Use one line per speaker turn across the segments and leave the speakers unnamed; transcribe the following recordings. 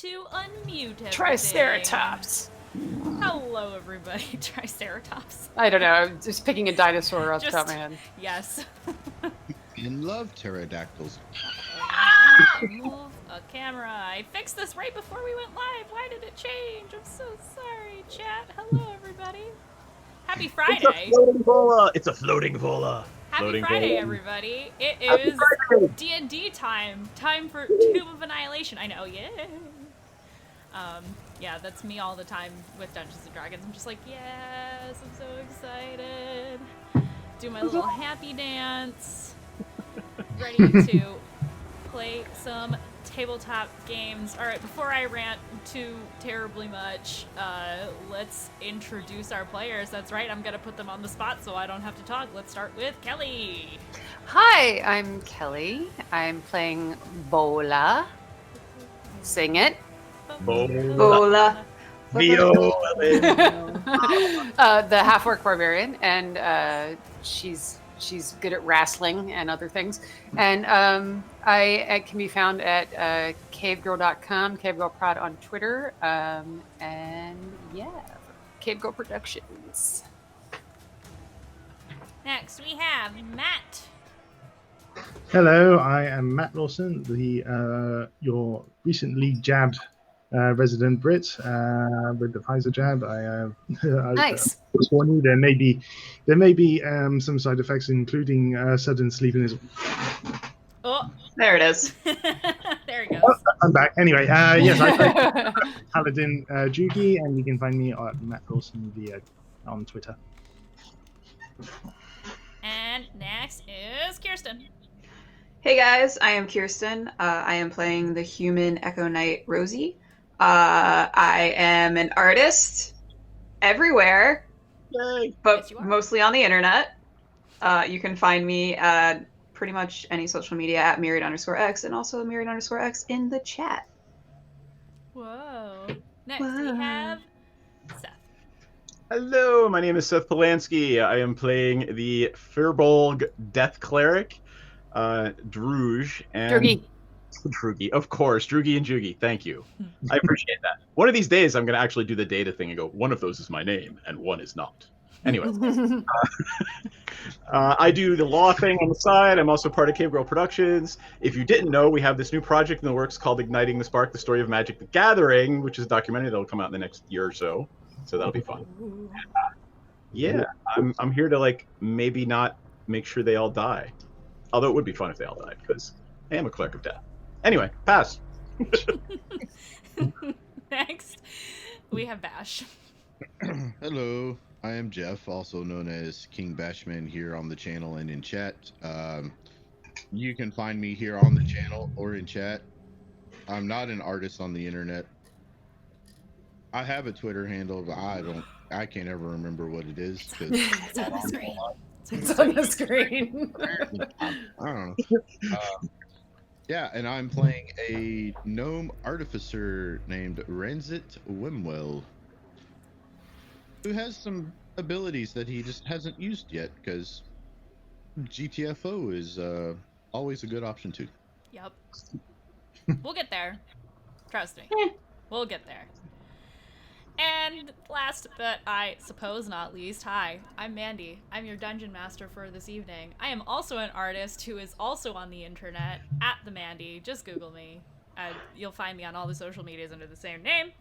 to unmute everything.
Triceratops.
Hello, everybody. Triceratops.
I don't know. I'm just picking a dinosaur off the top of my head.
Yes.
And love pterodactyls.
Move a camera. I fixed this right before we went live. Why did it change? I'm so sorry, chat. Hello, everybody. Happy Friday.
It's a floating Vola. It's a floating Vola.
Happy
Floating
Friday,
Vola.
everybody. It
Happy
is
Friday.
D&D time. Time for Tomb of Annihilation. I know, yeah. Yeah, that's me all the time with Dungeons & Dragons. I'm just like, yes, I'm so excited. Do my little happy dance. Ready to play some tabletop games. All right, before I rant too terribly much, let's introduce our players. That's right, I'm going to put them on the spot so I don't have to talk. Let's start with Kelly.
Hi, I'm Kelly. I'm playing Vola. Sing it.
Vola. Viola.
The half-orc barbarian, and she's good at wrestling and other things. And I can be found at cavegirl.com, cavegirlprod on Twitter, and yeah, Cavegirl Productions.
Next, we have Matt.
Hello, I am Matt Lawson, your recently jabbed resident Brit with the Pfizer jab.
Nice.
I warn you, there may be some side effects, including sudden sleepiness.
Oh,
There it is.
there he goes.
Oh, I'm back. Anyway, yes, I play Paladin Jugee, and you can find me at Matt Lawson on Twitter.
And next is Kirsten.
Hey guys, I am Kirsten. I am playing the human Echo Knight Rosie. I am an artist everywhere,
Yay.
but
Yes, you are.
mostly on the internet. You can find me at pretty much any social media at myriad_x and also myriad_x in the chat.
Whoa. Next, we have Seth.
Hello, my name is Seth Polanski. I am playing the Firbolg Death Cleric, Druge and Druge, of course, Druge and Jugee. Thank you. I appreciate that. One of these days, I'm going to actually do the data thing and go, one of those is my name and one is not. Anyway, I do the law thing on the side. I'm also part of Cavegirl Productions. If you didn't know, we have this new project in the works called Igniting the Spark, the Story of Magic the Gathering, which is a documentary that will come out in the next year or so. So that'll be fun. Yeah, I'm here to maybe not make sure they all die. Although it would be fun if they all died, because I am a cleric of death. Anyway, pass.
Next, we have Bash.
Hello, I am Jeff, also known as King Bashman here on the channel and in chat. You can find me here on the channel or in chat. I'm not an artist on the internet. I have a Twitter handle, but I can't ever remember what it is.
It's on the screen.
It's on the screen.
I don't know. Yeah, and I'm playing a gnome artificer named Ranzet Wimwell, who has some abilities that he just hasn't used yet, because GTFO is always a good option too.
Yep. We'll get there. Trust me. We'll get there. And last but I suppose not least, hi, I'm Mandii. I'm your dungeon master for this evening. I am also an artist who is also on the internet at the Mandii. Just Google me. You'll find me on all the social medias under the same name.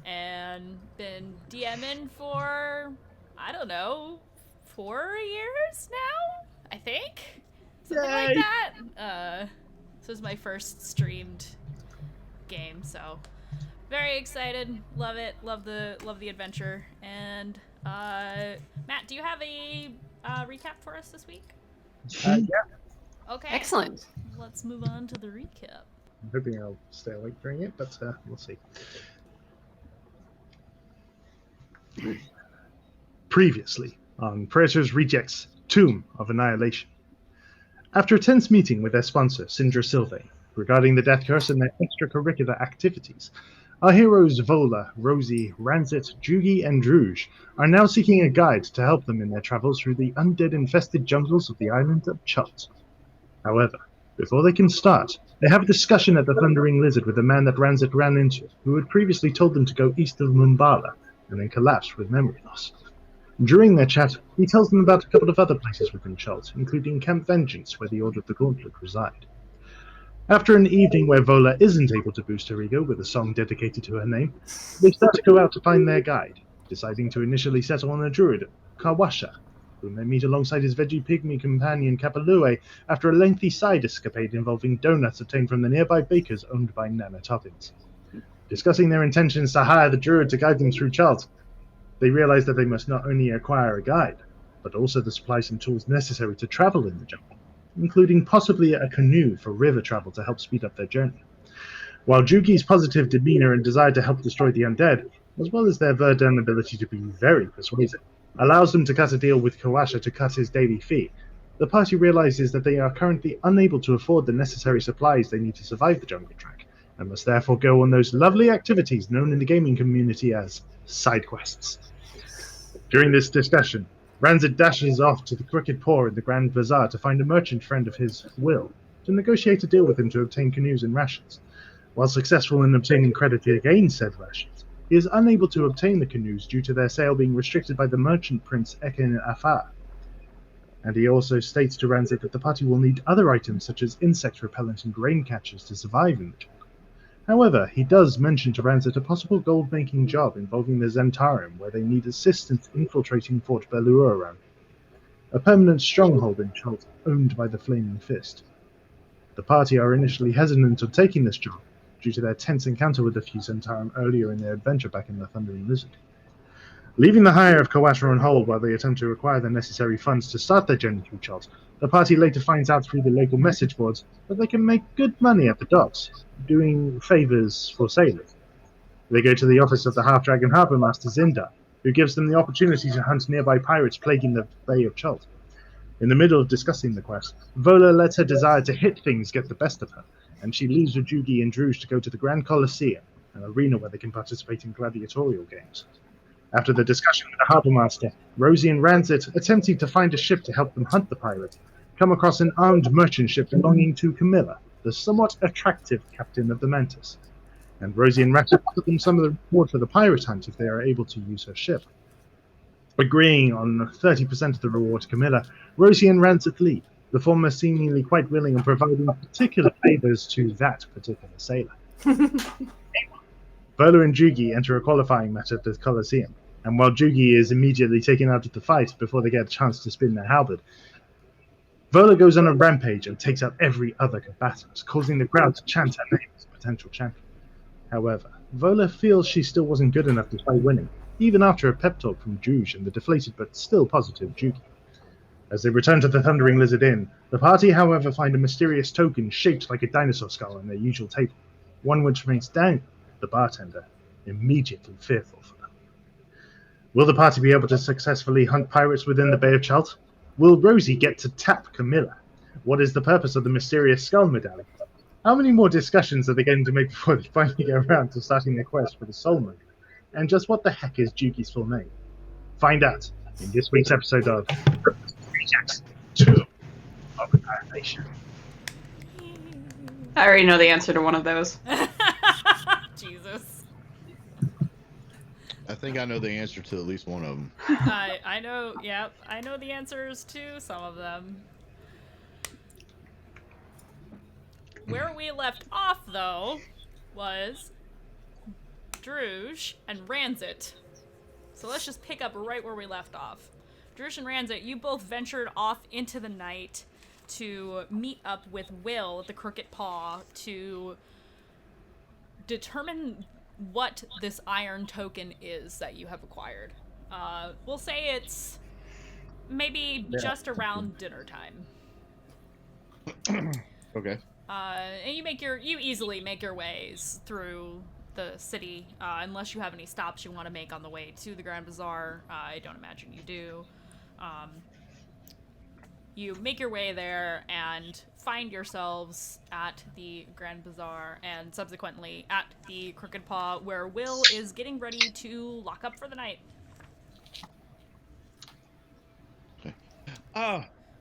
And been DMing for, I don't know, 4 years now? I think? Something like that. This was my first streamed game, so very excited. Love it. Love the adventure. And Matt, do you have a recap for us this week?
Yeah,
Okay.
Excellent.
Let's move on to the recap.
I'm hoping I'll stay awake during it, but we'll see. Previously on Praetor's Rejects, Tomb of Annihilation. After a tense meeting with their sponsor, Sindra Sylvain, regarding the death curse and their extracurricular activities, our heroes Vola, Rosie, Ranzet, Jugee, and Druge are now seeking a guide to help them in their travels through the undead-infested jungles of the island of Chult. However, Before they can start, they have a discussion at the Thundering Lizard with the man that Ranzet ran into, who had previously told them to go east of Mumbala, and then collapsed with memory loss. During their chat, he tells them about a couple of other places within Chult, including Camp Vengeance, where the Order of the Gauntlet reside. After an evening where Vola isn't able to boost her ego with a song dedicated to her name, they start to go out to find their guide, deciding to initially settle on a druid, Kawasha, whom they meet alongside his veggie pygmy companion Kapalue after a lengthy side escapade involving donuts obtained from the nearby bakers owned by Nana Toppins. Discussing their intentions to hire the druid to guide them through Chult, they realize that they must not only acquire a guide, but also the supplies and tools necessary to travel in the jungle, including possibly a canoe for river travel to help speed up their journey. While Jugee's positive demeanor and desire to help destroy the undead, as well as their Verdun ability to be very persuasive, allows them to cut a deal with Kawasha to cut his daily fee, the party realizes that they are currently unable to afford the necessary supplies they need to survive the jungle trek, and must therefore go on those lovely activities known in the gaming community as side quests. During this discussion, Ranzet dashes off to the Crooked Paw in the Grand Bazaar to find a merchant friend of his, Will, to negotiate a deal with him to obtain canoes and rations. While successful in obtaining credit to gain said rations, he is unable to obtain the canoes due to their sale being restricted by the merchant prince Ekin Afar. And he also states to Ranzet that the party will need other items such as insect repellent and grain catchers to survive in the jungle. However, he does mention to Ranzet a possible gold-making job involving the Zentarim, where they need assistance infiltrating Fort Beluaran, a permanent stronghold in Chult owned by the Flaming Fist. The party are initially hesitant of taking this job, due to their tense encounter with the few Zentarim earlier in their adventure back in the Thundering Lizard. Leaving the hire of Kawasha on hold while they attempt to acquire the necessary funds to start their journey through Chult, the party later finds out through the local message boards that they can make good money at the docks, doing favors for sailors. They go to the office of the Half-Dragon Harbour Master Zindar, who gives them the opportunity to hunt nearby pirates plaguing the Bay of Chult. In the middle of discussing the quest, Vola lets her desire to hit things get the best of her, and she leaves with Jugee and Druge to go to the Grand Colosseum, an arena where they can participate in gladiatorial games. After the discussion with the Harbour Master, Rosie and Ranzet, attempting to find a ship to help them hunt the pirates, come across an armed merchant ship belonging to Camilla, the somewhat attractive captain of the Mantis. And Rosie and Ranzet offer them some of the reward for the pirate hunt if they are able to use her ship. Agreeing on 30% of the reward to Camilla, Rosie and Ranzet leave, the former seemingly quite willing and providing particular favors to that particular sailor. Vola and Jugee enter a qualifying match at the Colosseum, and while Jugee is immediately taken out of the fight before they get a chance to spin their halberd, Vola goes on a rampage and takes out every other combatant, causing the crowd to chant her name as a potential champion. However, Vola feels she still wasn't good enough despite winning, even after a pep talk from Druge and the deflated but still positive Jugee. As they return to the Thundering Lizard Inn, the party, however, find a mysterious token shaped like a dinosaur skull on their usual table, one which makes Daniel, the bartender, immediately fearful for them. Will the party be able to successfully hunt pirates within the Bay of Chult? Will Rosie get to tap Camilla? What is the purpose of the mysterious skull medallion? How many more discussions are they going to make before they finally get around to starting their quest for the Soulmonger? And just what the heck is Jugee's full name? Find out in this week's episode of Rejects 2 of Annihilation.
I already know the answer to one of those.
Jesus.
I think I know the answer to at least one of them.
I know, yep, I know the answers to some of them. Where we left off, though, was Druge and Ranzet. So let's just pick up right where we left off. Druge and Ranzet, you both ventured off into the night to meet up with Will at the Crooked Paw to determine what this iron token is that you have acquired. We'll say it's maybe just around dinner time.
Okay.
And you easily make your ways through the city, unless you have any stops you want to make on the way to the Grand Bazaar. I don't imagine you do. You make your way there and find yourselves at the Grand Bazaar and subsequently at the Crooked Paw, where Will is getting ready to lock up for the night.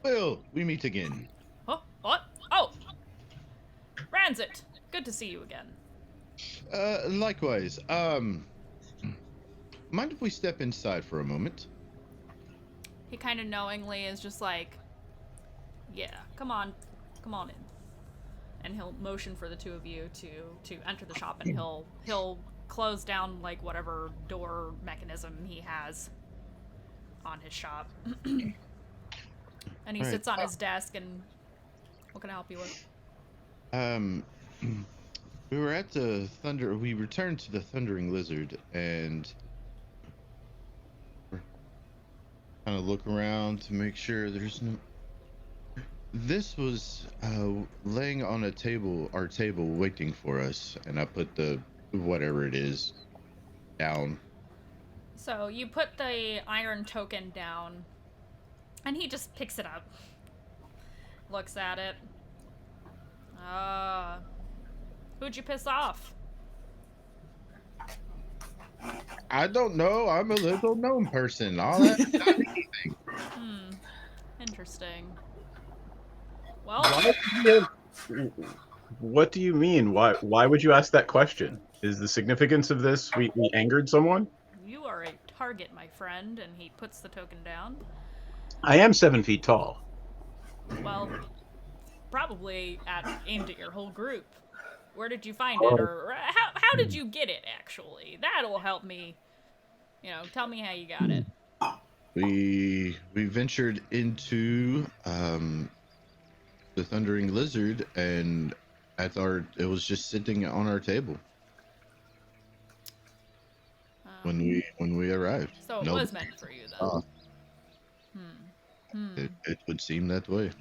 Will, we meet again.
Oh, what? Oh, Ranzet, good to see you again.
Likewise. Mind if we step inside for a moment?
He kind of knowingly is just like, yeah, come on in. And he'll motion for the two of you to enter the shop, and he'll close down like whatever door mechanism he has on his shop. And he sits on his desk, and what can I help you with?
We were at the we returned to the Thundering Lizard, and kind of look around to make sure there's no... This was laying on our table waiting for us, and I put the whatever it is down.
So you put the iron token down, and he just picks it up, looks at it. Who'd you piss off?
I don't know. I'm a little known person. All that, not anything.
Interesting. Well,
what do you mean? Why would you ask that question? Is the significance of this we angered someone?
you are a target, my friend, and he puts the token down.
I am 7 feet tall.
Well, probably aimed at your whole group. Where did you find it, or how did you get it, actually? That'll help me, tell me how you got it.
We ventured into the Thundering Lizard, and it was just sitting on our table when we arrived.
So it was meant for you, then.
It would seem that way.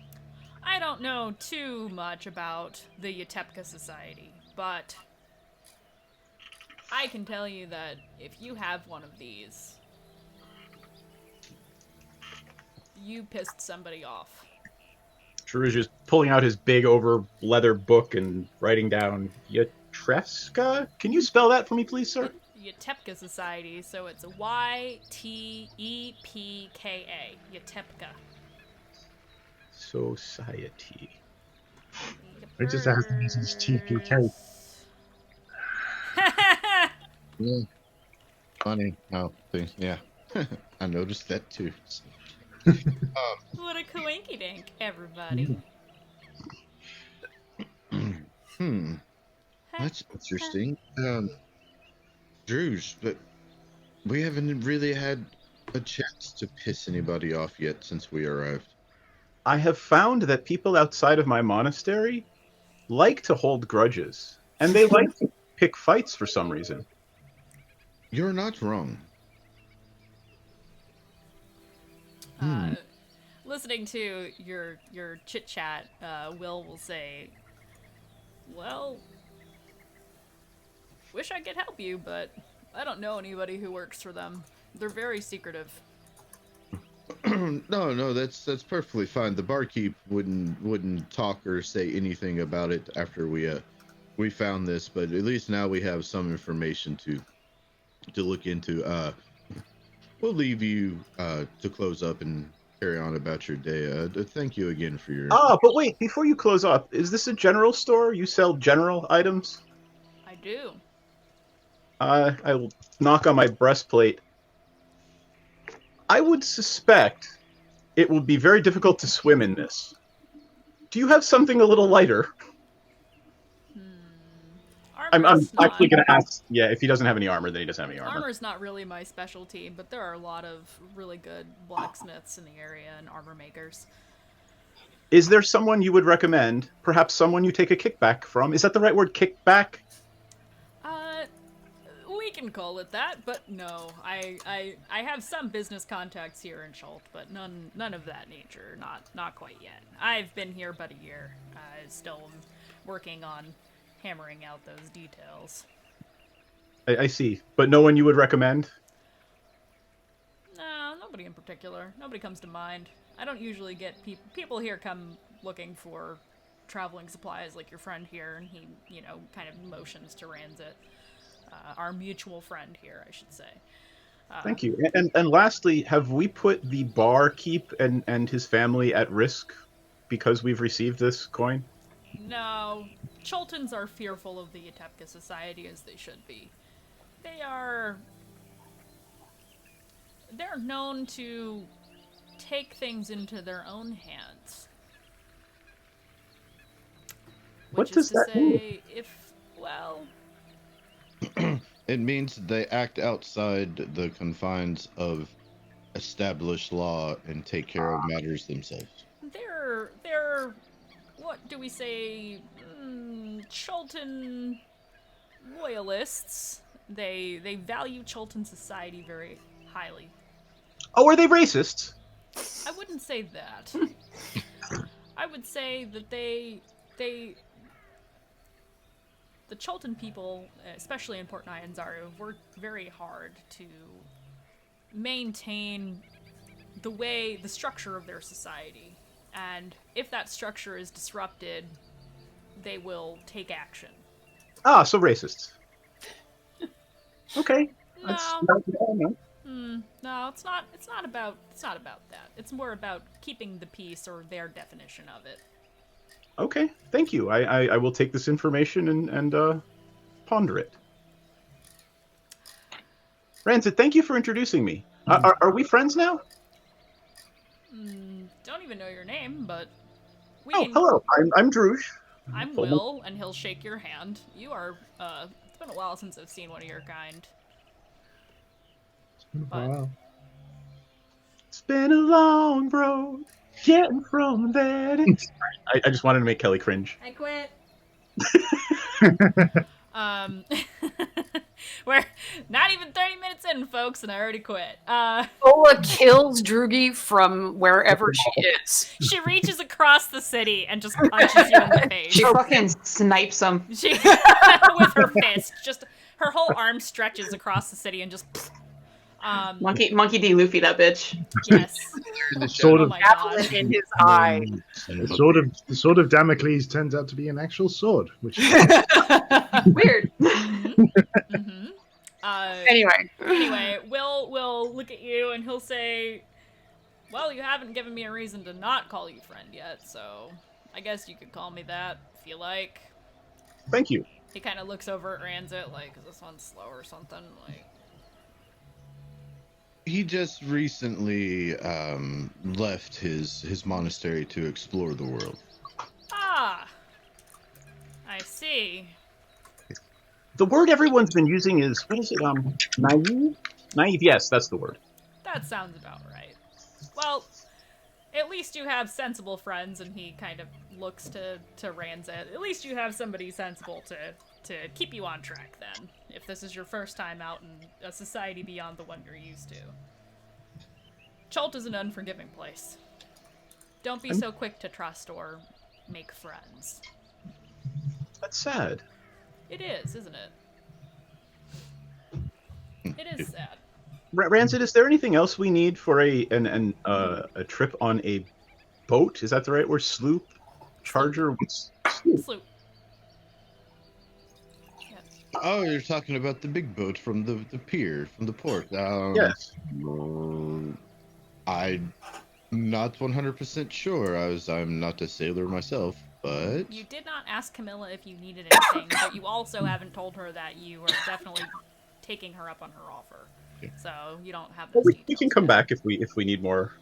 I don't know too much about the Yatepka Society, but I can tell you that if you have one of these, you pissed somebody off.
Druge is pulling out his big over leather book and writing down Yatreska. Can you spell that for me, please, sir?
Yatepka Society, so it's Ytepka. Yatepka.
Society.
It just has to use his TPK.
Yeah. Funny how things. Yeah, I noticed that too.
What a coinky dink, everybody.
That's interesting. Druge, but we haven't really had a chance to piss anybody off yet since we arrived.
I have found that people outside of my monastery like to hold grudges, and they like to pick fights for some reason.
You're not wrong.
Listening to your chit chat, will say, "Well, wish I could help you, but I don't know anybody who works for them. They're very secretive."
No, that's perfectly fine. The barkeep wouldn't talk or say anything about it after we found this, but at least now we have some information to look into. We'll leave you to close up and carry on about your day. Thank you again for your...
But wait, before you close up, is this a general store? You sell general items?
I do.
I will knock on my breastplate. I would suspect it would be very difficult to swim in this. Do you have something a little lighter? I'm actually going to ask, if he doesn't have any armor, then he doesn't have any armor.
Armor's not really my specialty, but there are a lot of really good blacksmiths in the area and armor makers.
Is there someone you would recommend? Perhaps someone you take a kickback from? Is that the right word, kickback?
We can call it that, but no. I have some business contacts here in Schult, but none of that nature. Not quite yet. I've been here but a year. I still am working on hammering out those details.
I see. But no one you would recommend?
No, nobody in particular. Nobody comes to mind. I don't usually get people here come looking for traveling supplies like your friend here, and he, kind of motions to Ranzet. Our mutual friend here, I should say.
Thank you. And lastly, have we put the barkeep and his family at risk because we've received this coin?
No, Chultans are fearful of the Yatepka society as they should be. They're known to take things into their own hands.
What
Which
does
is to
that mean?
say, if, well,
It means they act outside the confines of established law and take care of matters themselves.
they're what do we say, Chultan loyalists. They value Chultan society very highly.
Oh, are they racists?
I wouldn't say that. I would say that the Chultan people, especially in Port Nyanzaru, have worked very hard to maintain the structure of their society. And if that structure is disrupted, they will take action.
Ah, so racists. Okay.
No, no, it's not about that. It's more about keeping the peace, or their definition of it.
Okay, thank you. I will take this information and ponder it. Ranzet, thank you for introducing me. Are we friends now?
Don't even know your name, but
Hello. I'm Druge.
I'm Will, and he'll shake your hand. You are, it's been a while since I've seen one of your kind.
Wow.
It's been a long road getting from there. I just wanted to make Kelly cringe.
I quit. We're not even 30 minutes in, folks, and I already quit.
Vola kills Druge from wherever she is.
She reaches across the city and just punches you in the face.
She fucking snipes him.
She, with her fist, just her whole arm stretches across the city and just.
Monkey D. Luffy, that bitch.
Yes.
Sort
Oh
of
my god.
Javelin in his eye.
The sword of Damocles turns out to be an actual sword, which
Weird.
Mm-hmm.
Anyway,
Will look at you and he'll say, "Well, you haven't given me a reason to not call you friend yet, so I guess you could call me that if you like."
Thank you.
He kind of looks over at Ranzet like, "Is this one slow or something?" Like,
He just recently left his monastery to explore the world.
ah, I see.
The word everyone's been using is, what is it? Naive? Naive, yes, that's the word.
That sounds about right. Well, at least you have sensible friends, and he kind of looks to Ranzet. At least you have somebody sensible to keep you on track then, if this is your first time out in a society beyond the one you're used to. Chult is an unforgiving place. Don't be so quick to trust or make friends.
That's sad.
It is, isn't it? It is sad.
Ranzet, is there anything else we need for a trip on a boat? Is that the right word? Sloop? Charger? What's sloop?
Sloop. Yep.
Oh, you're talking about the big boat from the pier, from the port.
Yes.
I'm not 100% sure. I'm not a sailor myself, but
You did not ask Camilla if you needed anything, but you also haven't told her that you are definitely taking her up on her offer.
Yeah.
So you don't have
Well,
those
we
details
can come
yet.
back if we need more.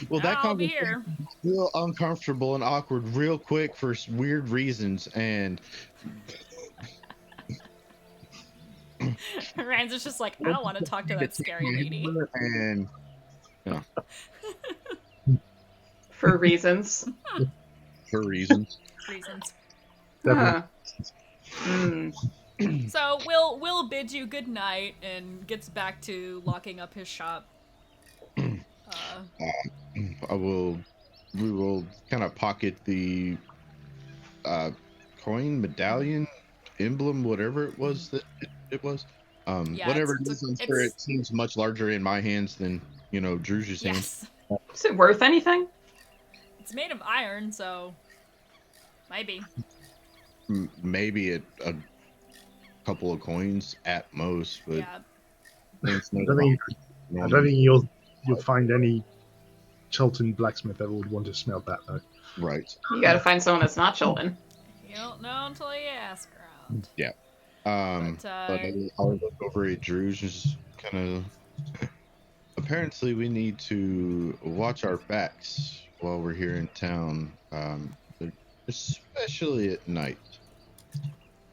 well, that
I'll be
conversation
here.
is real uncomfortable and awkward real quick for weird reasons, and
Rand's just like, I don't want to talk to that scary lady.
And
For reasons.
for reasons.
Reasons.
Uh-huh.
Definitely.
Huh.
So Will bid you good night and gets back to locking up his shop.
We will kind of pocket the coin, medallion, emblem, whatever it was that it was.
Yeah,
Whatever it
it's-
is, I'm sure
it's-
it seems much larger in my hands than, Druge's hands.
Yes.
Is it worth anything?
It's made of iron, so maybe.
Maybe a couple of coins at most, but
Yeah.
it's
I
not
don't think you'll find any Chultan blacksmith that would want to smelt that though.
right.
You gotta find someone that's not Chilton.
You don't know until you ask around.
Yeah.
But,
But I'll look over at Druge and just kind of. Apparently, we need to watch our backs while we're here in town, especially at night.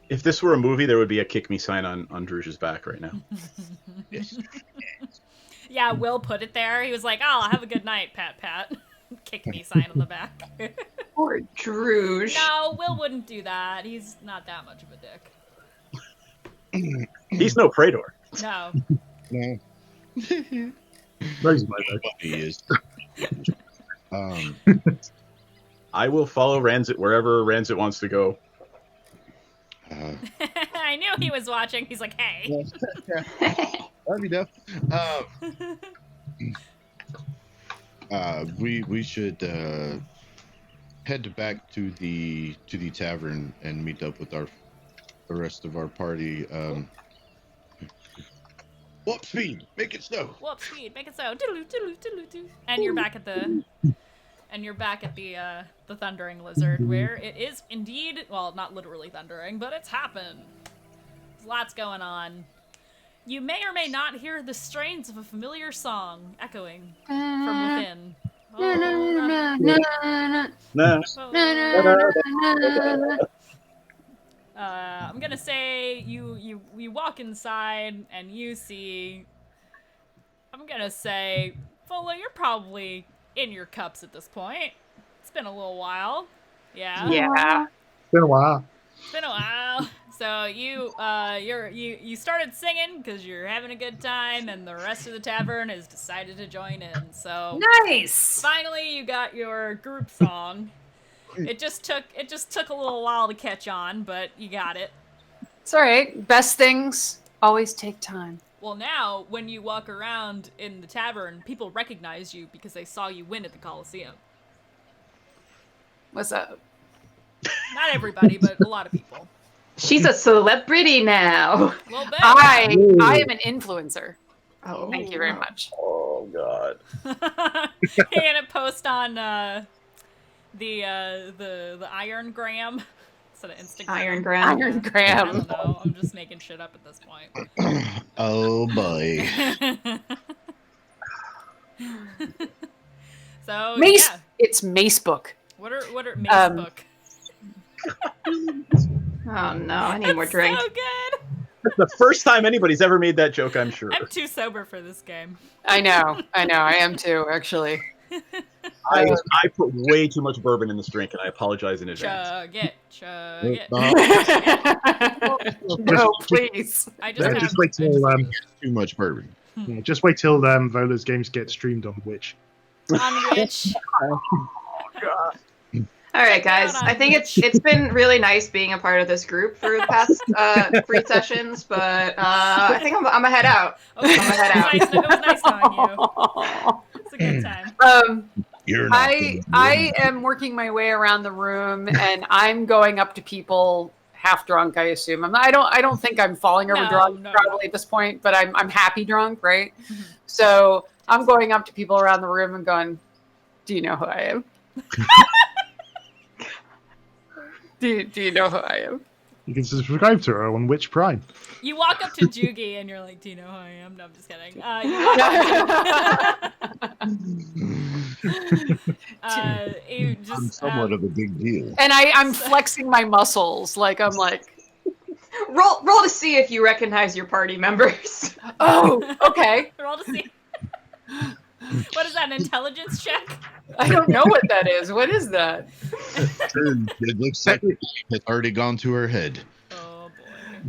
If this were a movie, there would be a kick me sign on Druge's back right now.
Yes.
Yeah, Will put it there. He was like, "Oh, have a good night, Pat Pat." Kick me sign on the back.
Poor Druge.
No, Will wouldn't do that. He's not that much of a dick.
He's no Praetor.
No.
No.
Rosie's my back.
He is.
I will follow Ranzet wherever Ranzet wants to go.
I knew he was watching. He's like, "Hey."
That'd be tough. We should head back to the tavern and meet up with the rest of our party. Warp speed, make it snow.
Warp speed, make it so. Doodaloo, doodaloo, doodaloo, doo. And you're back at the thundering lizard, where it is indeed, well, not literally thundering, but it's happened. There's lots going on. You may or may not hear the strains of a familiar song echoing from within. I'm gonna say you walk inside and you see. I'm gonna say, Vola, you're probably in your cups at this point. It's been a little while. Yeah.
Yeah.
It's been a while.
It's been a while. So you started singing because you're having a good time, and the rest of the tavern has decided to join in. So
Nice.
finally, you got your group song. It just took a little while to catch on, but you got it.
It's all right. Best things always take time.
Well, now when you walk around in the tavern, people recognize you because they saw you win at the Coliseum.
What's up?
Not everybody, but a lot of people.
She's a celebrity now.
A little bit.
I am an influencer.
Oh,
Thank you very much.
Oh God.
You're gonna post on the Iron Gram instead of Instagram.
Iron Gram.
Iron
I
Graham.
don't know. I'm just making shit up at this point.
Oh boy.
So
Mace.
yeah,
It's Macebook.
what are Facebook?
Oh no, I need more drink.
So good.
That's the first time anybody's ever made that joke, I'm sure.
I'm too sober for this game.
I know. I am too, actually.
I put way too much bourbon in this drink, and I apologize in advance.
Chug it.
No, please.
I just have.
Just wait till
Too much bourbon.
just wait till Vola's games get streamed on Twitch.
On which?
All right, guys. I think it's been really nice being a part of this group for the past 3 sessions, but I think I'm gonna head out.
Okay,
I'm gonna head out.
it was nice knowing you. It's a good time.
You're not
I am working my way around the room, and I'm going up to people half drunk. I assume I don't think I'm falling over drunk probably at this point, but I'm happy drunk, right?
Mm-hmm.
So I'm going up to people around the room and going, "Do you know who I am? Do you know who I am?"
You can subscribe to her on Witch Prime.
You walk up to Jugee and you're like, "Do you know who I am?" No, I'm just kidding. You
I'm
just,
somewhat of a big deal.
And I'm flexing my muscles, like I'm like,
Roll to see if you recognize your party members.
"Oh, okay."
roll to see. What is that? An intelligence check?
I don't know what that is. What is that?
It looks like it's already gone to her head.
Oh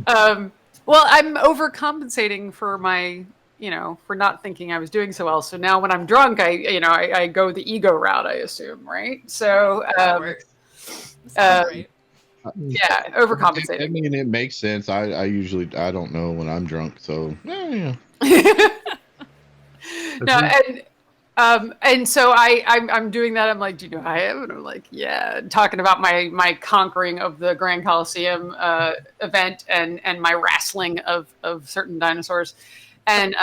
boy.
Well, I'm overcompensating for my, for not thinking I was doing so well. So now when I'm drunk, I go the ego route, I assume, right? So,
Sounds great.
yeah, overcompensating.
I mean, it makes sense. I usually don't know when I'm drunk, so yeah.
No, and so I'm doing that. I'm like, "Do you know who I am?" And I'm like, "Yeah," and talking about my conquering of the Grand Coliseum event and my wrestling of certain dinosaurs, and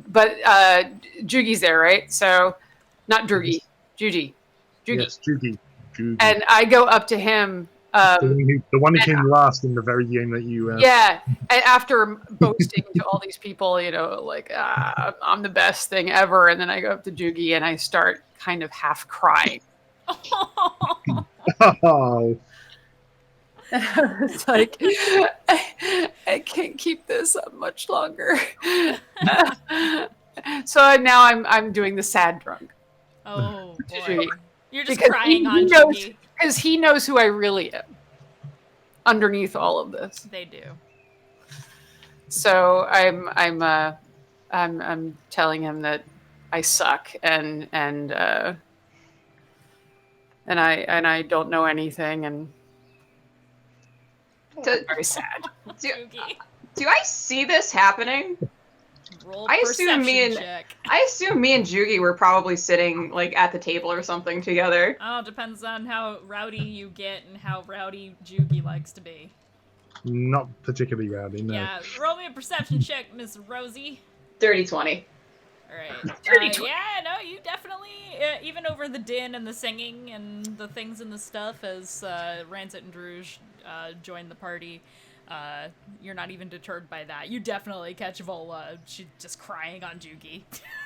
but Jugee's there, right? So not Druge, Jugee.
Yes, Jugee.
And I go up to him
The one who came last in the very game that you.
Yeah, and after boasting to all these people, like I'm the best thing ever, and then I go up to Jugee and I start kind of half crying.
Oh.
It's like I can't keep this up much longer. So now I'm doing the sad drunk.
Oh boy, you're just
Because
crying on
knows,
Jugee.
because he knows who I really am underneath all of this.
They do.
So I'm telling him that I suck and I don't know anything and I'm very sad.
Jugee.
Do I see this happening?
Roll
I assume
perception check.
me and Jugee were probably sitting like at the table or something together.
Oh, depends on how rowdy you get and how rowdy Jugee likes to be.
Not particularly rowdy, no.
Yeah, roll me a perception check, Miss Rosie.
Dirty 20.
Alright. Yeah, no, you definitely, even over the din and the singing and the things and the stuff as Ranzet and Druge join the party, you're not even deterred by that. You definitely catch Vola. She's just crying on Jugee.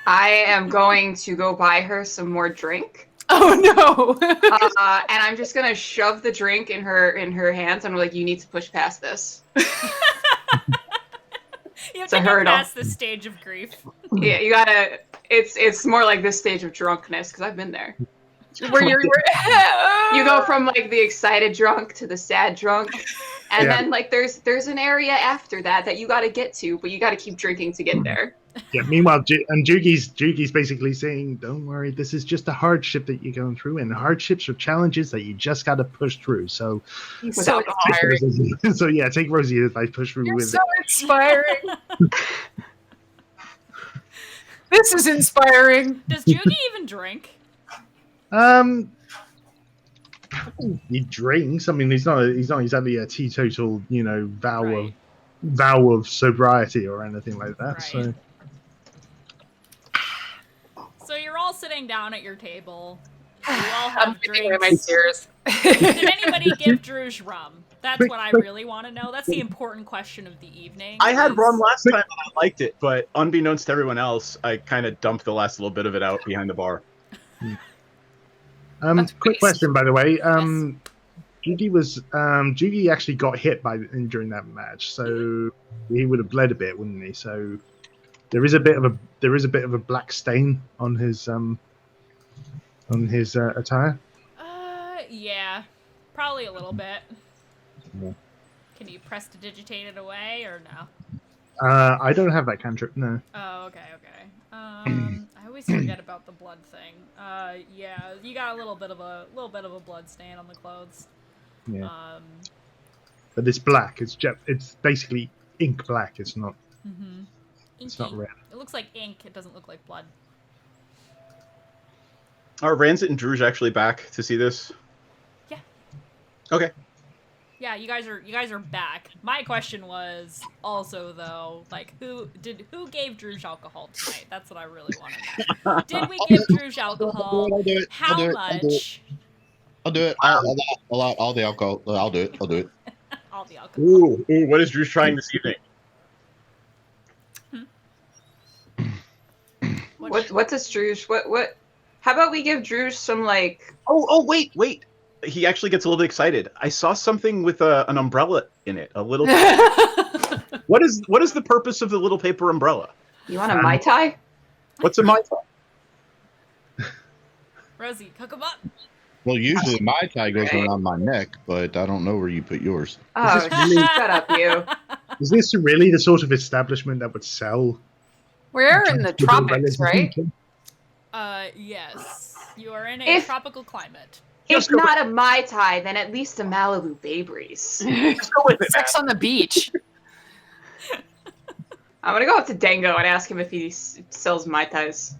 I am going to go buy her some more drink.
Oh no!
And I'm just gonna shove the drink in her hands, and I'm like, "You need to push past this."
You have
It's a
to get
hurdle.
past this stage of grief.
Yeah, you gotta. It's more like this stage of drunkenness because I've been there.
Where
You go from like the excited drunk to the sad drunk, and
Yeah.
then like there's an area after that you gotta get to, but you gotta keep drinking to get there.
Yeah. Meanwhile, Jugee's basically saying, "Don't worry, this is just a hardship that you're going through, and hardships are challenges that you just got to push through." So,
He's so inspiring.
so yeah, take Rosie advice, push through
You're
with
so inspiring. This is inspiring.
Does Jugee even drink?
it. He drinks. I mean, he's not exactly a teetotal,
Right.
vow of sobriety or anything like that.
Right.
So.
So you're all sitting down at your table. You all
I'm
have
thinking with my
drinks.
tears.
Did anybody give Druge rum? That's
Quick,
what I
quick.
really want to know. That's the important question of the evening.
I had
is-
rum last time and I liked it, but unbeknownst to everyone else, I kind of dumped the last little bit of it out behind the bar.
That's
Quick
waste.
question, by the way.
Yes.
Jugee actually got hit during that match, so he would have bled a bit, wouldn't he? So there is a bit of a black stain on his attire.
Yeah, probably a little bit.
Yeah.
Can you prestidigitate it away or no?
I don't have that cantrip. No.
Oh, okay. I always forget about the blood thing. Yeah, you got a little bit of a blood stain on the clothes.
Yeah. But it's black. It's basically ink black. It's not.
Mm-hmm.
It's not red.
It looks like ink. It doesn't look like blood.
Are Ranzet and Druge actually back to see this?
Yeah.
Okay.
Yeah, you guys are back. My question was also though, like who gave Druge alcohol tonight? That's what I really want to know. Did we give Druge alcohol?
I'll do it.
How much?
I'll do it. All the alcohol. I'll do it.
All the alcohol.
Ooh, what is Druge trying this evening?
What does Druge? What? How about we give Druge some like?
Oh, wait. He actually gets a little bit excited. I saw something with an umbrella in it. A little. What is the purpose of the little paper umbrella?
You want a Mai Tai?
What's a Mai Tai?
Rosie, cook 'em up.
Well, usually my tie goes around my neck, but I don't know where you put yours.
Oh, shut up, you!
Is this really the sort of establishment that would sell?
We're in the tropics, right?
Yes. You are in a tropical climate.
If not a Mai Tai, then at least a Malibu Bay Breeze.
Just go with it, man.
Sex on the beach.
I'm gonna go up to Dango and ask him if he sells Mai Tais.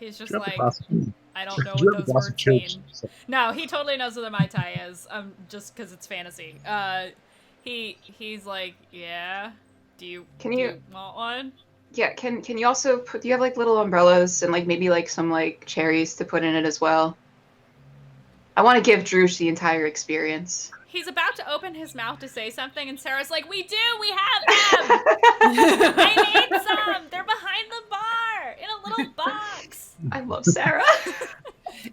He's just
Do you have a
like,
glass of-
I don't know
do you
what
have a
those
glass of
words
chips?
mean. No, he totally knows what a Mai Tai is. Just because it's fantasy. He's like, yeah. Do you want one?
Yeah, can you also put? Do you have like little umbrellas and like maybe like some like cherries to put in it as well? I want to give Druge the entire experience.
He's about to open his mouth to say something, and Sarah's like, we have them! I made some! They're behind the bar! In a little box!
I love Sarah.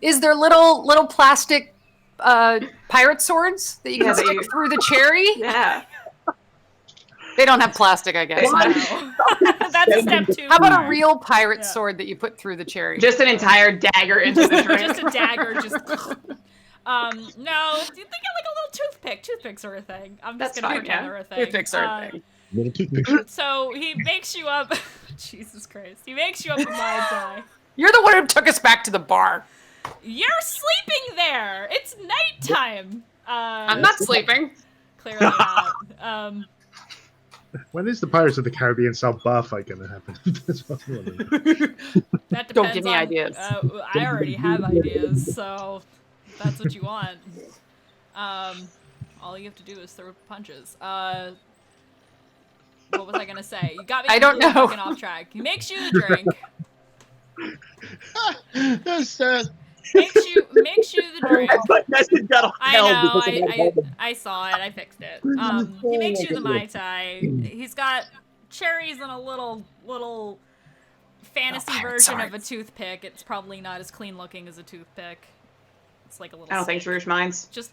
Is there little plastic pirate swords that you can stick through the cherry?
Yeah.
They don't have plastic, I guess.
No. That's a step 2.
How about a real pirate sword that you put through the cherry?
Just an entire dagger into the drink.
Just a dagger, just... no, do you think like a little toothpick sort of thing? I'm just gonna pretend they're a thing.
Toothpicks are a thing.
Little toothpick.
So he makes you up. Jesus Christ! He makes you up a Mai Tai.
You're the one who took us back to the bar.
You're sleeping there. It's nighttime.
I'm not sleeping.
Clearly not.
When is the Pirates of the Caribbean style bar fight going to happen? That's what I'm wondering.
That depends
Don't give me
on,
ideas.
I already have ideas, so if that's what you want. All you have to do is throw punches. What was I gonna say? You got me.
I don't know.
Fucking off track. He makes you the drink.
That's sad.
Makes you the drink.
Message got
I
held
know.
because of that moment.
I saw it. I fixed it. He makes you the Mai Tai. He's got cherries and a little fantasy version of a toothpick. It's probably not as clean looking as a toothpick. It's like a little.
I don't think Druge minds.
Just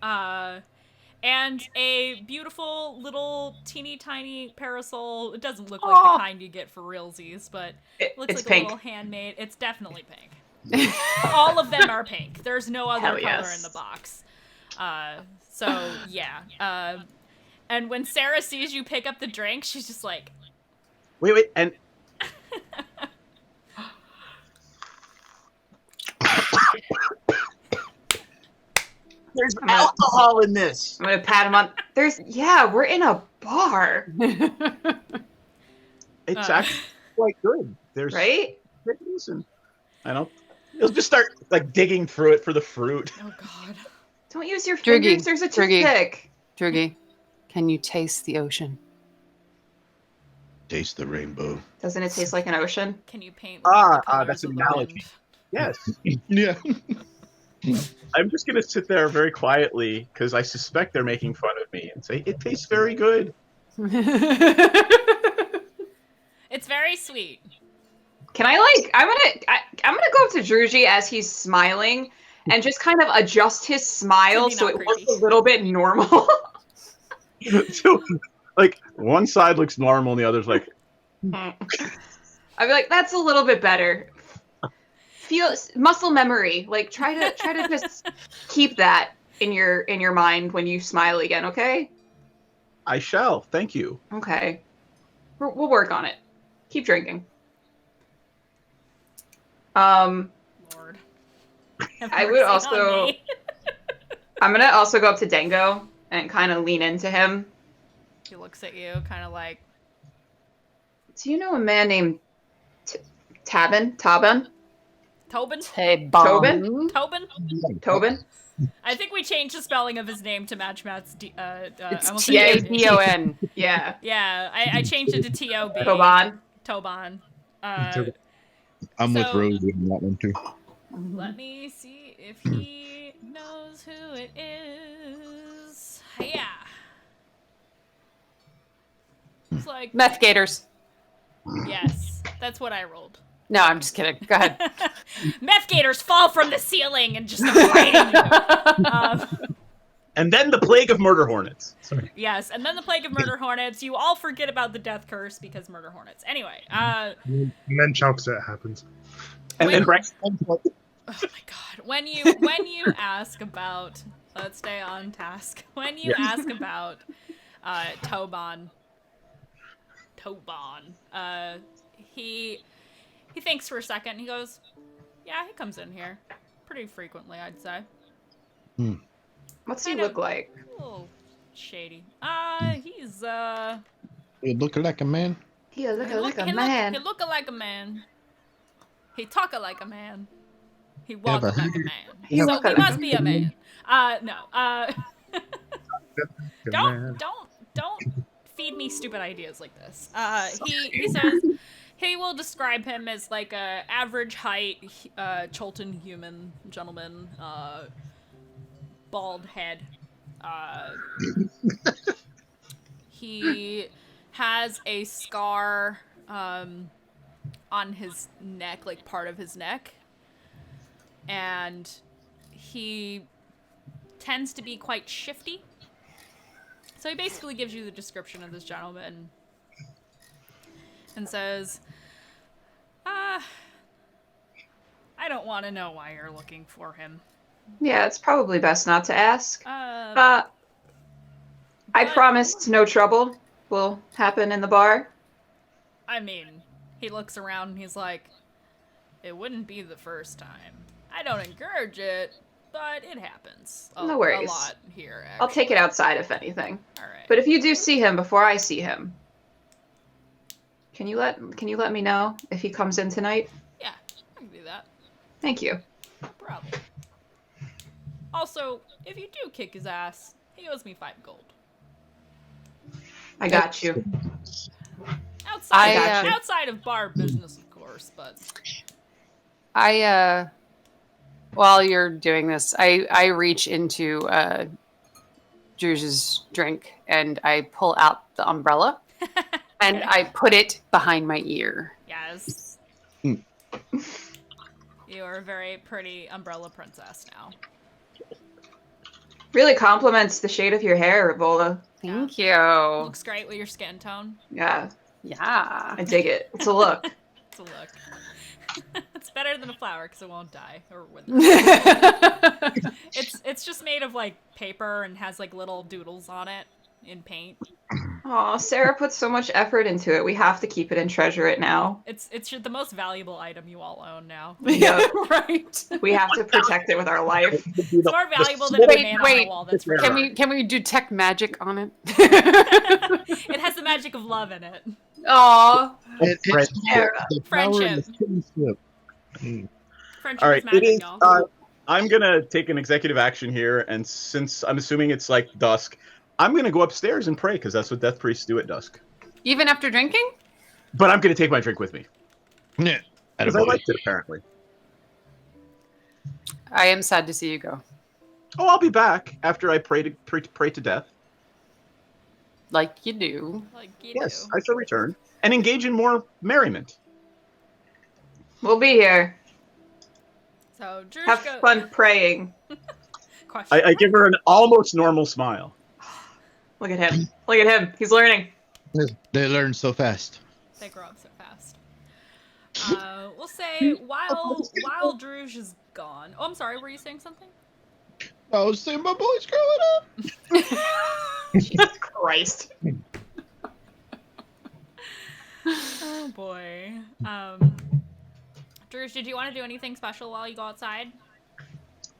boop. And a beautiful little teeny tiny parasol. It doesn't look like the kind you get for realsies, but it looks like
pink.
a little handmade. It's definitely pink. All of them are pink. There's no other color in the box. So yeah. And when Sarah sees you pick up the drink, she's just like,
Wait, and there's alcohol in this.
I'm gonna pat him on. We're in a bar,
It's actually quite good. There's
right?
reason. I don't. He'll just start like digging through it for the fruit.
oh god.
Don't use your
Druge,
fingers. There's a
Druge.
toothpick.
Druge, can you taste the ocean?
Taste the rainbow.
Doesn't it taste like an ocean?
Can you paint?
That's an analogy. Yes.
Yeah.
I'm just gonna sit there very quietly because I suspect they're making fun of me and say it tastes very good.
It's very sweet.
Can I I'm gonna go up to Druge as he's smiling and just kind of adjust his smile
Maybe
so
not
it looks
creepy.
a little bit normal.
So, like one side looks normal and the other's like,
I'd be like, that's a little bit better. Feel muscle memory. Like try to just keep that in your mind when you smile again, okay?
I shall. Thank you.
Okay. We'll work on it. Keep drinking.
Lord.
I would also I'm gonna also go up to Dango and kind of lean into him.
He looks at you, kind of like,
Do you know a man named Tobin?
Tobin?
Hey, bomb.
Tobin?
Tobin?
Tobin?
I think we changed the spelling of his name to match Matt's.
It's
almost said D-O-D.
T-A-B-O-N.
Yeah.
Yeah, I changed it to T-O-B.
Toban.
Toban.
I'm with
So-
Rosie on that one too.
Let me see if he knows who it is. Yeah. It's like,
Meth gators.
yes, that's what I rolled.
No, I'm just kidding. Go ahead.
Meth gators fall from the ceiling and just start biting you.
And then the plague of murder hornets. Sorry.
Yes, and then the plague of murder hornets. You all forget about the death curse because murder hornets. Anyway,
And then Chalkset happens.
And then
oh my god. When you ask about, let's stay on task. When you ask about Toban, he thinks for a second and he goes, yeah, he comes in here pretty frequently, I'd say.
What's he
Kind of-
look like?
A little shady. He's
You look like a man.
He look
he
like a
he
man.
He look like a man. He talk like a man. He walk like a man.
He
So
walk
he
like
must
a
be a man. No.
Man.
Don't feed me stupid ideas like this. He says he will describe him as like a average height Cholton human gentleman. bald head. He has a scar on his neck, like part of his neck. And he tends to be quite shifty. So he basically gives you the description of this gentleman and says, I don't want to know why you're looking for him.
Yeah, it's probably best not to ask.
But
I promised no trouble will happen in the bar.
I mean, he looks around and he's like, it wouldn't be the first time. I don't encourage it, but it happens.
No worries.
A lot here, actually.
I'll take it outside if anything.
All right.
But if you do see him before I see him, can you let me know if he comes in tonight?
Yeah, I can do that.
Thank you.
No problem. Also, if you do kick his ass, he owes me 5 gold.
I got you.
Outside of bar business, of course, but
While you're doing this, I reach into Druge's drink and I pull out the umbrella and I put it behind my ear.
yes. You are a very pretty umbrella princess now.
Really compliments the shade of your hair, Vola.
Thank you.
Looks great with your skin tone.
Yeah,
Yeah.
I dig it. It's a look.
It's a look. It's better than a flower because it won't die or wither. It's just made of like paper and has like little doodles on it in paint.
Aw, Sarah put so much effort into it. We have to keep it and treasure it now.
It's the most valuable item you all own now.
Yeah, right.
We have to protect it with our life.
It's more valuable than a banana on the wall. That's for sure.
Can we detect magic on it?
It has the magic of love in it.
Aw.
It's
Sarah.
the power and the
Friendship.
kinship.
Friendship
All right,
is magic,
it is.
y'all.
I'm gonna take an executive action here, and since I'm assuming it's like dusk, I'm gonna go upstairs and pray because that's what death priests do at dusk.
Even after drinking?
But I'm gonna take my drink with me
Yeah.
because I liked it apparently.
I am sad to see you go.
Oh, I'll be back after I pray to death.
Like you do.
Like you
Yes,
do.
I shall return and engage in more merriment.
We'll be here.
So Druge
Have fun praying.
Question.
I give her an almost normal smile.
Look at him. Look at him. He's learning.
They learn so fast.
They grow up so fast. We'll say while Druge is gone. Oh, I'm sorry. Were you saying something?
I was saying my boy's growing up.
Jesus Christ.
Oh boy. Druge, did you want to do anything special while you go outside?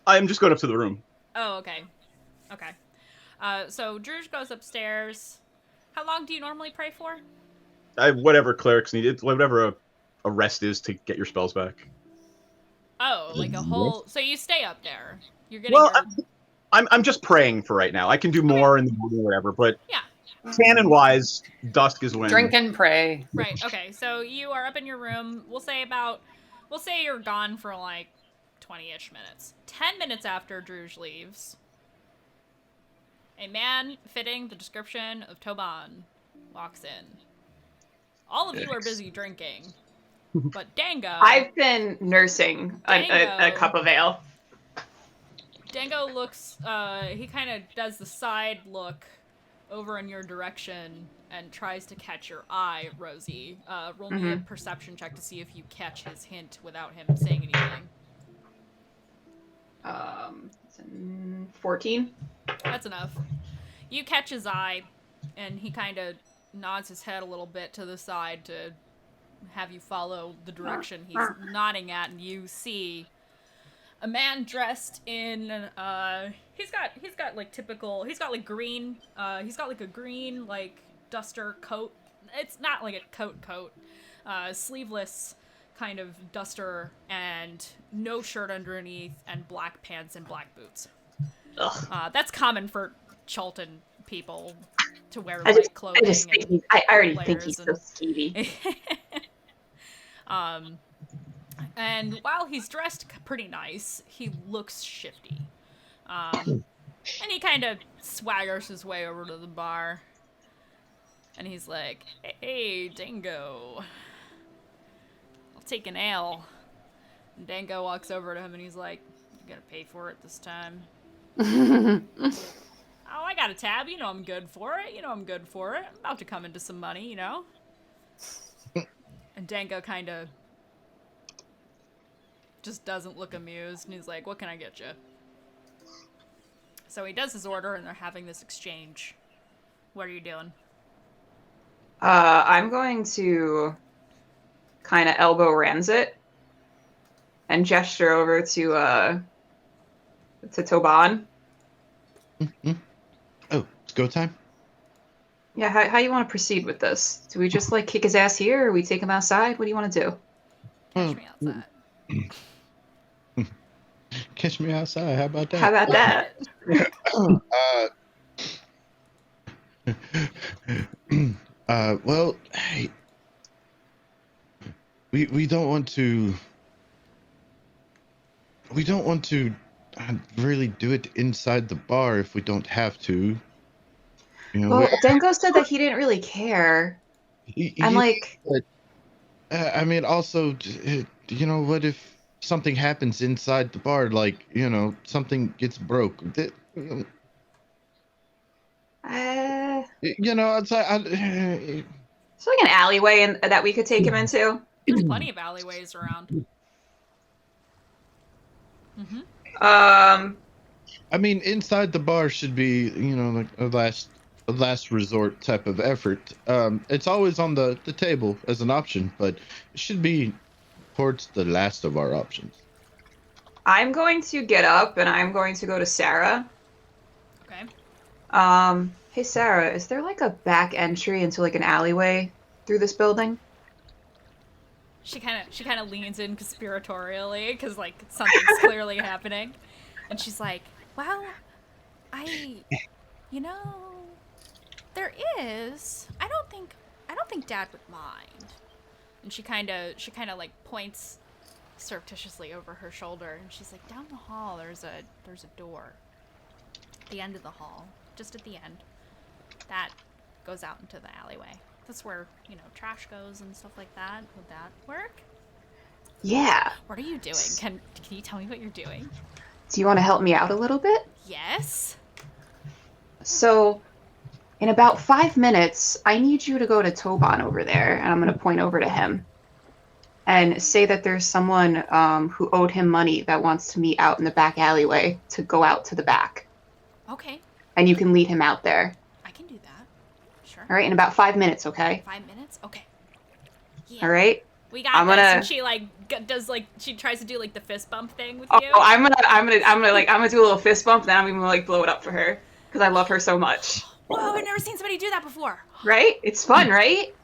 I'm just going up to the room.
Oh, okay. Okay. So Druge goes upstairs. How long do you normally pray for?
Whatever clerics need. It's whatever a rest is to get your spells back.
Oh, like a whole. So you stay up there. You're getting.
Well,
your...
I'm just praying for right now. I can do more in the morning or whatever, but
Yeah.
canon wise, dusk is when.
Drink and pray.
Right. Okay. So you are up in your room. We'll say you're gone for like 20-ish minutes. 10 minutes after Druge leaves, a man fitting the description of Toban walks in. All of you are busy drinking, but Dango.
I've been nursing a cup of ale.
Dango looks. He kind of does the side look over in your direction and tries to catch your eye, Rosie. Roll me a perception check to see if you catch his hint without him saying anything.
14.
That's enough. You catch his eye, and he kind of nods his head a little bit to the side to have you follow the direction he's nodding at, and you see a man dressed in he's got like typical, he's got like green, he's got like a green like duster coat. It's not like a coat, sleeveless kind of duster and no shirt underneath and black pants and black boots. That's common for Chalton people to wear light clothing.
I already think he's so skeevy.
And while he's dressed pretty nice, he looks shifty. And he kind of swaggers his way over to the bar. And he's like, hey, Dango. I'll take an ale. And Dango walks over to him and he's like, you gotta pay for it this time. Oh, I got a tab. You know I'm good for it. I'm about to come into some money, And Dango kind of just doesn't look amused. And he's like, what can I get you? So he does his order and they're having this exchange. What are you doing?
I'm going to kind of elbow Ranzet and gesture over to Toban.
Mm-hmm. Oh, it's go time?
Yeah, how you want to proceed with this? Do we just like kick his ass here, or we take him outside? What do you want to do?
Catch me outside.
Catch me outside. How about that?
How about that?
Well, hey, we don't want to really do it inside the bar if we don't have to.
Well, Dango said that he didn't really care. And like,
I mean, also, what if something happens inside the bar? Like, something gets broke. It's
like an alleyway that we could take him into.
There's plenty of alleyways around. Mm-hmm.
I mean, inside the bar should be, like a last resort type of effort. It's always on the table as an option, but it should be towards the last of our options.
I'm going to get up and I'm going to go to Sarah.
Okay.
Hey Sarah, is there like a back entry into like an alleyway through this building?
She kind of leans in conspiratorially because like something's clearly happening, and she's like, "Well, there is. I don't think Dad would mind." And she kind of like points surreptitiously over her shoulder, and she's like, "Down the hall, there's a door. At the end of the hall, just at the end, that goes out into the alleyway. That's where, trash goes and stuff like that. Would that work?"
Yeah.
What are you doing? Can you tell me what you're doing?
Do you want to help me out a little bit?
Yes.
So, in about 5 minutes, I need you to go to Toban over there, and I'm going to point over to him, and say that there's someone who owed him money that wants to meet out in the back alleyway to go out to the back.
Okay.
And you can lead him out there.
I can do that. Sure.
All right, in about 5 minutes, okay?
5 minutes? Okay. Yeah.
All right.
We got this. And she she tries to do like the fist bump thing with you.
Oh, I'm gonna do a little fist bump, then I'm gonna like blow it up for her because I love her so much.
Whoa, I've never seen somebody do that before.
Right? It's fun, right?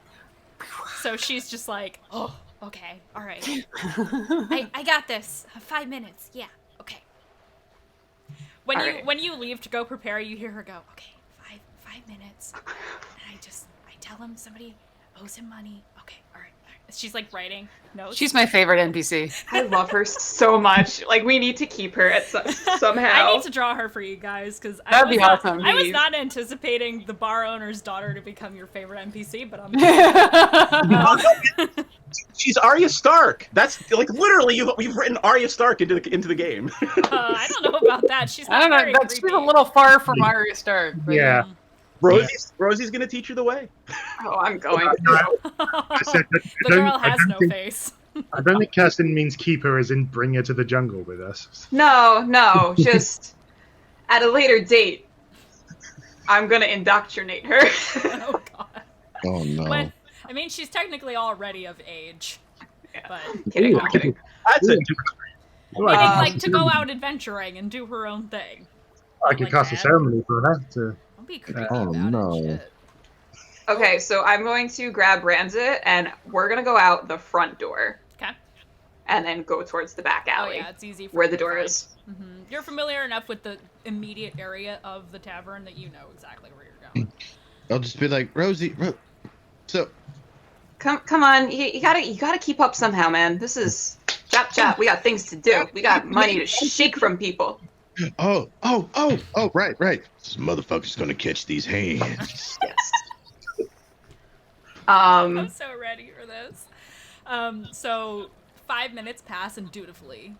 So she's just like, oh, okay, all right. I got this. 5 minutes. Yeah. Okay. When you leave to go prepare, you hear her go, okay, five minutes. And I tell him somebody owes him money. Okay, all right. She's like writing notes.
She's my favorite NPC.
I love her so much. Like, we need to keep her at somehow.
I need to draw her for you guys because
that'd be awesome.
I was not anticipating the bar owner's daughter to become your favorite NPC, but I'm.
She's Arya Stark. That's like literally we've written Arya Stark into the game.
I don't know about that. She's not very
That's
creepy.
a little far from Arya Stark. But...
Yeah.
Rosie's gonna teach you the way.
Oh, I'm going.
The girl has no face.
I don't think casting means keep her as in bring her to the jungle with us.
No, just at a later date. I'm gonna indoctrinate her.
Oh god.
Oh no.
But, I mean, she's technically already of age.
Yeah.
But
Kidding.
That's it.
like to go out adventuring and do her own thing.
I could cast a ceremony for that.
Don't be creepy
Oh,
about
no.
it. Shit.
Okay, so I'm going to grab Ranzet, and we're gonna go out the front door.
Okay.
And then go towards the back
Oh
alley.
yeah, it's easy.
Where the door is.
Mm-hmm. You're familiar enough with the immediate area of the tavern that you know exactly where you're going.
I'll just be like, Rosie, so
Come on, you gotta keep up somehow, man. This is chop. We got things to do. We got money to shake from people.
Right. This motherfucker's gonna catch these hands.
Yes.
I'm so ready for this. So 5 minutes pass, and dutifully,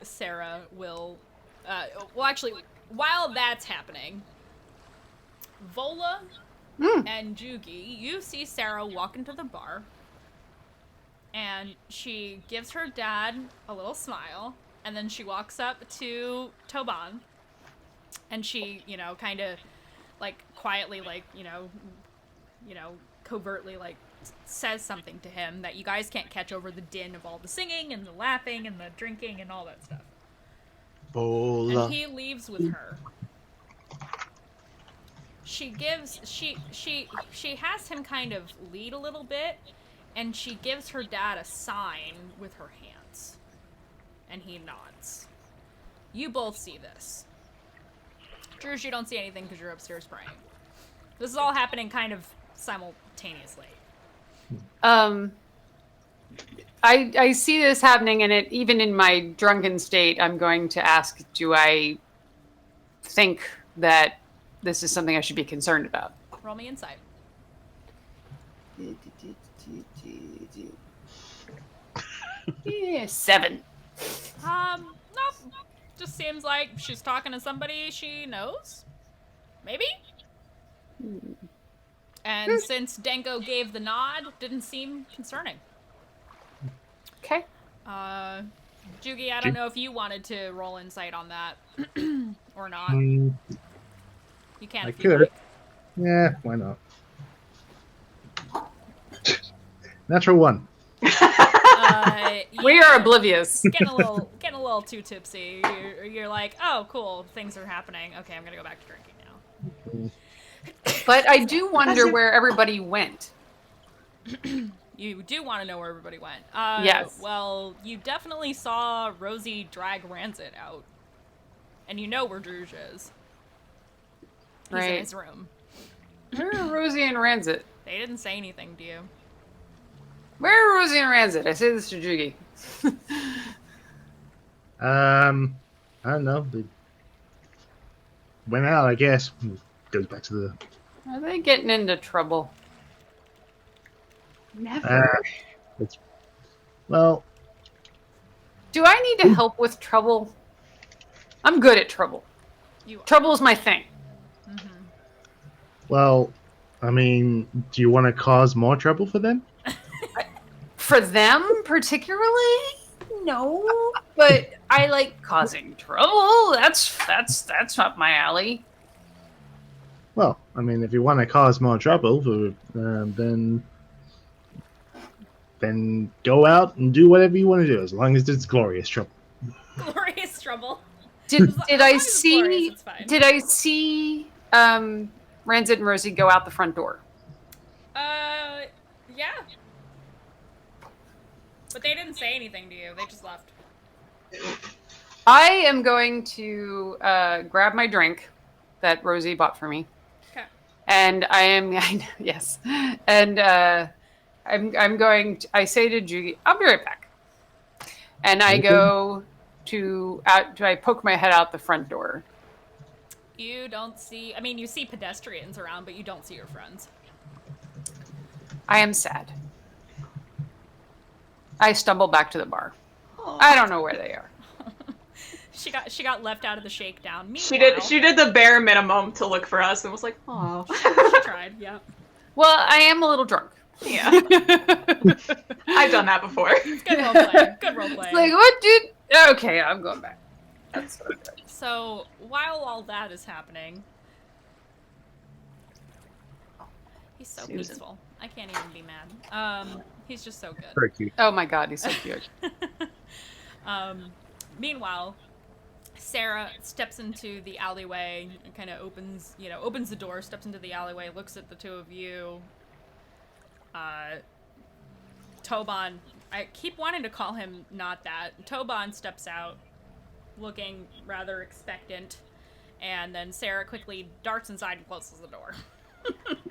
Sarah will. Well, actually, while that's happening, Vola and Jugee, you see Sarah walk into the bar, and she gives her dad a little smile, and then she walks up to Toban, and she, kind of, like, quietly, like, covertly, like, says something to him that you guys can't catch over the din of all the singing and the laughing and the drinking and all that stuff.
Vola.
And he leaves with her. She has him kind of lead a little bit, and she gives her dad a sign with her hands. And he nods. You both see this. Druge, you don't see anything because you're upstairs praying. This is all happening kind of simultaneously.
I see this happening, and even in my drunken state, I'm going to ask, do I think that this is something I should be concerned about?
Roll me insight.
Yeah, 7.
Nope. Just seems like she's talking to somebody she knows. Maybe? And since Denko gave the nod, didn't seem concerning.
Okay.
Jugee, I don't know if you wanted to roll insight on that or not.
Mm,
You can
I
if you
could.
like.
Yeah, why not? Natural 1.
We are oblivious.
Getting a little too tipsy. You're like, oh, cool, things are happening. Okay, I'm gonna go back to drinking now.
But I do wonder where everybody went.
You do want to know where everybody went.
Yes.
Well, you definitely saw Rosie drag Ranzet out. And you know where Druge is. He's in his room.
Where are Rosie and Ranzet?
They didn't say anything to you.
Where are Rosie and Ranzet? I say this to Jugee.
I don't know. They went out, I guess. Goes back to the.
Are they getting into trouble?
Never.
Well,
Do I need to help with trouble? I'm good at trouble.
You are.
Trouble is my thing.
Mm-hmm.
well, I mean, do you want to cause more trouble for them?
For them, particularly? No. But I like causing trouble. That's up my alley.
Well, I mean, if you want to cause more trouble, then go out and do whatever you want to do, as long as it's glorious trouble.
Glorious trouble.
Did
As
I
long as it's
see?
glorious, it's fine.
Did I see Ranzet and Rosie go out the front door?
Yeah. But they didn't say anything to you. They just left.
I am going to grab my drink that Rosie bought for me.
Okay.
And yes. And I'm going to, I say to Jugee, I'll be right back. And I go I poke my head out the front door.
You don't see, I mean, you see pedestrians around, but you don't see your friends.
I am sad. I stumble back to the bar. I don't know where they are.
She got left out of the shakedown.
She
Meanwhile,
did the bare minimum to look for us and was like, oh.
She tried, yeah.
Well, I am a little drunk.
Yeah. I've done that before.
Good roleplay. Good roleplay.
It's like, what, dude? Okay, I'm going back. That's so good.
So, while all that is happening, he's so
Susan.
peaceful. I can't even be mad. He's just so good.
Very cute.
Oh my god, he's so cute.
Meanwhile, Sarah steps into the alleyway and kind of opens the door, steps into the alleyway, looks at the two of you. Toban, I keep wanting to call him not that. Toban steps out, looking rather expectant, and then Sarah quickly darts inside and closes the door.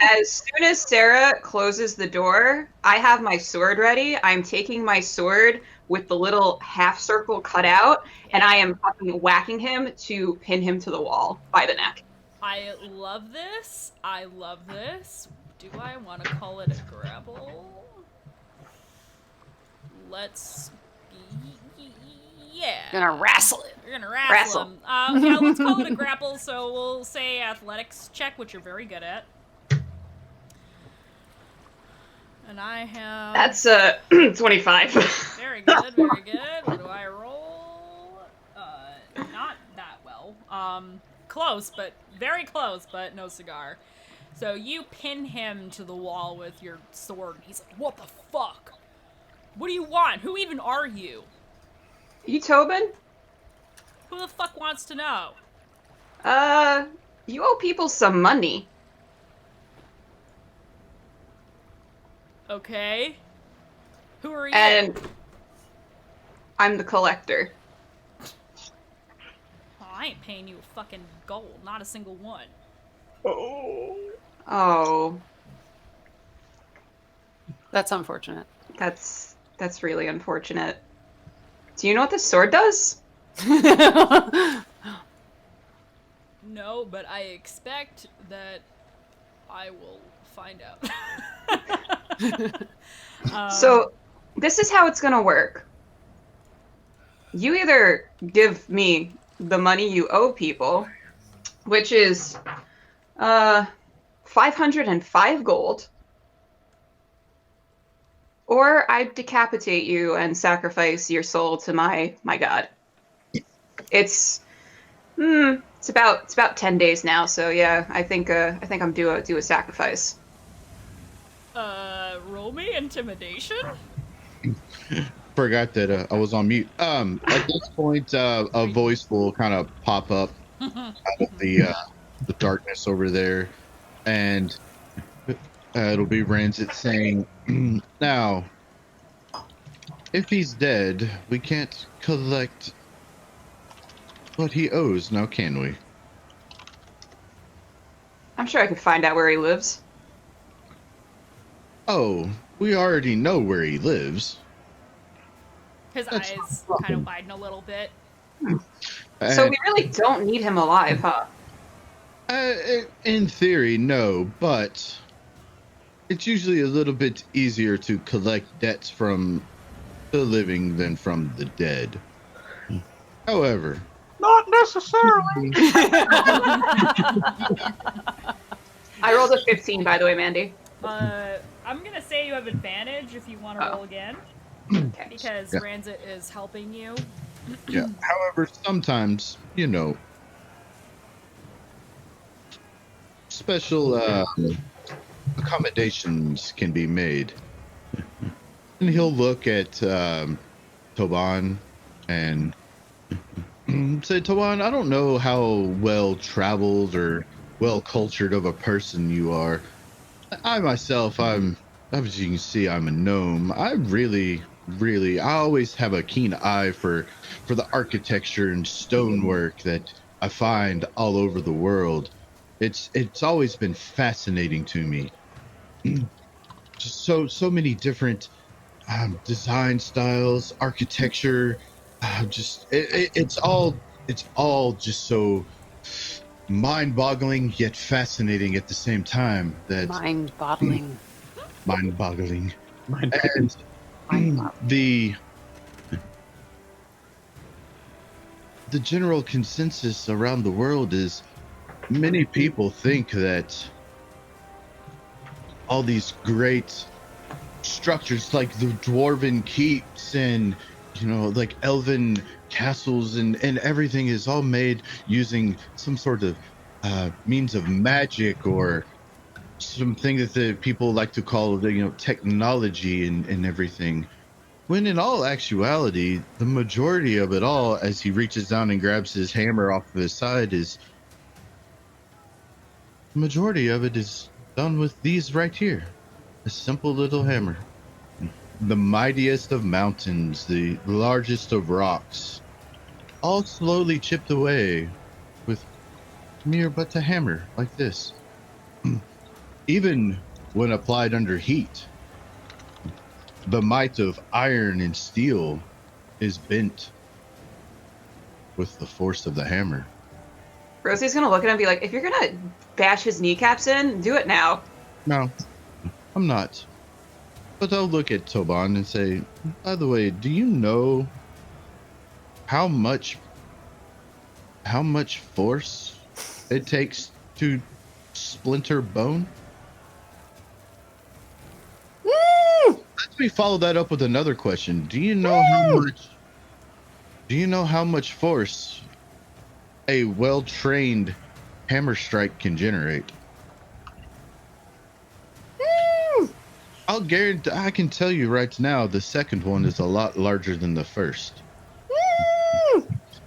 As soon as Sarah closes the door, I have my sword ready. I'm taking my sword with the little half circle cut out, and I am fucking whacking him to pin him to the wall by the neck.
I love this. I love this. Do I want to call it a grapple? Let's. Yeah.
Gonna wrestle it.
You're gonna wrestle him. Yeah, let's call it a grapple. So we'll say athletics check, which you're very good at. And I have.
That's 25.
Very good, very good. What do I roll? Not that well. Close, but very close, but no cigar. So you pin him to the wall with your sword. He's like, "What the fuck? What do you want? Who even are you?
You Tobin?
Who the fuck wants to know?"
You owe people some money.
Okay. Who are you?
And I'm the collector.
Oh, I ain't paying you a fucking gold. Not a single one.
Oh,
That's unfortunate.
that's really unfortunate. Do you know what this sword does?
No, but I expect that I will find out.
So, this is how it's gonna work. You either give me the money you owe people, which is 505 gold, or I decapitate you and sacrifice your soul to my god. It's about 10 days now, so yeah, I think I'm due a sacrifice.
Roll me intimidation?
Forgot that I was on mute. At this point, a voice will kind of pop up out of the darkness over there, and it'll be Ranzet saying, "Now, if he's dead, we can't collect what he owes, now can we?"
I'm sure I could find out where he lives.
Oh, we already know where he lives.
His
That's
eyes kind of widen a little bit.
So we really don't need him alive, huh?
In theory, no, but it's usually a little bit easier to collect debts from the living than from the dead. However,
Not necessarily.
I rolled a 15, by the way, Mandii.
I'm gonna say you have advantage if you want to roll again,
Okay.
because
Yeah.
Ranzet is helping you.
yeah. However, sometimes, special accommodations can be made. And he'll look at Toban and say, "Toban, I don't know how well traveled or well cultured of a person you are. I myself, as you can see, I'm a gnome. I always have a keen eye for the architecture and stonework that I find all over the world. It's always been fascinating to me. Just so many different design styles, architecture. It's all just so mind-boggling yet fascinating at the same time. That
Mind-boggling.
mind-boggling.
Mind-
And the general consensus around the world is many people think that all these great structures like the dwarven keeps and like elven castles and everything is all made using some sort of means of magic or something that the people like to call technology and everything, when in all actuality the majority of it all, as he reaches down and grabs his hammer off of his side, is the majority of it is done with these right here. A simple little hammer. The mightiest of mountains, the largest of rocks, all slowly chipped away with mere but a hammer like this. Even when applied under heat, the might of iron and steel is bent with the force of the hammer.
Rosie's gonna look at him and be like, if you're gonna bash his kneecaps in, do it now.
No, I'm not. But I'll look at Toban and say, by the way, do you know how much force it takes to splinter bone? Let me follow that up with another question. Do you know how much force a well-trained hammer strike can generate? I'll guarantee, I can tell you right now, the second one is a lot larger than the first.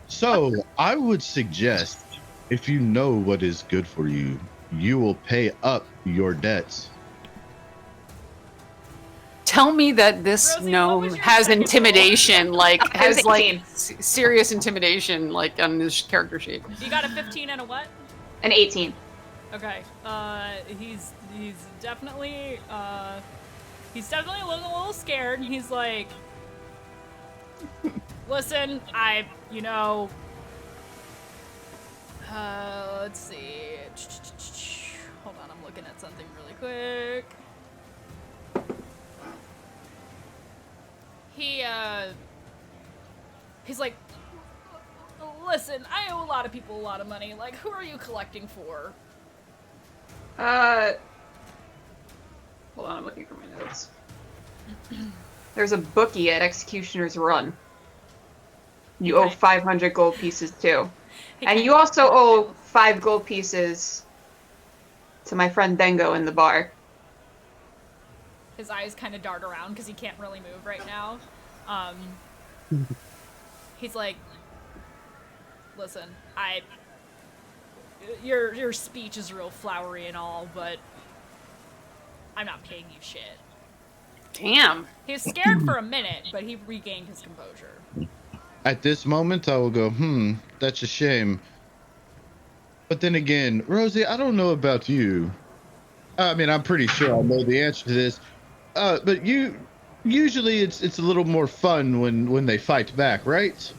So I would suggest, if you know what is good for you, you will pay up your debts.
Tell me that this
Rosie, what
gnome
was your
has
second
intimidation, like
I was
has like
18.
serious intimidation, like on this character sheet.
You got a 15 and a what?
An 18.
Okay. He's definitely looking a little scared, and he's like, listen, let's see. Hold on, I'm looking at something really quick. He's like, listen, I owe a lot of people a lot of money. Like, who are you collecting for?
Hold on, I'm looking for my notes. There's a bookie at Executioner's Run. You owe
Okay.
500 gold pieces too. And you also owe 5 gold pieces to my friend Dengo in the bar.
His eyes kind of dart around because he can't really move right now. He's like, listen, your speech is real flowery and all, but I'm not paying you shit.
Damn.
He was scared for a minute, but he regained his composure.
At this moment, I will go, that's a shame. But then again, Rosie, I don't know about you. I mean, I'm pretty sure I know the answer to this. But usually it's a little more fun when they fight back, right?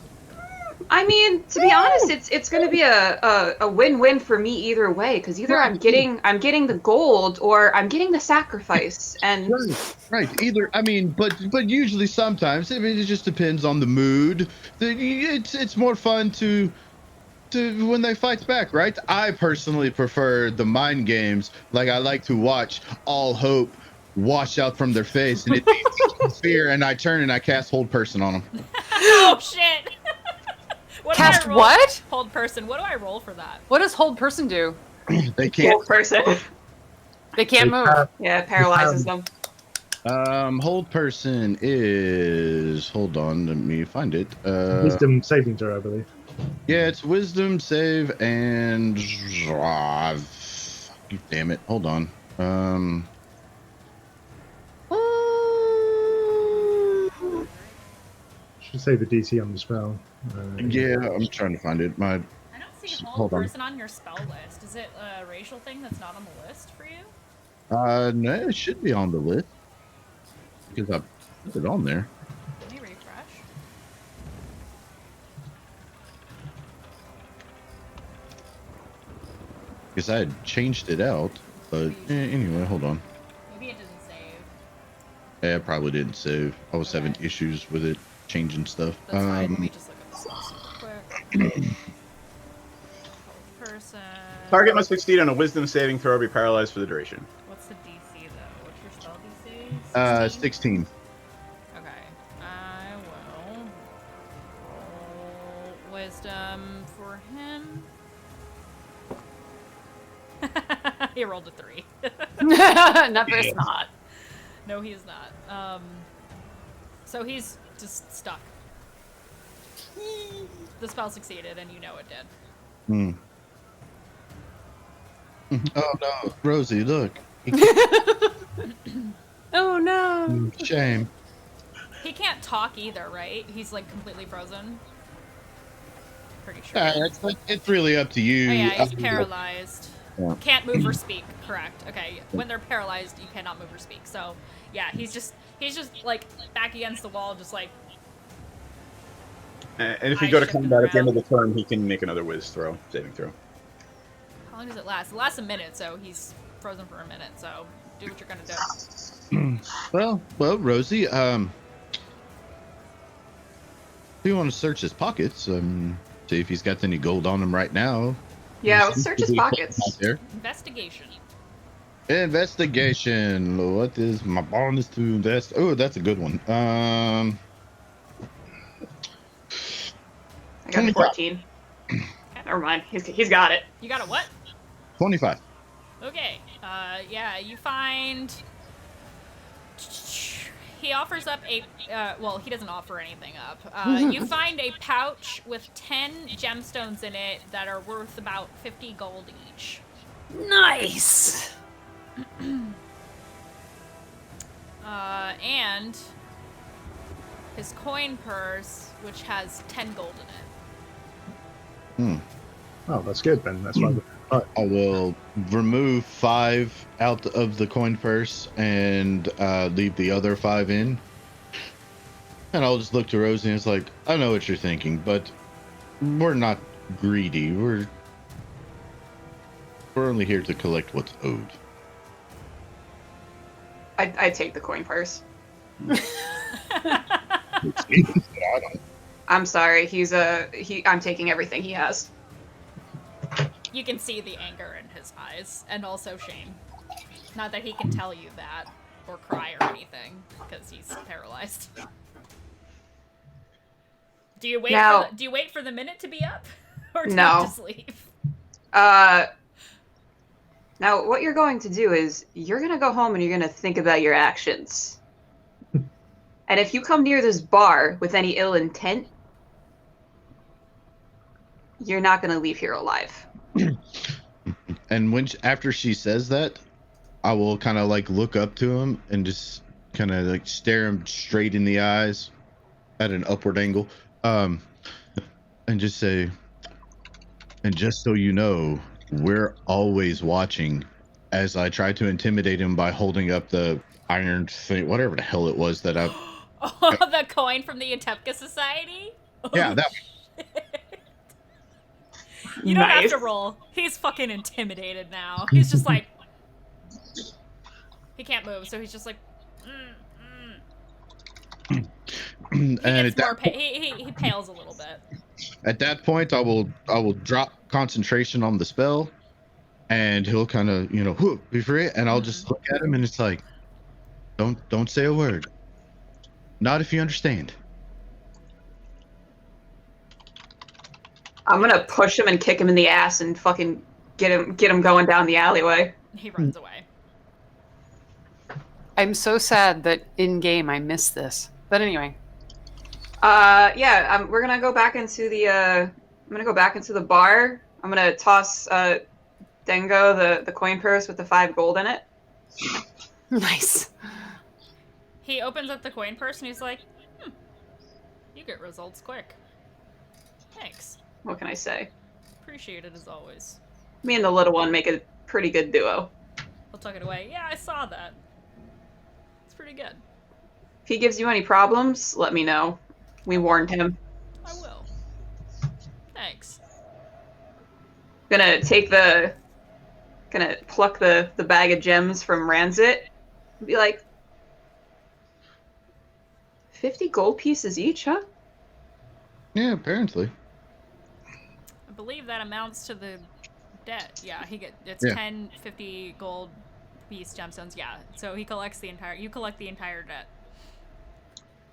I mean, to be honest, it's going to be a win-win for me either way, because either I'm getting the gold or I'm getting the sacrifice, and
Right. Either, I mean, but usually sometimes, I mean, it just depends on the mood. It's more fun to when they fight back, right? I personally prefer the mind games. Like, I like to watch all hope wash out from their face, and it's fear, and I turn and I cast Hold Person on them.
Oh shit! What do I
Cast
roll?
what?
Hold person. What do I roll for that?
What does hold person do?
They can't.
old person.
They can't move.
Yeah, it paralyzes them.
Hold Person is. Hold on, let me find it.
Wisdom saving throw, I believe.
Yeah, it's Wisdom save and. Damn it! Hold on.
Should say the DC on the spell.
Yeah, I'm trying to find it.
I don't see hold
Hold on.
person on your spell list. Is it a racial thing that's not on the list for you?
No, it should be on the list because I put it on there.
Let me refresh.
Because I had changed it out, but anyway, hold on.
Maybe it didn't save.
Yeah, I probably didn't save. I was having issues with it changing stuff.
That's fine. Let me just look at the stats real quick. Hold person.
Target must succeed on a wisdom saving throw or be paralyzed for the duration.
What's the DC though? What's your spell DC?
16.
Okay. I will roll wisdom for him. He rolled a 3.
Never is not.
No, he is not. So he's just stuck. The spell succeeded, and you know it did.
Oh no, Rosie, look.
Oh no.
Shame.
He can't talk either, right? He's like completely frozen. Pretty sure.
It's really up to you.
Oh yeah, he's paralyzed. Can't move or speak. Correct. Okay. When they're paralyzed, you cannot move or speak. So, yeah, he's just like back against the wall, just like.
And if you
Eyes
go to
shifting
combat at the end of
around.
the turn, he can make another saving throw.
How long does it last? It lasts a minute, so he's frozen for a minute. So do what you're gonna do.
Well, Rosie, if you want to search his pockets, see if he's got any gold on him right now.
Yeah, let's search his pockets.
Out there.
Investigation.
Investigation. What is my bonus to invest? Oh, that's a good one.
I got
25.
14. Never mind. He's got it.
You got a what?
25.
Okay. Yeah, you find. He offers up a. Well, he doesn't offer anything up. You find a pouch with 10 gemstones in it that are worth about 50 gold each.
Nice.
And his coin purse, which has 10 gold in it.
Oh, that's good, Ben. That's fine.
I will remove 5 out of the coin purse and leave the other 5 in. And I'll just look to Rosie and it's like, I know what you're thinking, but we're not greedy. We're only here to collect what's owed.
I take the coin purse. I'm sorry. I'm taking everything he has.
You can see the anger in his eyes, and also shame. Not that he can tell you that, or cry or anything, because he's paralyzed. Do you wait?
Now-
do you wait for the minute to be up, or do
No.
you just leave?
Now, what you're going to do is you're going to go home and you're going to think about your actions. And if you come near this bar with any ill intent, you're not going to leave here alive.
And after she says that, I will kind of like look up to him and just kind of like stare him straight in the eyes at an upward angle, and just say, and just so you know, we're always watching. As I try to intimidate him by holding up the iron thing, whatever the hell it was that I.
Oh, the coin from the Utepka Society?
Yeah, that.
You don't have
Nice.
to roll. He's fucking intimidated now. He's just like... He can't move, so he's just like... He
And
gets
at
more
that,
he pales a little bit.
at that point, I will drop concentration on the spell, and he'll kind of be free, and I'll just look at him, and it's like, don't say a word. Not if you understand.
I'm going to push him and kick him in the ass and fucking get him going down the alleyway.
He runs away.
I'm so sad that in game I missed this. But anyway.
We're going to go back into the I'm going to go back into the bar. I'm going to toss Dengo the coin purse with the 5 gold in it.
Nice.
He opens up the coin purse and he's like, you get results quick. Thanks.
What can I say?
Appreciate it as always.
Me and the little one make a pretty good duo.
I'll tuck it away. Yeah, I saw that. It's pretty good.
If he gives you any problems, let me know. We warned him.
I will. Thanks.
Gonna pluck the bag of gems from Ranzet and be like, 50 gold pieces each, huh?
Yeah, apparently.
I believe that amounts to the debt. Yeah, it's
Yeah.
10, 50 gold piece gemstones. Yeah, so you collect the entire debt.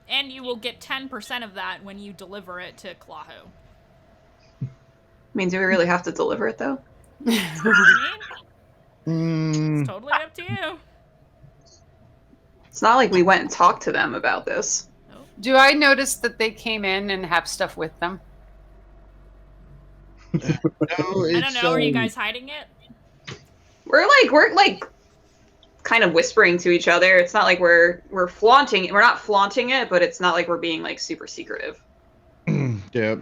And you will get 10% of that when you deliver it to Clahu.
I mean, do we really have to deliver it, though?
It's totally up to you.
It's not like we went and talked to them about this.
Do I notice that they came in and have stuff with them?
No,
I don't know, are you guys hiding it?
We're like kind of whispering to each other. It's not like we're flaunting it. We're not flaunting it, but it's not like we're being like super secretive.
Yeah,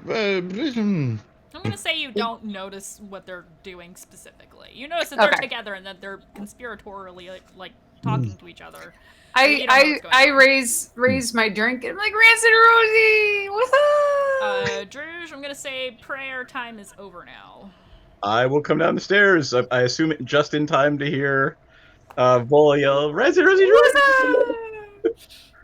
I'm gonna say you don't notice what they're doing specifically. You notice that they're
Okay.
together and that they're conspiratorially like talking to each other. But you don't know what's going
I
on.
raise my drink and I'm like, Ranzet and Rosie, what's up?
Druge, I'm gonna say prayer time is over now.
I will come down the stairs. I assume just in time to hear Vola yell, Ranzet, Rosie,
What's
Rosie!
up?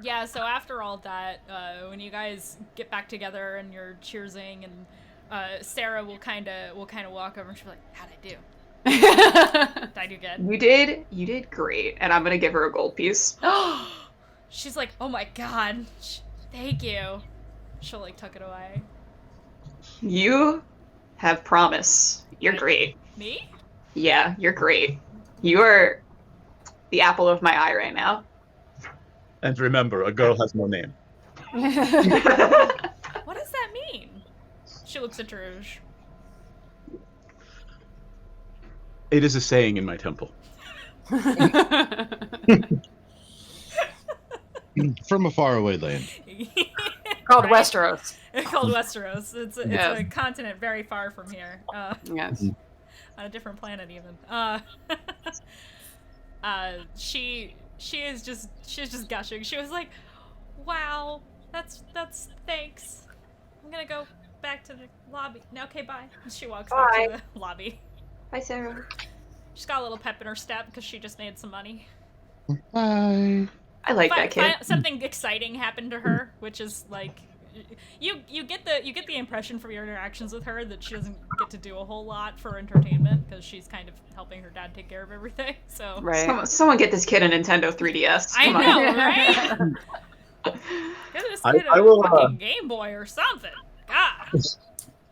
Yeah, so after all that, when you guys get back together and you're cheersing, and Sarah will kind of walk over and she'll be like, "How'd I do? Did I do good?"
You did great, and I'm gonna give her a gold piece.
She's like, "Oh my god, thank you." She'll like tuck it away.
You have promise. You're great.
Me?
Yeah, you're great. You are the apple of my eye right now.
And remember, a girl has no name.
What does that mean? She looks at Druge.
It is a saying in my temple.
From a faraway land.
Called
Right?
Westeros.
Called Westeros. It's
Yes.
a continent very far from here.
Yes.
On a different planet even. She's just gushing. She was like, "Wow, that's thanks. I'm gonna go back to the lobby. No, okay, bye." And she walks back to the lobby.
Hi, Sarah.
She's got a little pep in her step because she just made some money.
Bye.
I like that kid.
Something exciting happened to her, which is like, you get the impression from your interactions with her that she doesn't get to do a whole lot for entertainment because she's kind of helping her dad take care of everything. So
Right.
Someone get this kid a Nintendo 3DS.
I
Come on.
know, right? Get this kid
I
a
will,
fucking Game Boy or something. God.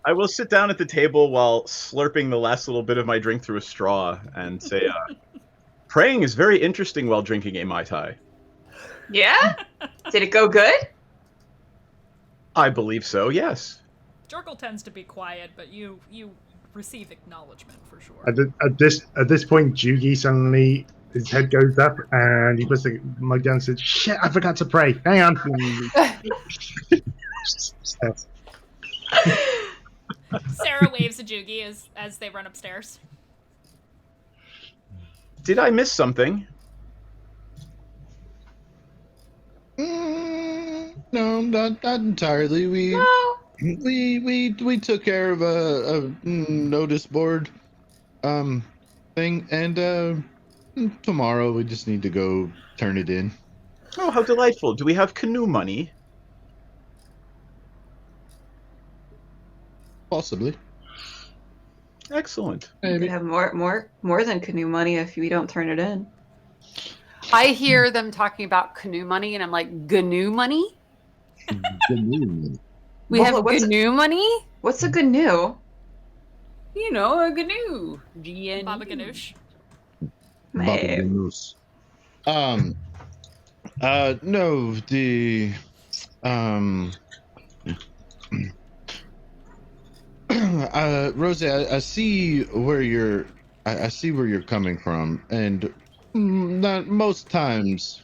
I will sit down at the table while slurping the last little bit of my drink through a straw and say, praying is very interesting while drinking a Mai Tai.
Yeah? Did it go good?
I believe so, yes.
Jorkle tends to be quiet, but you receive acknowledgement for sure.
At this point, Jugee suddenly his head goes up and he puts the mug down and says, "Shit, I forgot to pray. Hang on."
Sarah waves at Jugee as they run upstairs.
Did I miss something?
No, not entirely. We took care of a notice board thing, and tomorrow we just need to go turn it in.
Oh, how delightful. Do we have canoe money?
Possibly.
Excellent.
We could have more than canoe money if we don't turn it in.
I hear them talking about canoe money, and I'm like, GNU money? We
Well,
have GNU money?
What's a canoe?
You know, a GNU. GNU.
Baba Ganoush.
Hey.
No, the Rosie, I see where you're coming from, and not most times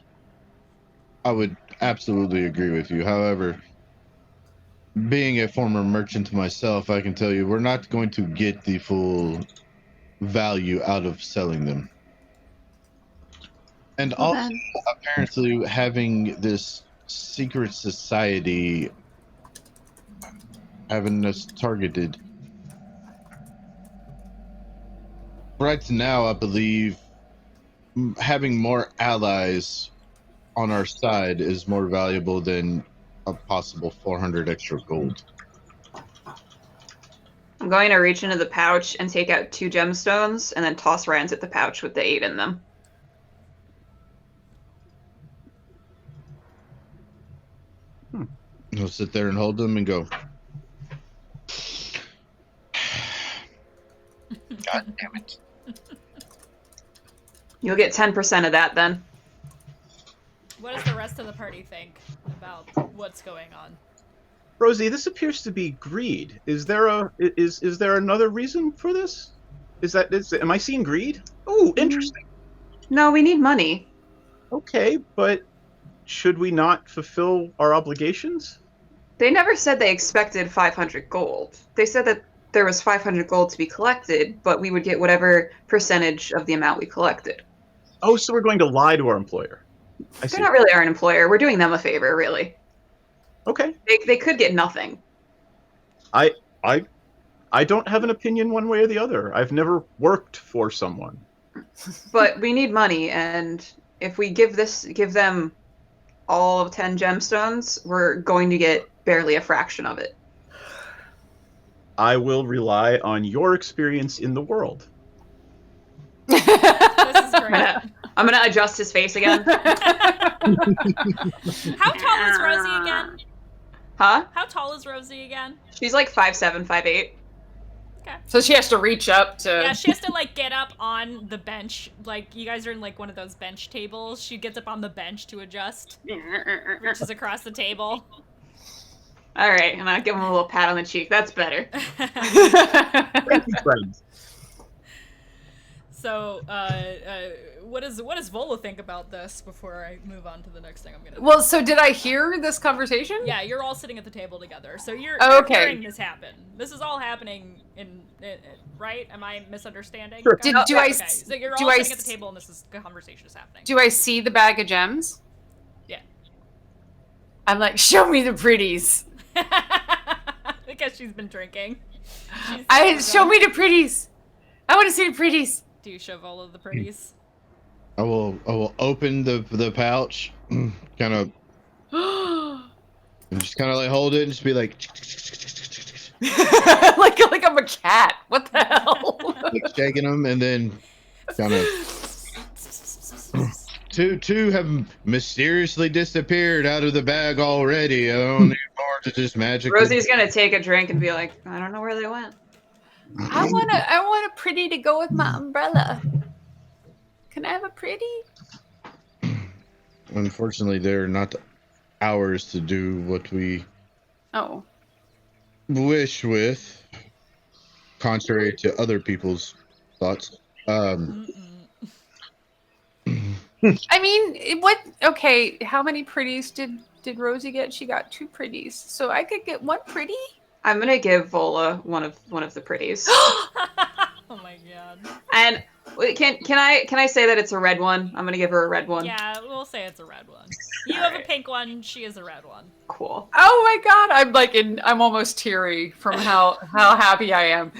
I would absolutely agree with you. However, being a former merchant myself, I can tell you we're not going to get the full value out of selling them. And
Well,
also, apparently, having this secret society having us targeted. Right now, I believe having more allies on our side is more valuable than a possible 400 extra gold.
I'm going to reach into the pouch and take out 2 gemstones and then toss Ranzet the pouch with the 8 in them.
He'll sit there and hold them and go, God damn it.
You'll get 10% of that then.
What does the rest of the party think about what's going on?
Rosie, this appears to be greed. Is there is there another reason for this? Am I seeing greed? Ooh, interesting.
No, we need money.
Okay, but should we not fulfill our obligations?
They never said they expected 500 gold. They said that there was 500 gold to be collected, but we would get whatever percentage of the amount we collected.
Oh, so we're going to lie to our employer. I see.
They're not really our employer. We're doing them a favor, really.
Okay.
They could get nothing.
I don't have an opinion one way or the other. I've never worked for someone.
But we need money, and if we give them all of 10 gemstones, we're going to get barely a fraction of it.
I will rely on your experience in the world.
This is great.
I'm gonna adjust his face again.
How tall is Rosie again?
Huh?
How tall is Rosie again?
She's like 5'7", 5'8".
So she has to reach up to.
Yeah, she has to like get up on the bench. Like you guys are in like one of those bench tables. She gets up on the bench to adjust. Reaches across the table.
All right, and I'll give him a little pat on the cheek. That's better.
Thank you, friends.
So, what does Vola think about this before I move on to the next thing I'm gonna do?
Well, so did I hear this conversation?
Yeah, you're all sitting at the table together, so you're
Okay.
hearing this happen. This is all happening in right? Am I misunderstanding?
Sure.
Do I?
Okay, so you're all
do I
sitting at the table, and the conversation is happening.
Do I see the bag of gems?
Yeah.
I'm like, show me the pretties.
Because she's been drinking.
Show me the pretties. I want to see the pretties.
Do you show Vola the pretties?
I will open the pouch, kind of, and just kind of like hold it and just be like,
like I'm a cat. What the hell?
like shaking them, and then kind of two have mysteriously disappeared out of the bag already. I don't need more to just magic.
Rosie's gonna take a drink and be like, I don't know where they went.
I want a pretty to go with my umbrella. Can I have a pretty?
Unfortunately, they're not ours to do what we wish with, contrary to other people's thoughts.
I mean, what? Okay, how many pretties did Rosie get? She got 2 pretties, so I could get 1 pretty.
I'm gonna give Vola one of the pretties.
Oh my god.
And can I say that it's a red one? I'm gonna give her a red one.
Yeah, we'll say it's a red one. You have a pink one. She is a red one.
Cool.
Oh my god, I'm almost teary from how happy I am.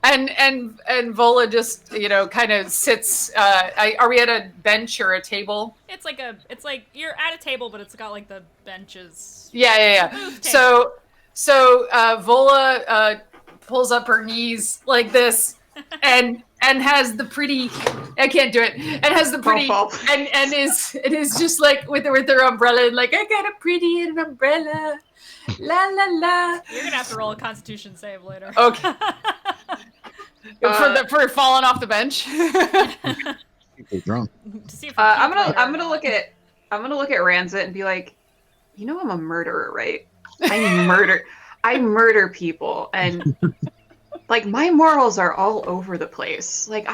And Vola just kind of sits. Are we at a bench or a table?
It's like you're at a table, but it's got like the benches.
Yeah.
Booth table.
So Vola pulls up her knees like this, and has the pretty. I can't do it. And has the pretty, and is just like with her umbrella, and like I got a pretty and an umbrella. La la la.
You're gonna have to roll a Constitution save later.
Okay. For falling off the bench.
People drunk.
To see if
I'm gonna look at Ranzet and be like, I'm a murderer, right? I murder people, and like my morals are all over the place. Like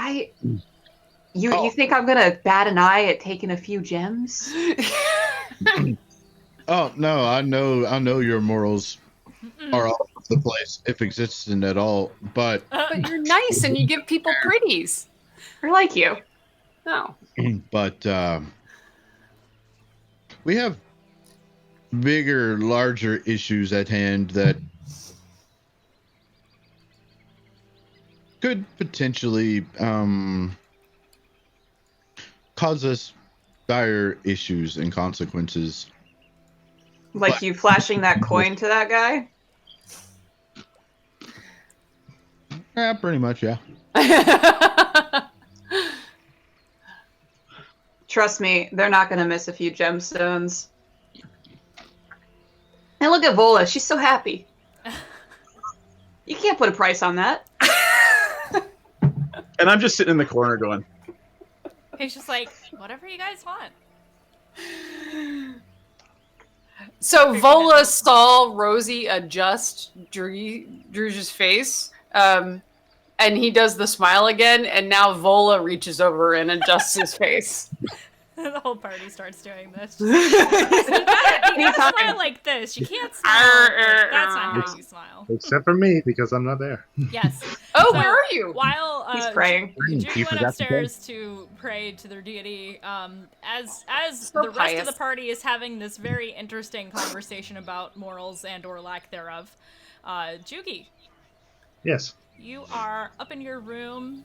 you think I'm gonna bat an eye at taking a few gems?
Oh no, I know your morals are all over the place, if existent at all. But
you're nice and you give people pretties.
Or like you.
No.
But we have bigger, larger issues at hand that could potentially cause us dire issues and consequences.
Like you flashing that coin to that guy?
Yeah, pretty much, yeah.
Trust me, they're not going to miss a few gemstones. And look at Vola. She's so happy. You can't put a price on that.
And I'm just sitting in the corner going,
He's just like, whatever you guys want.
So Vola saw Rosie adjust Druge's face, and he does the smile again, and now Vola reaches over and adjusts his face.
The whole party starts doing this. You gotta smile like this. You can't smile. That's not how you smile.
Except for me, because I'm not there.
Yes.
Oh,
So,
where are you?
While
He's praying.
Jugee went upstairs to pray to their deity, as
So
the rest of
pious.
the party is having this very interesting conversation about morals and or lack thereof, Jugee,
Yes.
you are up in your room.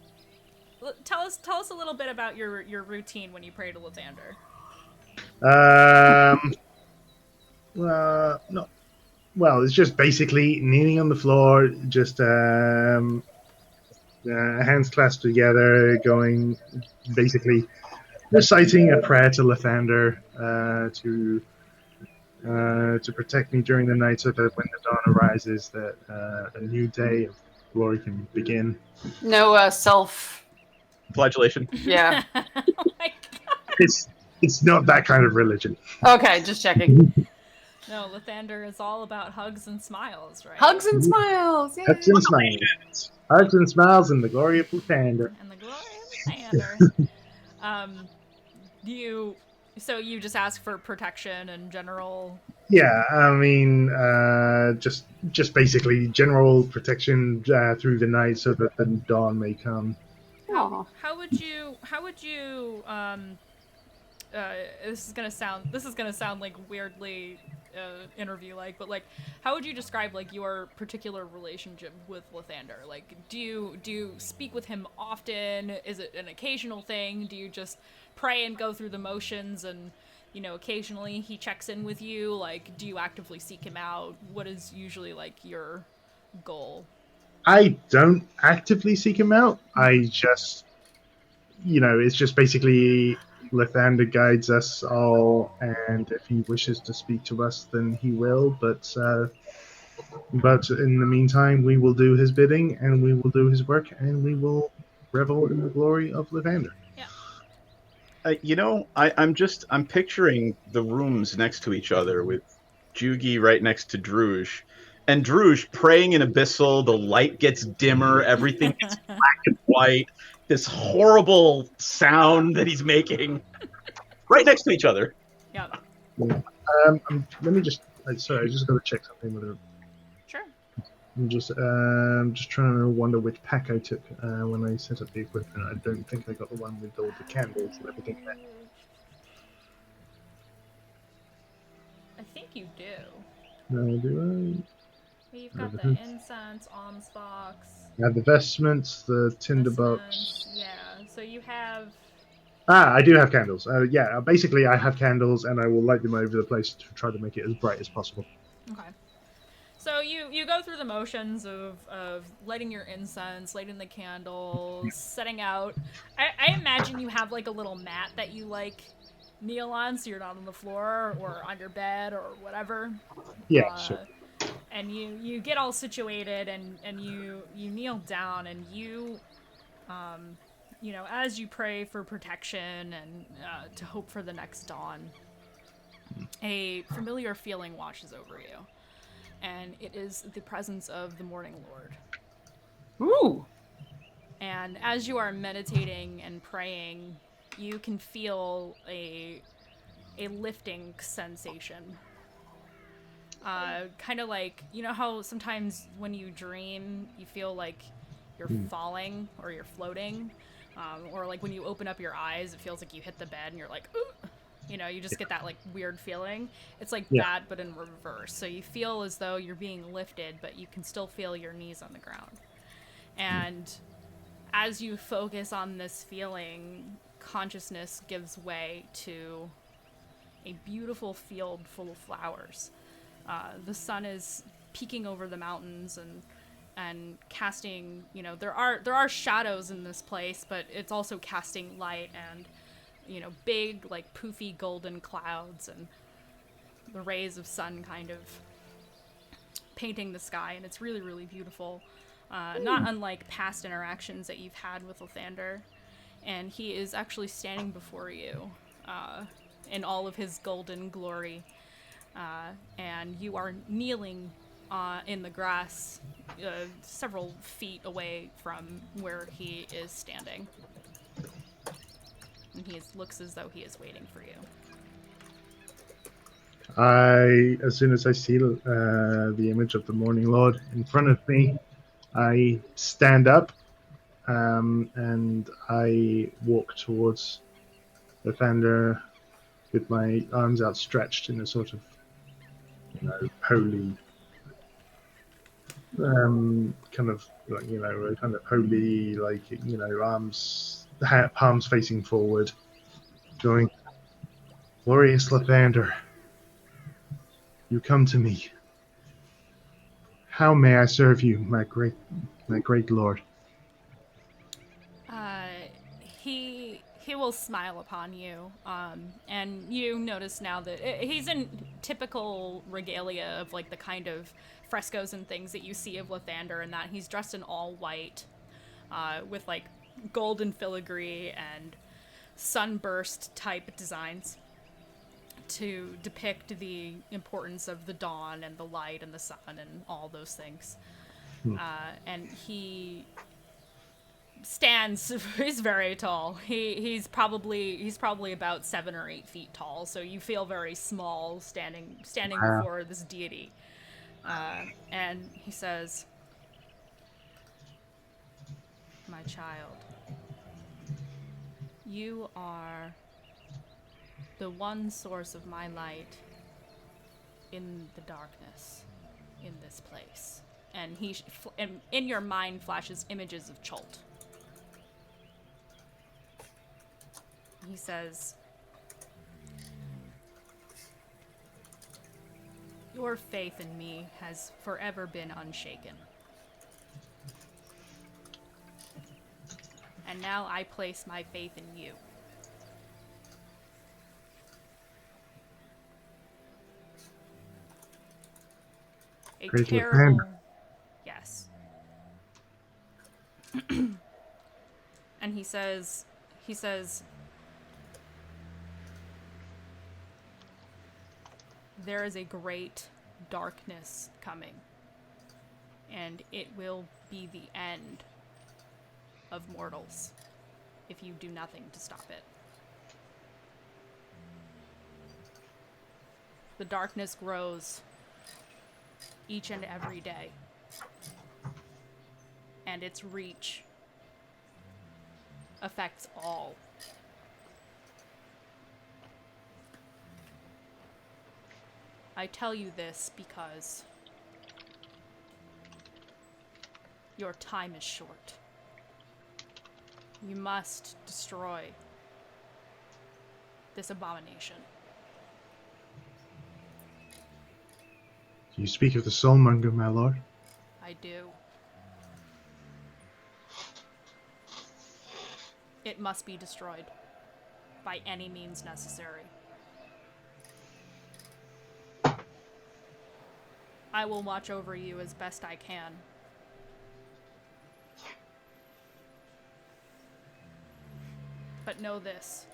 Tell us a little bit about your routine when you pray to Lathander.
No. Well, it's just basically kneeling on the floor, just hands clasped together, going, basically reciting a prayer to Lathander to protect me during the night, so that when the dawn arises, that a new day of glory can begin.
No self.
Flagellation.
Yeah.
Oh my god.
It's not that kind of religion.
Okay, just checking.
No, Lathander is all about hugs and smiles, right?
Hugs and smiles. Yay.
Hugs and smiles. Hugs and smiles and the glory of Lathander.
And the glory of Lathander. So you just ask for protection and general.
Yeah, I mean, just basically general protection through the night, so that the dawn may come.
Aw.
How would you this is gonna sound like weirdly interview-like, but like, how would you describe like your particular relationship with Lathander? Like, do you speak with him often? Is it an occasional thing? Do you just pray and go through the motions, and occasionally he checks in with you? Like, do you actively seek him out? What is usually like your goal?
I don't actively seek him out. I just, it's just basically Lathander guides us all, and if he wishes to speak to us, then he will. But in the meantime, we will do his bidding, and we will do his work, and we will revel in the glory of Lathander.
I'm picturing the rooms next to each other with Jugee right next to Druge. And Druge praying in Abyssal, the light gets dimmer, everything gets black and white. This horrible sound that he's making. Right next to each other.
Yeah.
Let me just... Sorry, I just got to check something with her.
Sure.
I'm just trying to wonder which pack I took when I set up the equipment. I don't think I got the one with all the candles and everything there.
I think you do.
No, do
You've got the incense, alms box.
I have the vestments, the tinderbox.
Yeah, so you have...
I do have candles. Basically I have candles, and I will light them over the place to try to make it as bright as possible.
Okay. So you go through the motions of lighting your incense, lighting the candles, setting out. I imagine you have like a little mat that you like kneel on, so you're not on the floor or on your bed or whatever.
Yeah, sure.
And you get all situated, and you kneel down, and as you pray for protection and to hope for the next dawn, a familiar feeling washes over you, and it is the presence of the Morning Lord.
Ooh.
And as you are meditating and praying, you can feel a lifting sensation. Kind of like, how sometimes when you dream, you feel like you're falling or you're floating, or like when you open up your eyes, it feels like you hit the bed and you're like, ooh, you just get that like weird feeling. It's like that, but in reverse. So you feel as though you're being lifted, but you can still feel your knees on the ground. And as you focus on this feeling, consciousness gives way to a beautiful field full of flowers. The sun is peeking over the mountains and casting, there are shadows in this place, but it's also casting light and, big, like, poofy golden clouds and the rays of sun kind of painting the sky, and it's really, really beautiful. Not unlike past interactions that you've had with Lathander. And he is actually standing before you in all of his golden glory. And you are kneeling in the grass several feet away from where he is standing. and he looks as though he is waiting for you.
As soon as I see the image of the Morning Lord in front of me, I stand up and I walk towards Lathander with my arms outstretched in a sort of, holy, kind of like, a kind of holy, like, arms, palms facing forward, going, "Glorious Lathander, you come to me. How may I serve you, my great lord?"
He will smile upon you, and you notice now that he's in typical regalia of like the kind of frescoes and things that you see of Lathander, and that he's dressed in all white, with like golden filigree and sunburst type designs to depict the importance of the dawn and the light and the sun and all those things. And he stands. He's very tall. He's probably about 7 or 8 feet tall. So you feel very small standing
Wow.
before this deity. And he says, "My child, you are the one source of my light in the darkness in this place." And and in your mind flashes images of Chult. He says, "Your faith in me has forever been unshaken. And now I place my faith in you. A
Great
terrible..."
Lathander.
Yes. And he says, "There is a great darkness coming, and it will be the end of mortals if you do nothing to stop it. The darkness grows each and every day, and its reach affects all. I tell you this because your time is short. You must destroy this abomination."
Do you speak of the Soulmonger, my lord?
I do. It must be destroyed by any means necessary. I will watch over you as best I can. But know this.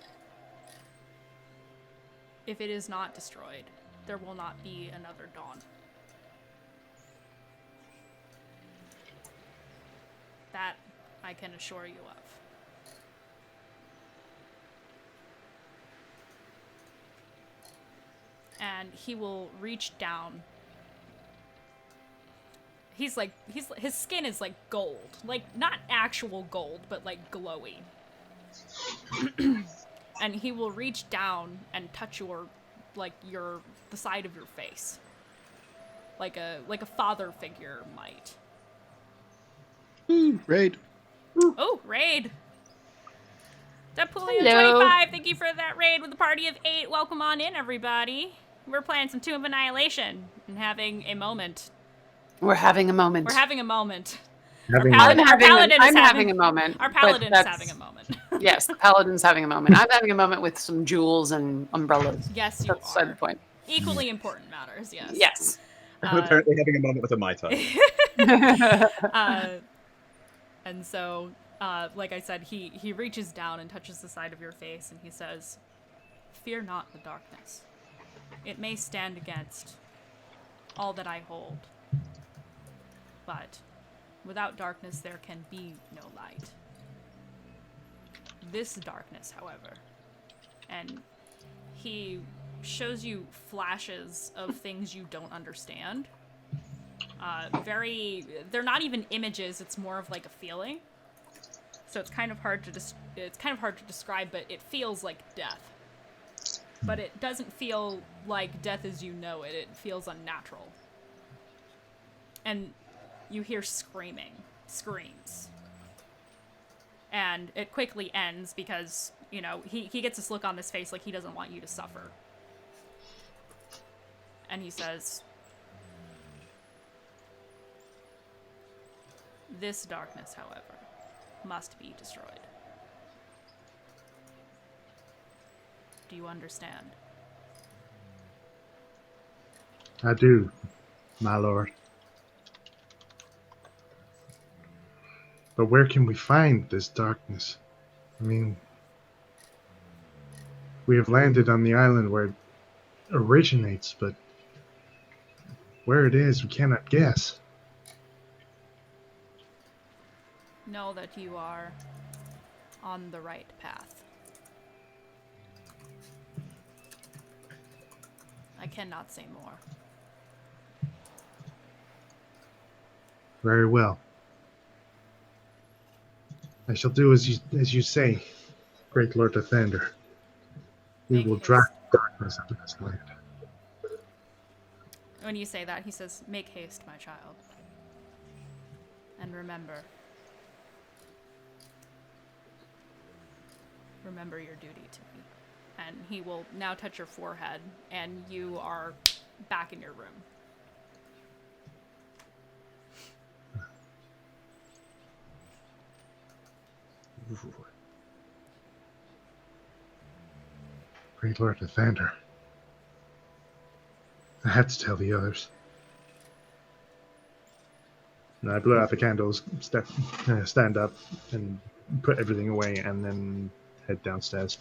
If it is not destroyed, there will not be another dawn. That I can assure you of. And he will reach down. His skin is like gold. Like, not actual gold, but like glowy. And he will reach down and touch the side of your face. Like a father figure might.
Ooh, raid.
Oh, raid! Dapulian
Hello.
25, thank you for that raid with a party of 8. Welcome on in, everybody. We're playing some Tomb of Annihilation and having a moment.
We're having a moment.
We're having a moment.
Having
I'm
having a moment.
Our
but
paladin is
that's-
having a moment.
Yes, the paladin's having a moment. I'm having a moment with some jewels and umbrellas.
Yes, you
That's beside
are.
the point.
Equally important matters, yes.
Yes.
I'm apparently having a moment with a Mai Tai.
And so, like I said, he reaches down and touches the side of your face, and he says, "Fear not the darkness. It may stand against all that I hold, but without darkness there can be no light. This darkness, however, and he shows you flashes of things you don't understand. They're not even images, it's more of like a feeling. So it's kind of hard to describe, but it feels like death. But it doesn't feel like death as you know it. It feels unnatural. And you hear screams. And it quickly ends because, you know, he gets this look on his face like he doesn't want you to suffer. And he says, "This darkness, however, must be destroyed. Do you understand?"
I do, my lord. But where can we find this darkness? I mean, we have landed on the island where it originates, but where it is, we cannot guess.
Know that you are on the right path. I cannot say more.
Very well. I shall do as you say, Great Lord of Thunder. We
Make
will
haste.
drive darkness out of this land.
When you say that, he says, "Make haste, my child. And remember your duty to me." And he will now touch your forehead, and you are back in your room.
Great Lord of Thunder. I had to tell the others. And I blew out the candles, stand up, and put everything away, and then head downstairs.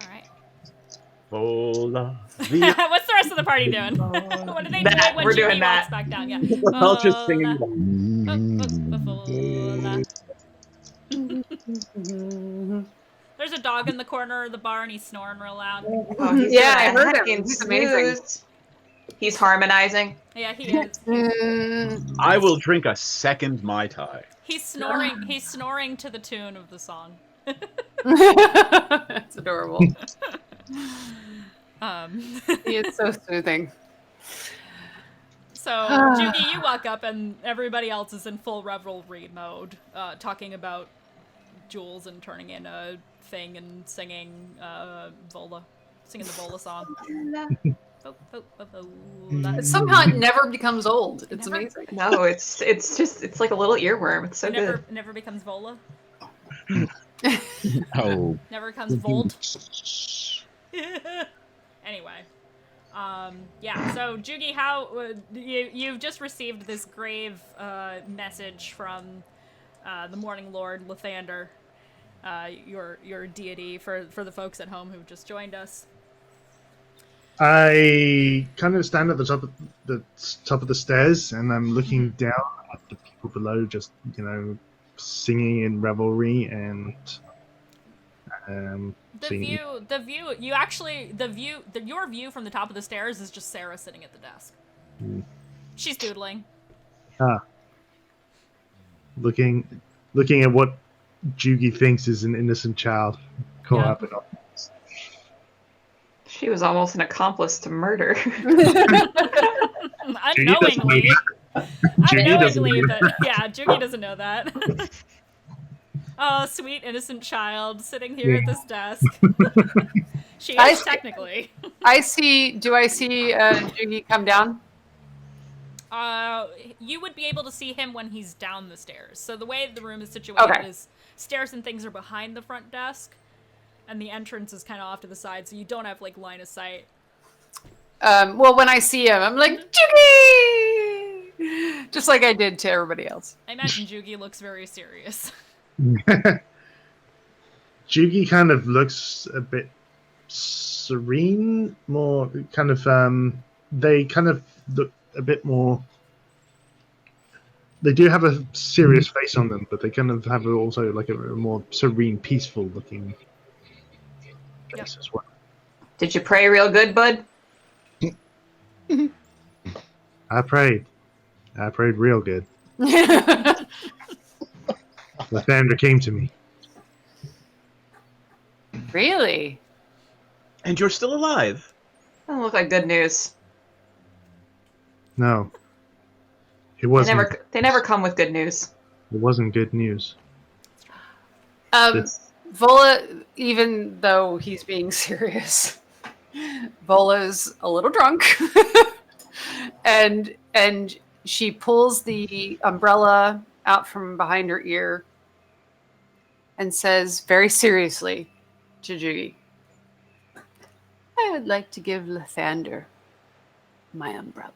All right.
Vola.
What's the rest of the party doing? What do they do
That,
when
we're
Jimmy
doing
walks
that.
back down? Yeah.
I'll just singing.
Vola. There's a dog in the corner of the bar, and he's snoring real loud.
Oh, he's
Yeah,
doing
I
a
heard him.
heckin'
He's amazing.
snooze. He's harmonizing.
Yeah, he is.
I will drink a second Mai Tai.
He's snoring. He's snoring to the tune of the song.
It's adorable. He is so soothing.
So, Jugee, you walk up, and everybody else is in full revelry mode, talking about jewels and turning in a thing and singing Vola, singing the Vola song. Vola.
Somehow it never becomes old. It's
Never?
amazing.
No, it's like a little earworm. It's so good.
It never becomes Vola.
Oh.
Never becomes Volt. Anyway, yeah. So Jugee, how you've just received this grave message from the Morning Lord Lathander, your deity for the folks at home who've just joined us.
I kind of stand at the top of the stairs, and I'm looking down at the people below, just singing in revelry and singing.
Your view from the top of the stairs is just Sarah sitting at the desk. She's doodling.
Looking at what Jugee thinks is an innocent child caught up in all.
She was almost an accomplice to murder.
Unknowingly.
Jugee doesn't know
But yeah, Jugee doesn't know that. Oh, sweet innocent child sitting here at this desk. She is technically.
Do I see Jugee come down?
You would be able to see him when he's down the stairs. So the way the room is situated is stairs and things are behind the front desk, and the entrance is kind of off to the side, so you don't have like line of sight.
Well, when I see him, I'm like, Jugee! Just like I did to everybody else.
I imagine Jugee looks very serious.
Jugee kind of looks a bit serene, more kind of. They kind of look a bit more. They do have a serious face on them, but they kind of have also like a more serene, peaceful looking face as well.
Did you pray real good, bud?
I prayed. I prayed real good. Lathander came to me.
Really?
And you're still alive.
Doesn't look like good news.
No. It wasn't.
They never come with good news.
It wasn't good news. This-
Vola, even though he's being serious, Vola's a little drunk, and she pulls the umbrella out from behind her ear and says very seriously to Jugee, "I would like to give Lathander my umbrella."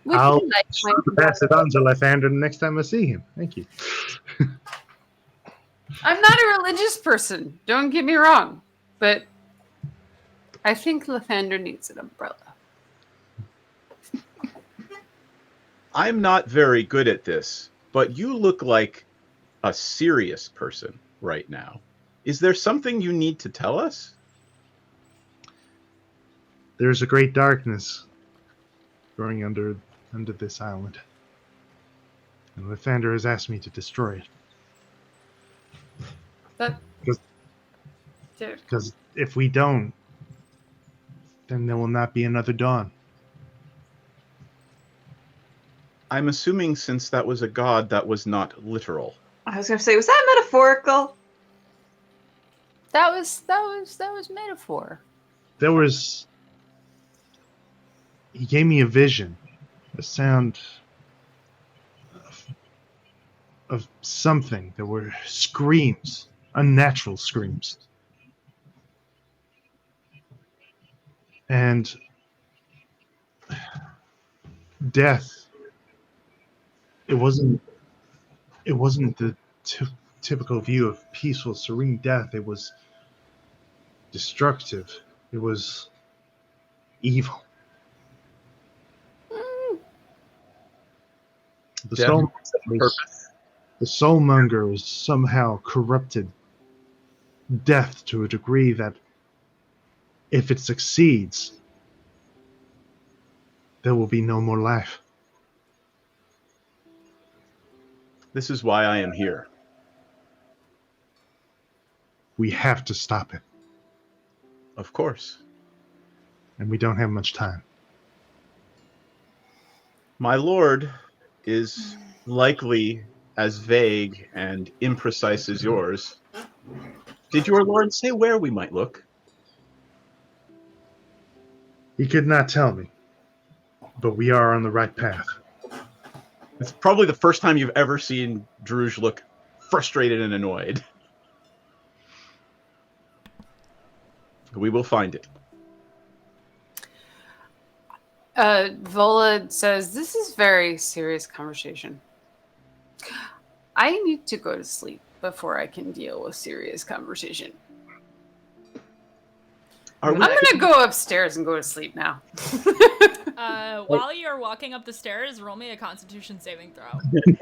Would
I'll
you like my
pass it on to Lathander the next time I see him. Thank you.
I'm not a religious person, don't get me wrong, but I think Lathander needs an umbrella.
I'm not very good at this, but you look like a serious person right now. Is there something you need to tell us?
There's a great darkness growing under this island. And Lathander has asked me to destroy it.
But,
Because-
dude,
Because if we don't, then there will not be another dawn.
I'm assuming since that was a god, that was not literal.
I was gonna say, was that metaphorical?
that was metaphor.
There was... He gave me a vision, a sound of something. There were screams, unnatural screams. And death. It wasn't the typical view of peaceful, serene death. It was destructive. It was evil. The Soulmonger was somehow corrupted death to a degree that if it succeeds, there will be no more life.
This is why I am here.
We have to stop it,
Of course.
and we don't have much time.
My lord is likely as vague and imprecise as yours. Did your lord say where we might look?
He could not tell me, but we are on the right path.
It's probably the first time you've ever seen Druge look frustrated and annoyed. We will find it.
Vola says, "This is very serious conversation. I need to go to sleep before I can deal with serious conversation.
Are we
I'm gonna go upstairs and go to sleep now."
While you're walking up the stairs, roll me a Constitution saving throw.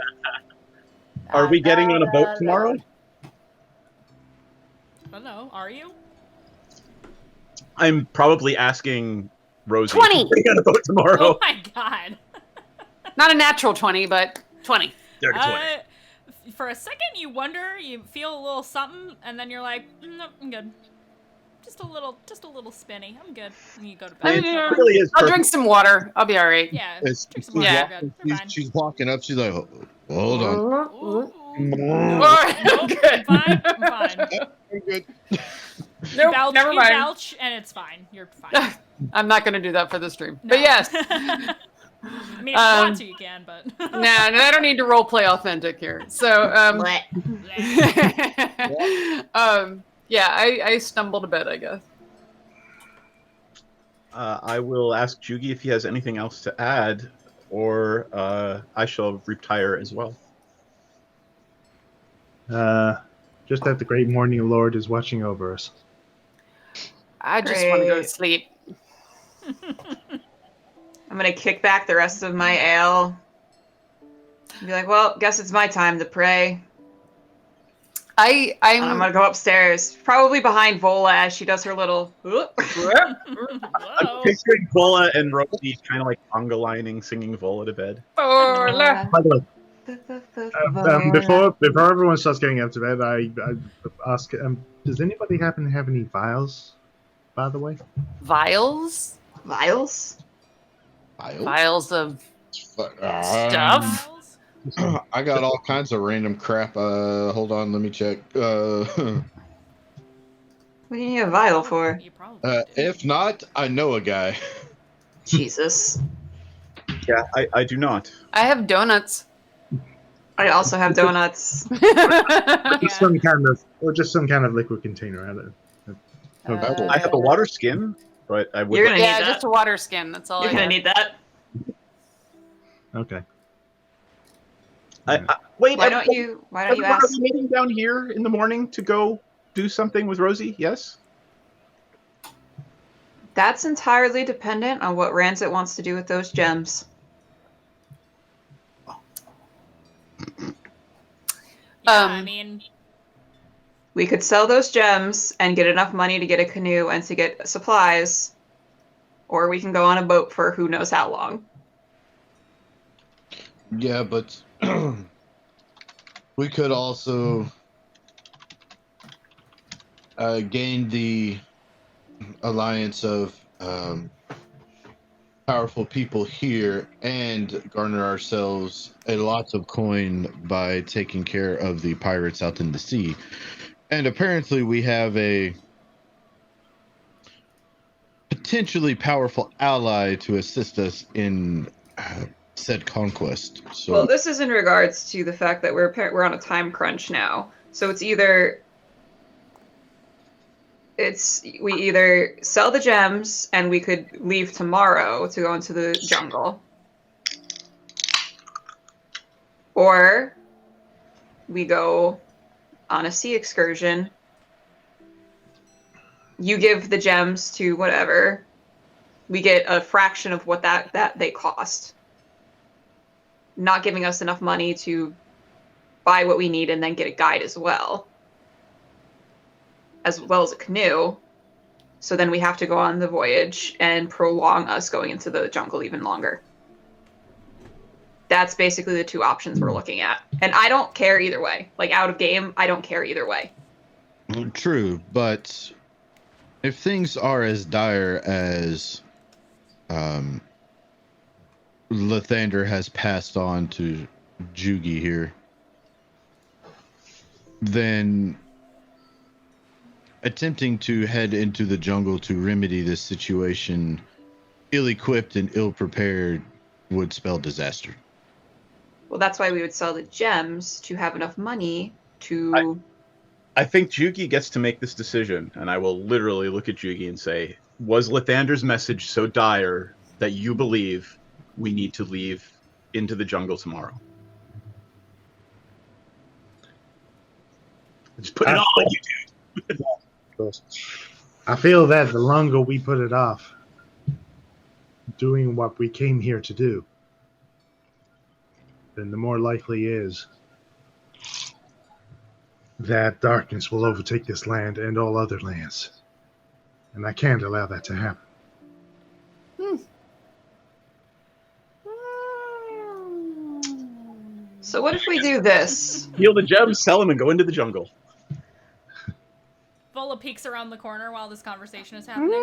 Are we getting on a boat tomorrow?
I don't know. Are you?
I'm probably asking Rosie.
20.
Are we on a boat tomorrow?
Oh my god.
Not a natural 20, but 20.
Dirty 20.
For a second, you wonder, you feel a little something, and then you're like, "No, I'm good. Just a little spinny. I'm good." And you go to bed.
Yeah.
It really is
I'll
perfect.
drink some water. I'll be all right.
Yeah.
It's-
Drink some water.
Yeah.
You're good. You're fine.
She's walking up. She's like, hold on.
Ooh.
All right,
Nope,
good.
I'm fine.
I'm good.
Nope,
Belch,
never
you
mind.
belch, and it's fine. You're fine.
I'm not going to do that for the stream.
No.
But yes.
I mean, if you want to, you can, but.
No, I don't need to role play authentic here. So,
What?
yeah, I stumbled a bit, I guess.
I will ask Jugee if he has anything else to add, or I shall retire as well.
Just that the great morning Lord is watching over us.
I just want to go to
Great.
sleep.
I'm gonna kick back the rest of my ale. Be like, well, guess it's my time to pray.
I'm
I'm gonna go upstairs, probably behind Vola as she does her little.
Whoa.
I'm picturing Vola and Rosie kind of like conga lining, singing Vola to bed.
Vola.
By the way, before everyone starts getting up to bed, I ask, does anybody happen to have any vials, by the way?
Vials?
Vials?
Vials of
Stuff. I got all kinds of random crap. Hold on, let me check.
What do you need a vial for?
You probably do.
If not, I know a guy.
Jesus.
Yeah, I do not.
I have donuts.
I also have donuts.
Just some kind of liquid container.
I have a water skin, but I would.
You're gonna need
Yeah,
that.
just a water skin. That's all
You're
I
gonna
have.
need that.
Okay.
Wait.
Why don't you
Are
ask?
we meeting down here in the morning to go do something with Rosie? Yes.
That's entirely dependent on what Ranzet wants to do with those gems.
Yeah, I mean,
We could sell those gems and get enough money to get a canoe and to get supplies, or we can go on a boat for who knows how long.
Yeah, but we could also gain the alliance of powerful people here and garner ourselves a lot of coin by taking care of the pirates out in the sea. And apparently we have a potentially powerful ally to assist us in said conquest. So
Well, this is in regards to the fact that we're on a time crunch now. So it's we either sell the gems and we could leave tomorrow to go into the jungle, or we go on a sea excursion. You give the gems to whatever. We get a fraction of what that they cost. Not giving us enough money to buy what we need and then get a guide as well as a canoe. So then we have to go on the voyage and prolong us going into the jungle even longer. That's basically the two options we're looking at. And I don't care either way. Like, out of game, I don't care either way.
true, but if things are as dire as Lathander has passed on to Jugee here, then attempting to head into the jungle to remedy this situation ill-equipped and ill-prepared would spell disaster.
Well, that's why we would sell the gems to have enough money to...
I think Jugee gets to make this decision, and I will literally look at Jugee and say, was Lathander's message so dire that you believe we need to leave into the jungle tomorrow? Just put it on you, dude.
I feel that the longer we put it off, doing what we came here to do, then the more likely is that darkness will overtake this land and all other lands. And I can't allow that to happen.
So what if we do this?
Steal the gems, sell them, and go into the jungle.
Vola peeks around the corner while this conversation is happening,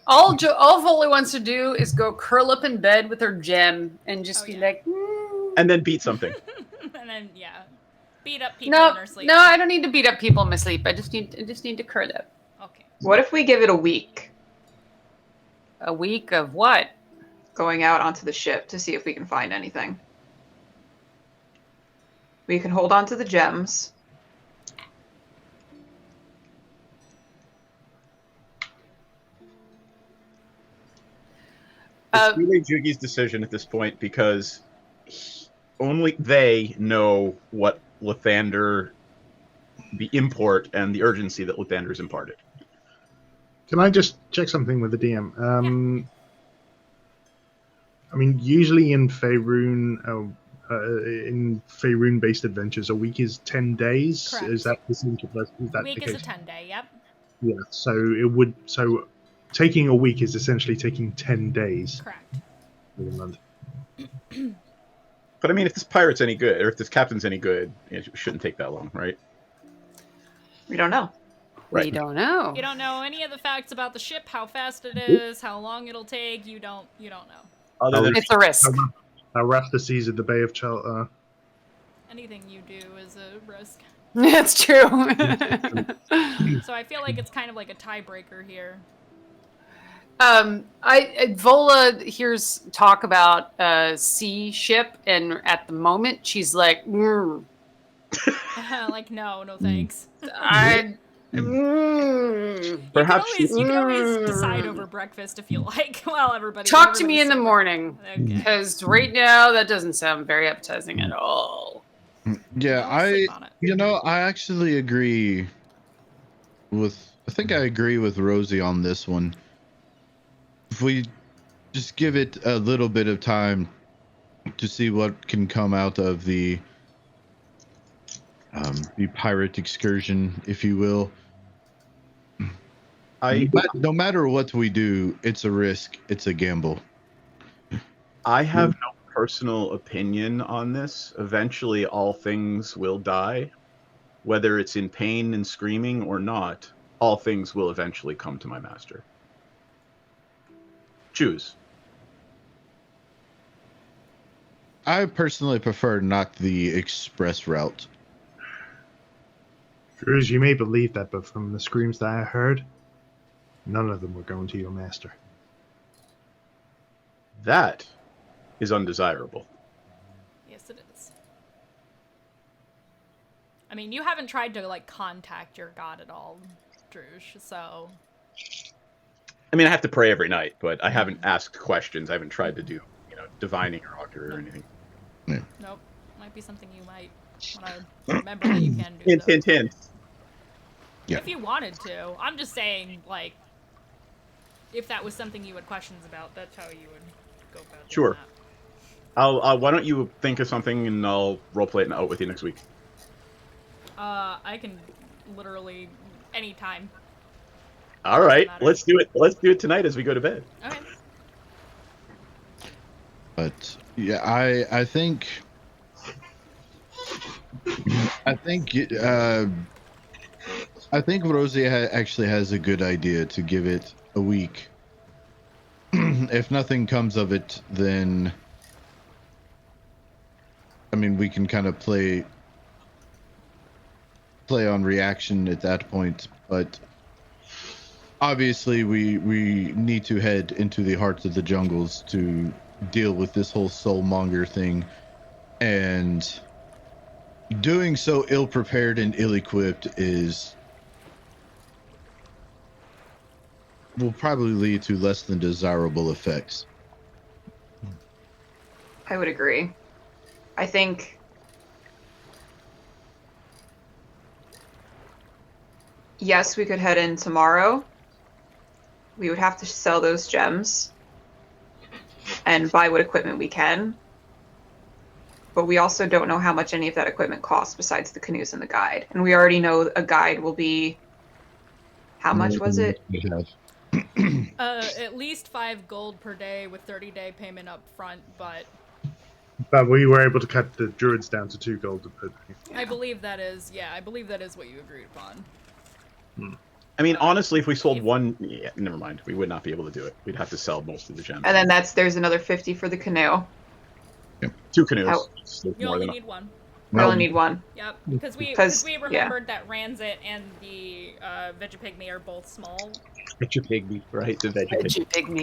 All Vola wants to do is go curl up in bed with her gem and just be like,
And then beat something.
and then, yeah, beat up people in her sleep.
No, I don't need to beat up people in my sleep. I just need to curl up.
Okay.
What if we give it a week?
A week of what?
Going out onto the ship to see if we can find anything. We can hold on to the gems.
It's really Jugee's decision at this point because only they know what Lathander, the import and the urgency that Lathander's imparted.
Can I just check something with the DM? I mean, usually in Faerun-based adventures, a week is 10 days.
Correct.
Is that the
Week
the
is a
case?
10-day, yep.
Yeah. So taking a week is essentially taking 10 days.
Correct.
For the month.
But I mean, if this pirate's any good, or if this captain's any good, it shouldn't take that long, right?
We don't know.
We don't know.
You don't know any of the facts about the ship, how fast it is, how long it'll take. You don't know.
Other than
It's a risk.
How rough the seas at the Bay of Chal.
Anything you do is a risk.
That's true.
So I feel like it's kind of like a tiebreaker here.
Vola hears talk about a sea ship, and at the moment she's like,
Like, no thanks.
Perhaps
you can always decide over breakfast if you like. Well, everybody.
Talk to me in the morning,
Okay.
because right now that doesn't sound very appetizing at all.
Yeah,
I'll sleep on it.
I actually agree with. I think I agree with Rosie on this one. If we just give it a little bit of time to see what can come out of the pirate excursion, if you will. No matter what we do, it's a risk. It's a gamble.
I have no personal opinion on this. Eventually, all things will die. Whether it's in pain and screaming or not, all things will eventually come to my master. Choose.
I personally prefer not the express route.
Druge, you may believe that, but from the screams that I heard, none of them were going to your master.
That is undesirable.
Yes, it is. I mean, you haven't tried to like contact your god at all, Druge. So.
I mean, I have to pray every night, but I haven't asked questions. I haven't tried to do, divining or augury or anything.
Nope. Might be something you might want to remember that you can do.
Hint, hint, hint.
Yeah.
If you wanted to. I'm just saying, like, if that was something you had questions about, that's how you would go about doing
Sure.
that.
Why don't you think of something and I'll roleplay it out with you next week.
I can literally anytime.
All right,
Doesn't matter.
let's do it. Let's do it tonight as we go to bed.
Okay.
But yeah, I think Rosie actually has a good idea to give it a week. If nothing comes of it, then I mean we can kind of play on reaction at that point, but obviously we need to head into the hearts of the jungles to deal with this whole Soulmonger thing, and doing so ill-prepared and ill-equipped will probably lead to less than desirable effects.
I would agree. I think yes, we could head in tomorrow. We would have to sell those gems and buy what equipment we can. But we also don't know how much any of that equipment costs besides the canoes and the guide. And we already know a guide will be... How much was it?
At least 5 gold per day with 30-day payment up front, but
But we were able to cut the druids down to 2 gold.
I believe that is what you agreed upon.
I mean, honestly, if we sold one, never mind. We would not be able to do it. We'd have to sell most of the gems.
And then there's another 50 for the canoe.
2 canoes.
How-
It's
You
more
only
than
need one.
We only need one.
Yep, because we
yeah.
remembered that Ranzet and the Vegapygmy are both small.
Vegapygmy, right? The Vegapygmy.
Pygmy.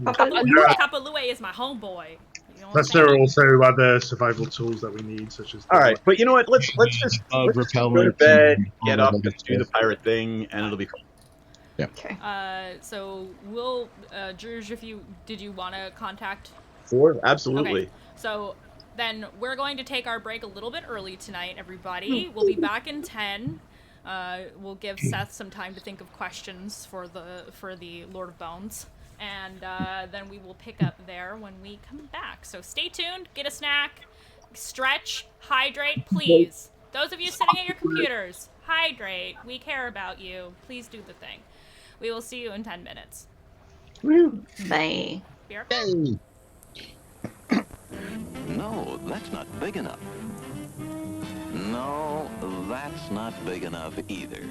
Kapalue. Kapalue is my homeboy. You know what
Plus,
I'm
there are
saying?
also other survival tools that we need, such as...
All right, but you know what? Let's just go to
repellent
bed,
and
get
all
up,
that
and do the
stuff.
pirate thing, and it'll be cool.
Okay.
So we'll, Druge, did you want to contact?
Absolutely.
Okay. So then we're going to take our break a little bit early tonight, everybody. We'll be back in 10. We'll give Seth some time to think of questions for the Lord of Bones. And then we will pick up there when we come back. So stay tuned, get a snack, stretch, hydrate, please. Those of you sitting at your computers, hydrate. We care about you. Please do the thing. We will see you in 10 minutes.
Woo. Bye.
Be right
Hey.
No, that's not big enough. No, that's not big enough either.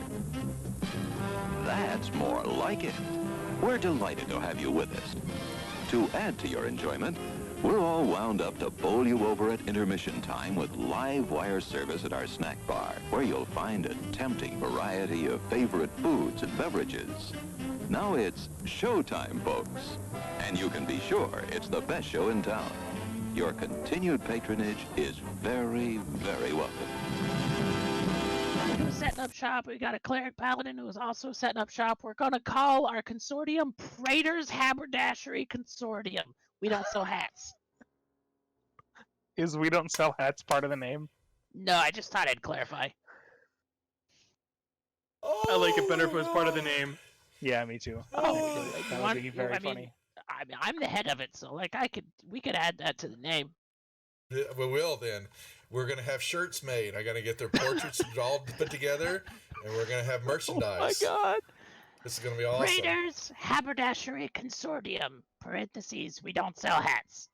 That's more like it. We're delighted to have you with us. To add to your enjoyment, we're all wound up to bowl you over at intermission time with live wire service at our snack bar, where you'll find a tempting variety of favorite foods and beverages. Now it's showtime, folks. And you can be sure it's the best show in town. Your continued patronage is very, very welcome.
Who's setting up shop? We got a cleric paladin who is also setting up shop. We're gonna call our consortium Praetor's Haberdashery Consortium. We don't sell hats.
Is we don't sell hats part of the name?
No, I just thought I'd clarify.
I like it better if it was part of the name. Yeah, me too.
Oh,
That would be very funny.
I'm the head of it, so like we could add that to the name.
We will then. We're gonna have shirts made. I gotta get their portraits all put together, and we're gonna have merchandise.
Oh my god!
This is gonna be awesome.
Praetor's Haberdashery Consortium. Parentheses. We don't sell hats.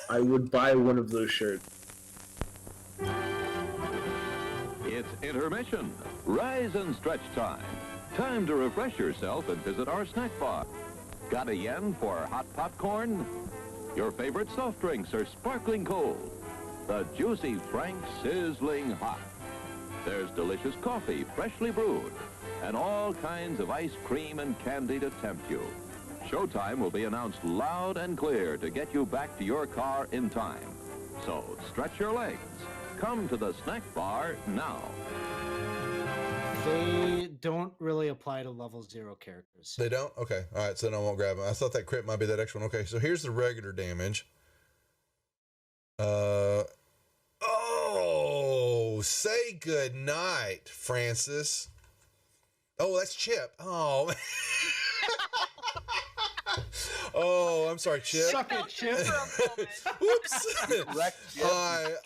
I would buy one of those shirts.
It's intermission. Rise and stretch time. Time to refresh yourself and visit our snack bar. Got a yen for hot popcorn? Your favorite soft drinks are sparkling cold. The juicy Frank sizzling hot. There's delicious coffee, freshly brewed, and all kinds of ice cream and candy to tempt you. Showtime will be announced loud and clear to get you back to your car in time. So stretch your legs. Come to the snack bar now.
They don't really apply to level 0 characters.
They don't? Okay. All right. So then I won't grab them. I thought that crit might be that extra one. Okay. So here's the regular damage. Oh, say good night, Francis. Oh, that's Chip. Oh. Oh, I'm sorry, Chip.
Suck it, Chip.
Whoops. I thought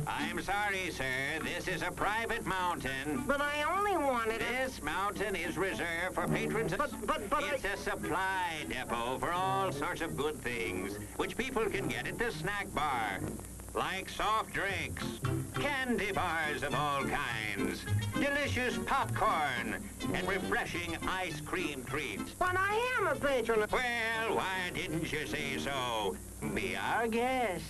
I'm sorry, sir. This is a private mountain.
But I only wanted
This mountain is reserved for patrons.
But
it's a supply depot for all sorts of good things, which people can get at the snack bar. Like soft drinks, candy bars of all kinds, delicious popcorn, and refreshing ice cream treats.
But I am a patron.
Well, why didn't you say so? Be our guest.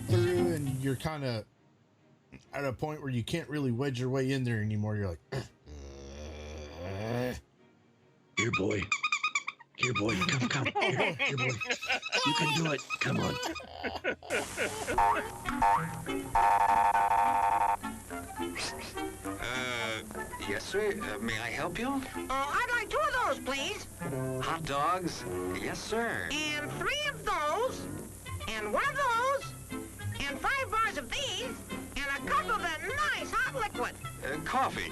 Through, and you're kind of at a point where you can't really wedge your way in there anymore. You're like,
here, boy. Here, boy. Come. Here, boy. You can do it. Come on.
Yes, sir. May I help you?
I'd like 2 of those, please.
Hot dogs? Yes, sir.
And 3 of those. And 1 of those. And 5 bars of these. And a cup of that nice hot liquid.
Coffee.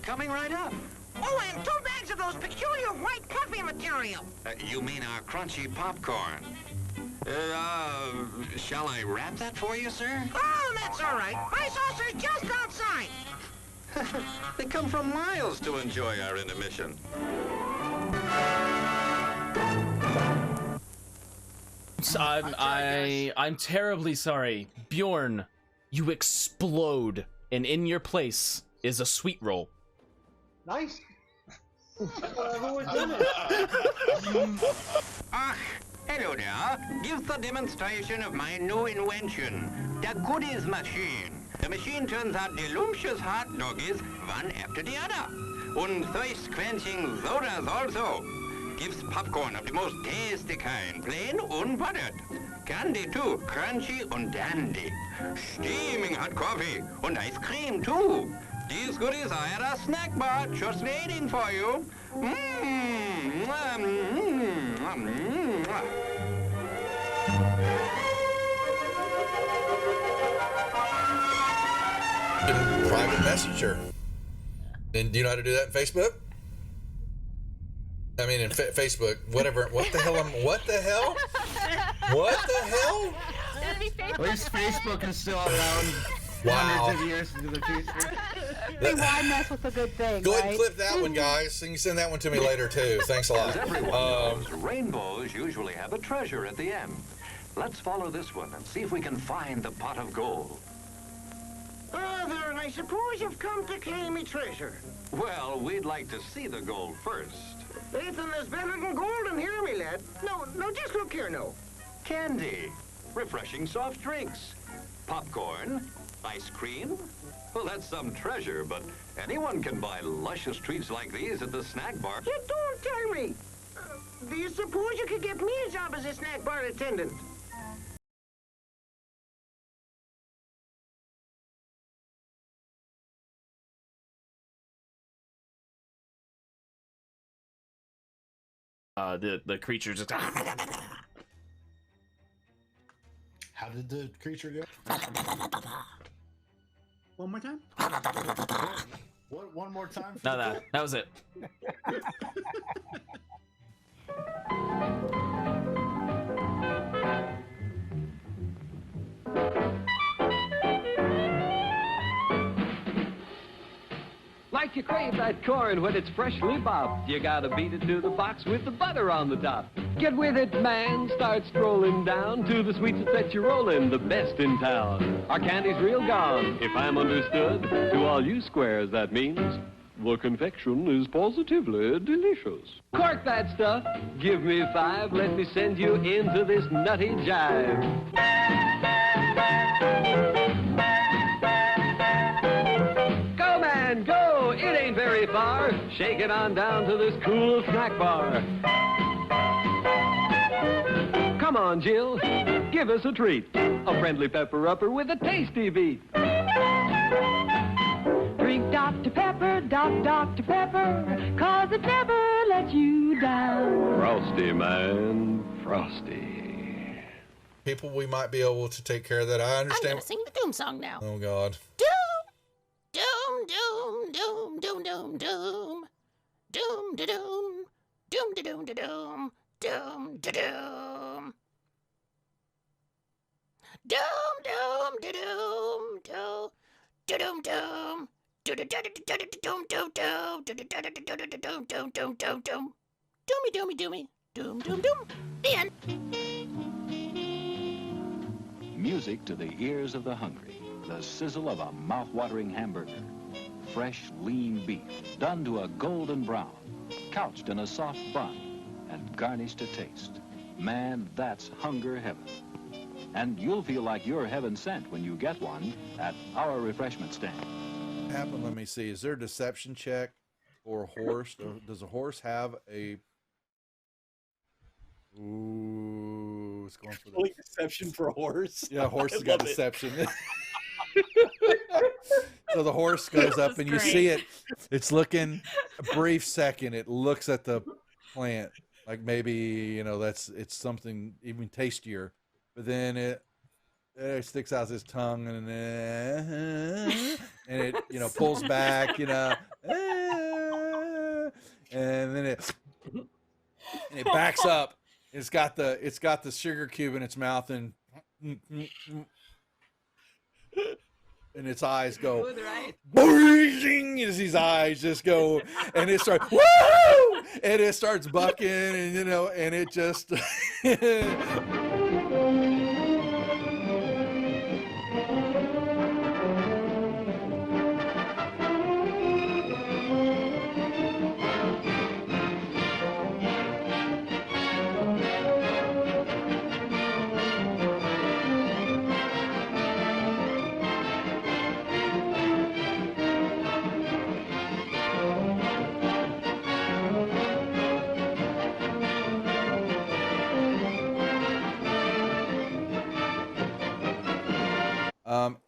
Coming right up.
Oh, and 2 bags of those peculiar white coffee material.
You mean our crunchy popcorn? Shall I wrap that for you, sir?
Oh, that's all right. My saucer's just outside.
They come from miles to enjoy our intermission.
I'm terribly sorry. Bjorn, you explode, and in your place is a sweet roll.
Nice.
Hello there. Give the demonstration of my new invention, the goodies machine. The machine turns out delicious hot doggies one after the other. And thirst-quenching sodas also. Gives popcorn of the most tasty kind, plain unbuttered. Candy too, crunchy and dandy. Steaming hot coffee and ice cream too. These goodies are at our snack bar, just waiting for you.
Private messenger. And do you know how to do that in Facebook? I mean, in Facebook, whatever. What the hell? What the hell? What the hell?
At least Facebook is still around hundreds of years into the future.
Why mess with a good thing?
Go ahead
right?
and clip that one, guys. You can send that one to me later, too. Thanks a lot.
As everyone knows, rainbows usually have a treasure at the end. Let's follow this one and see if we can find the pot of gold.
Ah, there, and I suppose you've come to claim me treasure.
Well, we'd like to see the gold first.
Nathan, there's better than gold in here, me lad. No, just look here, no.
Candy, refreshing soft drinks, popcorn, ice cream. Well, that's some treasure, but anyone can buy luscious treats like these at the snack bar.
You don't tell me. Do you suppose you could get me a job as a snack bar attendant?
The creature just.
How did the creature go?
One more time?
What? One more time?
No, that was it.
Like you crave that corn when it's freshly bobbed, you gotta beat it to the box with the butter on the top. Get with it, man, start strolling down to the sweets that set you rolling, the best in town. Our candy's real gone, if I'm understood. To all you squares, that means the confection is positively delicious. Cork that stuff, give me 5, let me send you into this nutty jive. Go, man, go! It ain't very far. Shake it on down to this cool snack bar. Come on, Jill, give us a treat. A friendly pepper-upper with a tasty beat.
Drink Dr. Pepper, Dr. Pepper, 'cause it never lets you down.
Frosty, man, frosty.
People, we might be able to take care of that. I
I'm
understand.
gonna sing the Doom song now.
Oh, God.
Doom, doom, doom, doom, doom, doom, doom, doom, da doom, doom, da doom, da doom, doom, da doom, doom, doom, da doom, doom, da doom, doom. Doomy, doomy, doomy. Doom, doom, doom. The end.
Music to the ears of the hungry. The sizzle of a mouth-watering hamburger. Fresh, lean beef, done to a golden brown. Couched in a soft bun and garnished to taste. Man, that's hunger heaven. And you'll feel like you're heaven sent when you get one at our refreshment stand.
Happen. Let me see. Is there a deception check for a horse? Does a horse have a? Ooh, it's going for the
deception for a horse.
Yeah, a horse has got
love it.
deception. So the horse goes up and you see it. It's looking a brief second. It looks at the plant like maybe it's something even tastier, but then it sticks out his tongue and it pulls back, and then it backs up. It's got the sugar cube in its mouth and its eyes go boing, as his eyes just go, and it starts woo, and it starts bucking, and it just.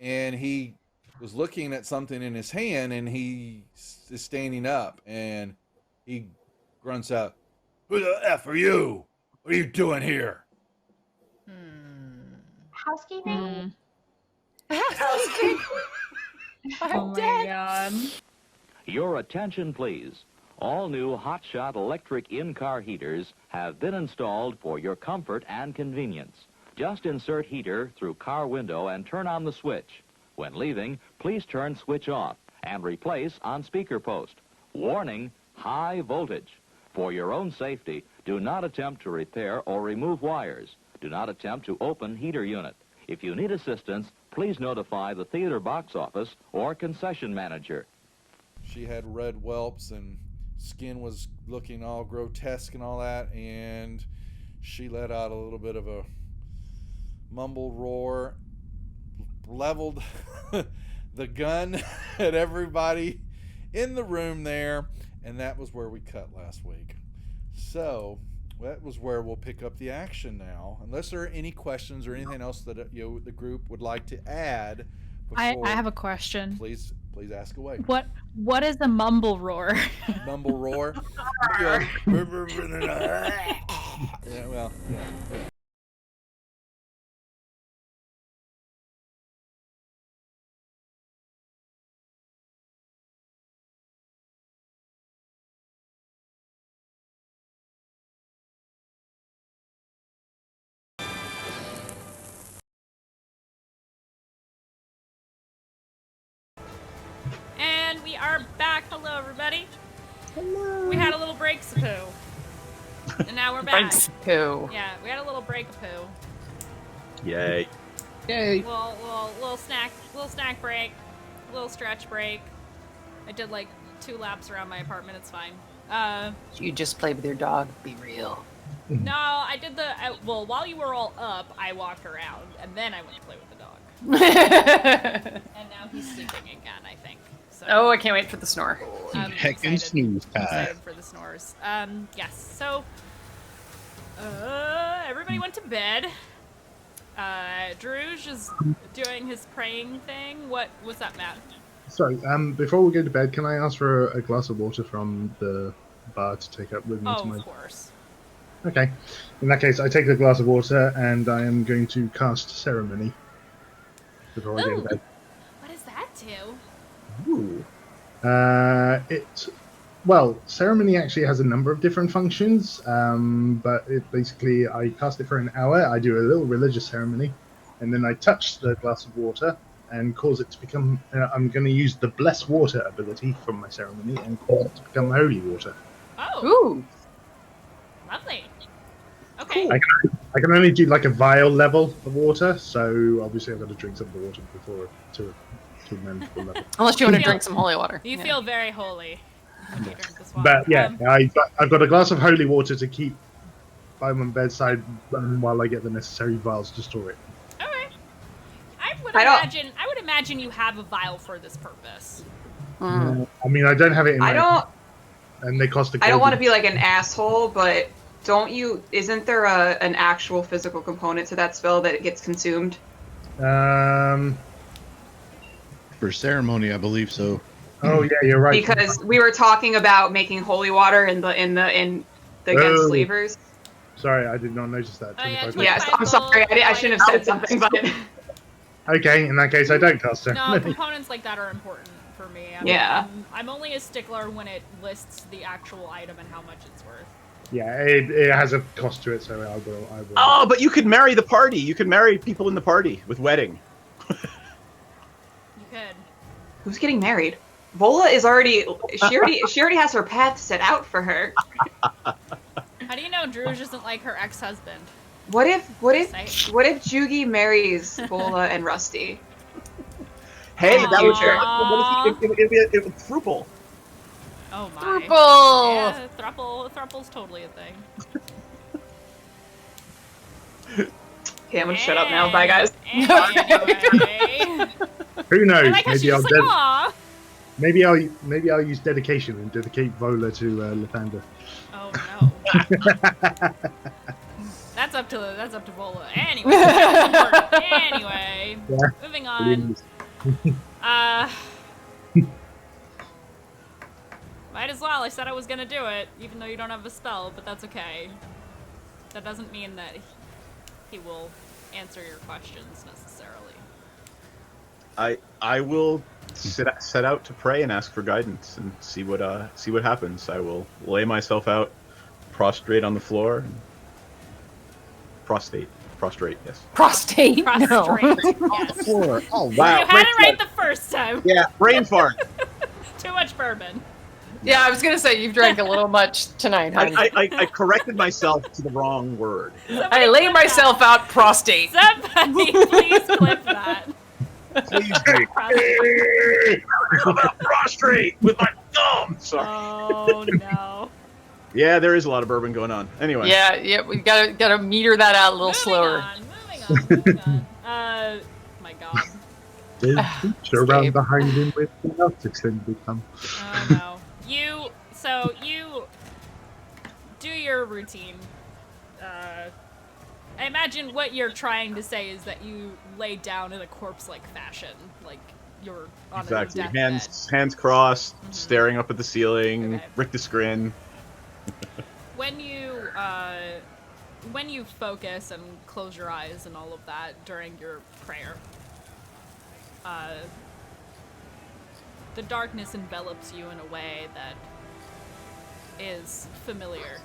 And he was looking at something in his hand, and he is standing up, and he grunts out, "Who the F are you? What are you doing here?"
Housekeeping?
Oh my god.
Your attention, please. All new hotshot electric in-car heaters have been installed for your comfort and convenience. Just insert heater through car window and turn on the switch. When leaving, please turn switch off and replace on speaker post. Warning, high voltage. For your own safety, do not attempt to repair or remove wires. Do not attempt to open heater unit. If you need assistance, please notify the theater box office or concession manager.
She had red whelps and skin was looking all grotesque and all that, and she let out a little bit of a mumble roar, leveled the gun at everybody in the room there, and that was where we cut last week. So that was where we'll pick up the action now, unless there are any questions or anything else that the group would like to add.
I have a question.
Please ask away.
What is a mumble roar?
Mumble roar? Yeah, well, yeah.
And we are back. Hello, everybody. Hello. We had a little break poo. And now we're back.
Poo.
Yeah, we had a little break poo.
Yay.
Yay.
Little snack break. Little stretch break. I did like 2 laps around my apartment. It's fine.
You just played with your dog. Be real.
No, I did well, while you were all up, I walked around, and then I went to play with the dog. And now he's sleeping again, I think. So,
oh, I can't wait for the snore.
Heckin' snooze time.
Excited for the snores. Yes. So, everybody went to bed. Druge is doing his praying thing. What was that, Matt?
Sorry. Before we go to bed, can I ask for a glass of water from the bar to take up with me
Oh,
to my...
of course.
Okay. In that case, I take the glass of water and I am going to cast Ceremony before I go to bed.
What does that do?
Ooh. Ceremony actually has a number of different functions, but basically I cast it for an hour, I do a little religious ceremony, and then I touch the glass of water and cause it to become, I'm going to use the Bless Water ability from my ceremony and cause it to become holy water.
Oh.
Ooh.
Lovely. Okay.
I can only do like a vial level of water, so obviously I've got to drink some of the water before to a manageable level.
Unless you want to drink some holy water.
You feel very holy when you drink this water.
But yeah, I've got a glass of holy water to keep by my bedside while I get the necessary vials to store it.
Alright. I would imagine you have a vial for this purpose.
I mean, I don't have it in my... And they cost
I don't want to be like an asshole, but isn't there an actual physical component to that spell that it gets consumed?
For ceremony, I believe so.
Oh yeah, you're right.
Because we were talking about making holy water in the against slavers.
Sorry, I did not notice that.
Yes, I'm sorry. I shouldn't have said something, but
okay, in that case, I don't cast her.
No, components like that are important for me. I'm only a stickler when it lists the actual item and how much it's worth.
Yeah, it has a cost to it, so I will.
Oh, but you could marry the party. You could marry people in the party with wedding.
You could.
Who's getting married? Vola is already. She already has her path set out for her.
How do you know Druge isn't like her ex-husband?
What if Jugee marries Vola and Rusty?
Hey,
In the
that would
future.
it would thruple.
Oh my.
Thruple!
Yeah, thruple's totally a thing.
Okay, I'm gonna shut up now. Bye, guys.
Anyway.
Who knows?
I like how she's just like, aw.
Maybe I'll use dedication and dedicate Vola to Lathander.
Oh no. That's up to Vola. Anyway. Moving on. Might as well. I said I was gonna do it, even though you don't have a spell, but that's okay. That doesn't mean that he will answer your questions necessarily.
I will set out to pray and ask for guidance and see what happens. I will lay myself out, prostrate on the floor. Prostrate, yes.
Prostate.
Prostrate.
No.
Yes.
Floor. Oh wow!
You had it right the first time.
Yeah, brain fart.
Too much bourbon.
Yeah, I was gonna say you've drank a little much tonight, honey.
I corrected myself to the wrong word.
I lay myself out prostate.
Somebody please clip that.
Please do. Prostrate with my thumb. Sorry.
Oh no.
Yeah, there is a lot of bourbon going on. Anyway.
Yeah, we gotta meter that out a little slower.
Moving on. My God.
There's a creature around behind him with the else extended thumb.
Oh no. You do your routine. I imagine what you're trying to say is that you lay down in a corpse-like fashion, like you're on
Exactly.
a deathbed.
Hands crossed, staring up at the ceiling, Rick the Scrin.
When you focus and close your eyes and all of that during your prayer, the darkness envelops you in a way that is familiar.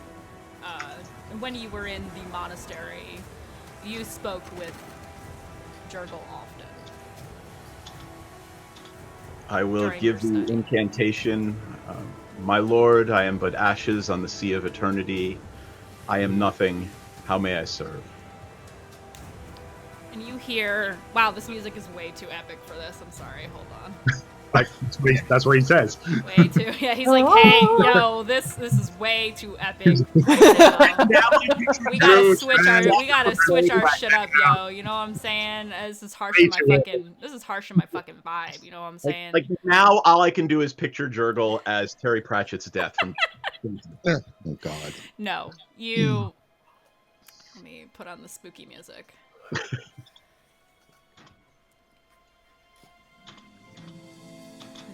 When you were in the monastery, you spoke with Jugee often.
I will
During
give
your
the incantation. My lord, I am but ashes on the sea of eternity. I am nothing. How may I serve?
And you hear, wow, this music is way too epic for this. I'm sorry, hold on.
That's what he says.
Way too, yeah, he's like, hey, yo, this is way too epic. We gotta switch our shit up, yo. You know what I'm saying? This is harsh in my fucking vibe. You know what I'm saying?
Like now, all I can do is picture Jurgle as Terry Pratchett's death from. Oh God.
No, you. Let me put on the spooky music.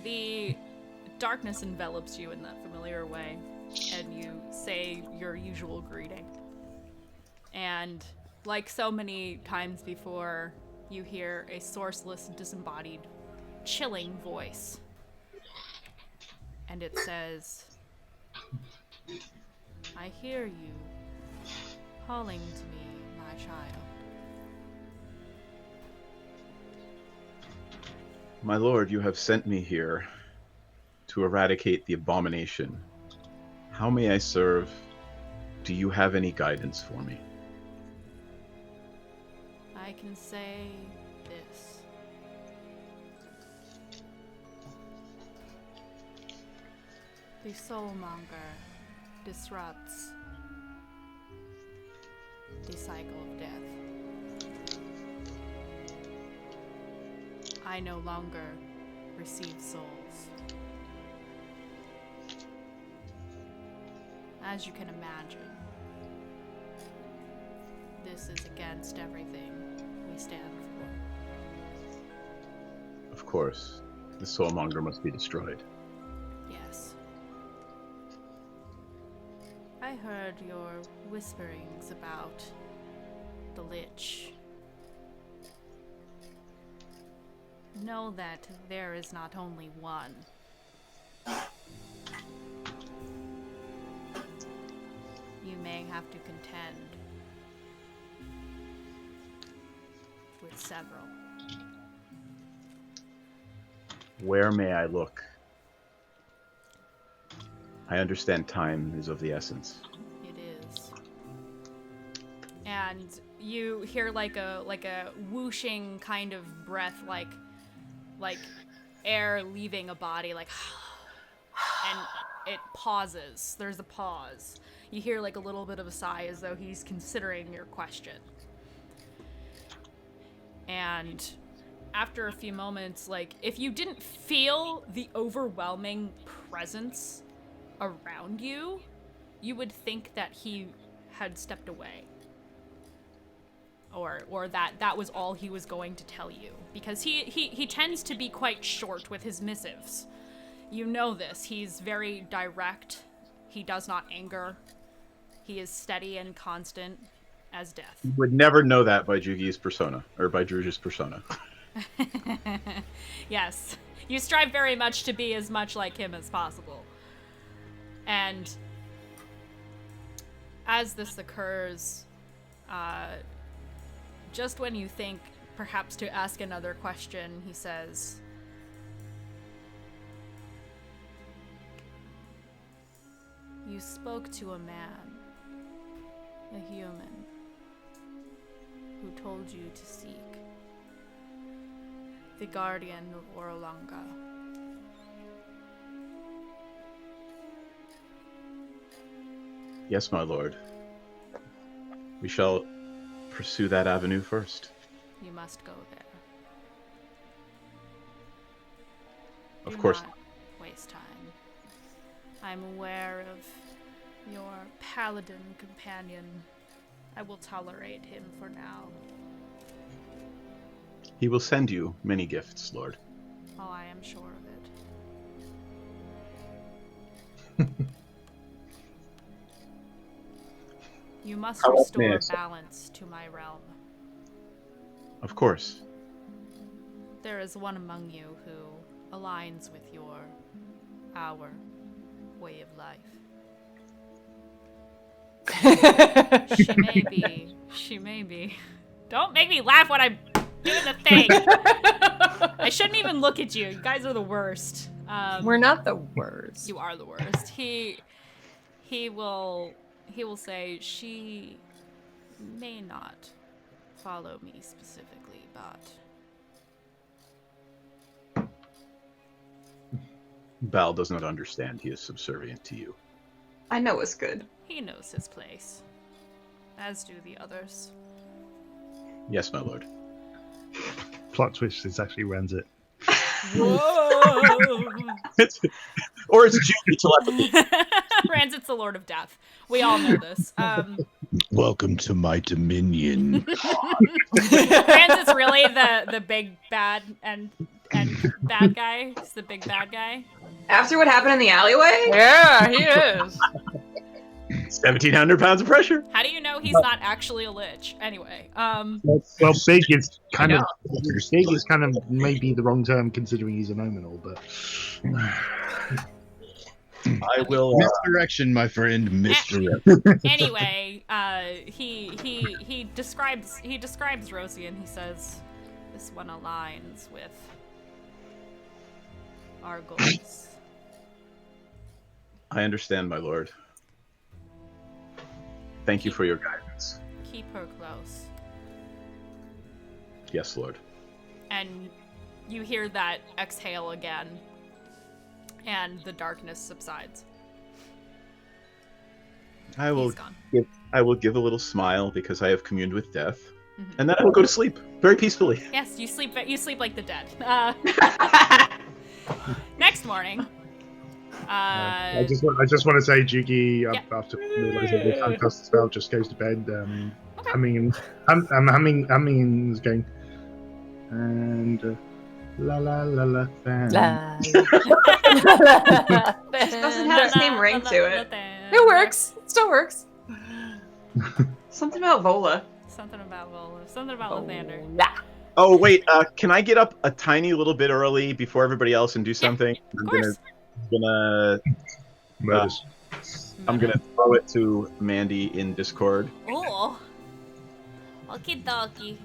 The darkness envelops you in that familiar way, and you say your usual greeting. And like so many times before, you hear a sourceless, disembodied, chilling voice. And it says, I hear you calling to me, my child.
My lord, you have sent me here to eradicate the abomination. How may I serve? Do you have any guidance for me?
I can say this. The Soulmonger disrupts the cycle of death. I no longer receive souls. As you can imagine, this is against everything we stand for.
Of course, the Soulmonger must be destroyed.
Yes. I heard your whisperings about the Lich. Know that there is not only one. You may have to contend with several.
Where may I look? I understand time is of the essence.
It is. And you hear like a whooshing kind of breath, like air leaving a body, like, and it pauses. There's a pause. You hear like a little bit of a sigh as though he's considering your question. And after a few moments, like, if you didn't feel the overwhelming presence around you, you would think that he had stepped away. Or that was all he was going to tell you. Because he tends to be quite short with his missives. You know this. He's very direct. He does not anger. He is steady and constant. as death.
You would never know that by Jugee's persona, or by Druge's persona.
Yes. You strive very much to be as much like him as possible. And as this occurs, just when you think perhaps to ask another question, he says, "You spoke to a man, a human, who told you to seek the guardian of Orolanga.
Yes, my lord. We shall pursue that avenue first.
You must go there.
Of
Do
course.
not waste time. I'm aware of your paladin companion. I will tolerate him for now.
He will send you many gifts, Lord.
Oh, I am sure of it. You must
How else may I
restore
say?
balance to my realm.
Of course.
There is one among you who aligns with our way of life. She may be. Don't make me laugh when I'm doing the thing. I shouldn't even look at you. You guys are the worst.
We're not the worst.
You are the worst. He will say she may not follow me specifically, but
Bal does not understand. He is subservient to you.
I know it's good.
he knows his place, as do the others.
Yes, my lord.
Plot twist is actually Ranzet.
Whoa!
Or it's Jugie telepathy.
Ranzet's the Lord of Death. We all know this.
Welcome to my dominion.
Ranzet's really the big bad and bad guy. He's the big bad guy.
After what happened in the alleyway?
Yeah, he is.
1,700 pounds of pressure.
How do you know he's not actually a lich? Anyway,
Well, big is kind of big is kind of maybe the wrong term considering he's a nominal, but
I will
Misdirection, my friend. Misdirection.
anyway, he describes Rosie and he says, "This one aligns with our goals."
I understand, my lord. Thank you for your guidance.
Keep her close.
Yes, Lord.
And you hear that exhale again, and the darkness subsides.
I will
He's gone.
give a little smile because I have communed with death, and then I will go to sleep very peacefully.
Yes, you sleep like the dead. Next morning.
I just want to say, Jugee, after realizing the time cast spell, just goes to bed. Humming and is going, and la la la la.
La.
Just doesn't have the same ring to it.
It works. It still works.
Something about Vola.
Something about Vola. Something about Lathander.
Oh wait, can I get up a tiny little bit early before everybody else and do something?
Of course.
I'm gonna throw it to Mandii in Discord.
Oh. Okie dokie.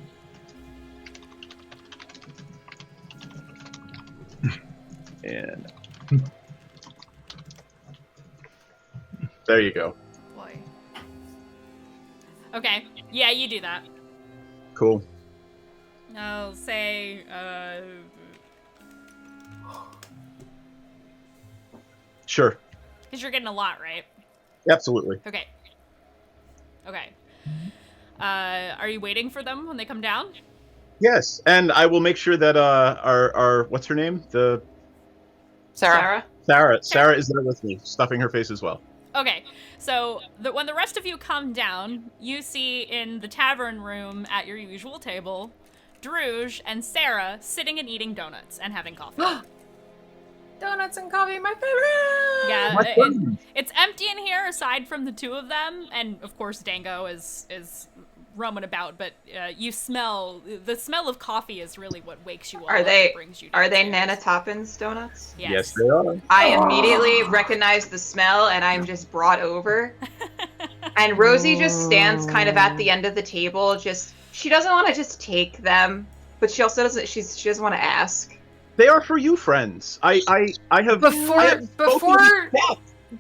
And there you go.
Boy. Okay. Yeah, you do that.
Cool.
I'll say,
Sure.
because you're getting a lot, right?
Absolutely.
Okay. Okay. Are you waiting for them when they come down?
Yes, and I will make sure that our what's her name? The
Sarah.
Sarah is there with me, stuffing her face as well.
Okay, so when the rest of you come down, you see in the tavern room at your usual table, Druge and Sarah sitting and eating donuts and having coffee.
Donuts and coffee, my favorite.
Yeah, it's empty in here aside from the two of them, and of course Dango is roaming about, but you smell the smell of coffee is really what wakes you up.
Are they
and brings you
are they
downstairs.
Nana Toppins donuts?
Yes.
they are.
I immediately recognize the smell, and I'm just brought over. And Rosie just stands kind of at the end of the table. She doesn't want to just take them, but she also doesn't. She doesn't want to ask.
They are for you, friends. I have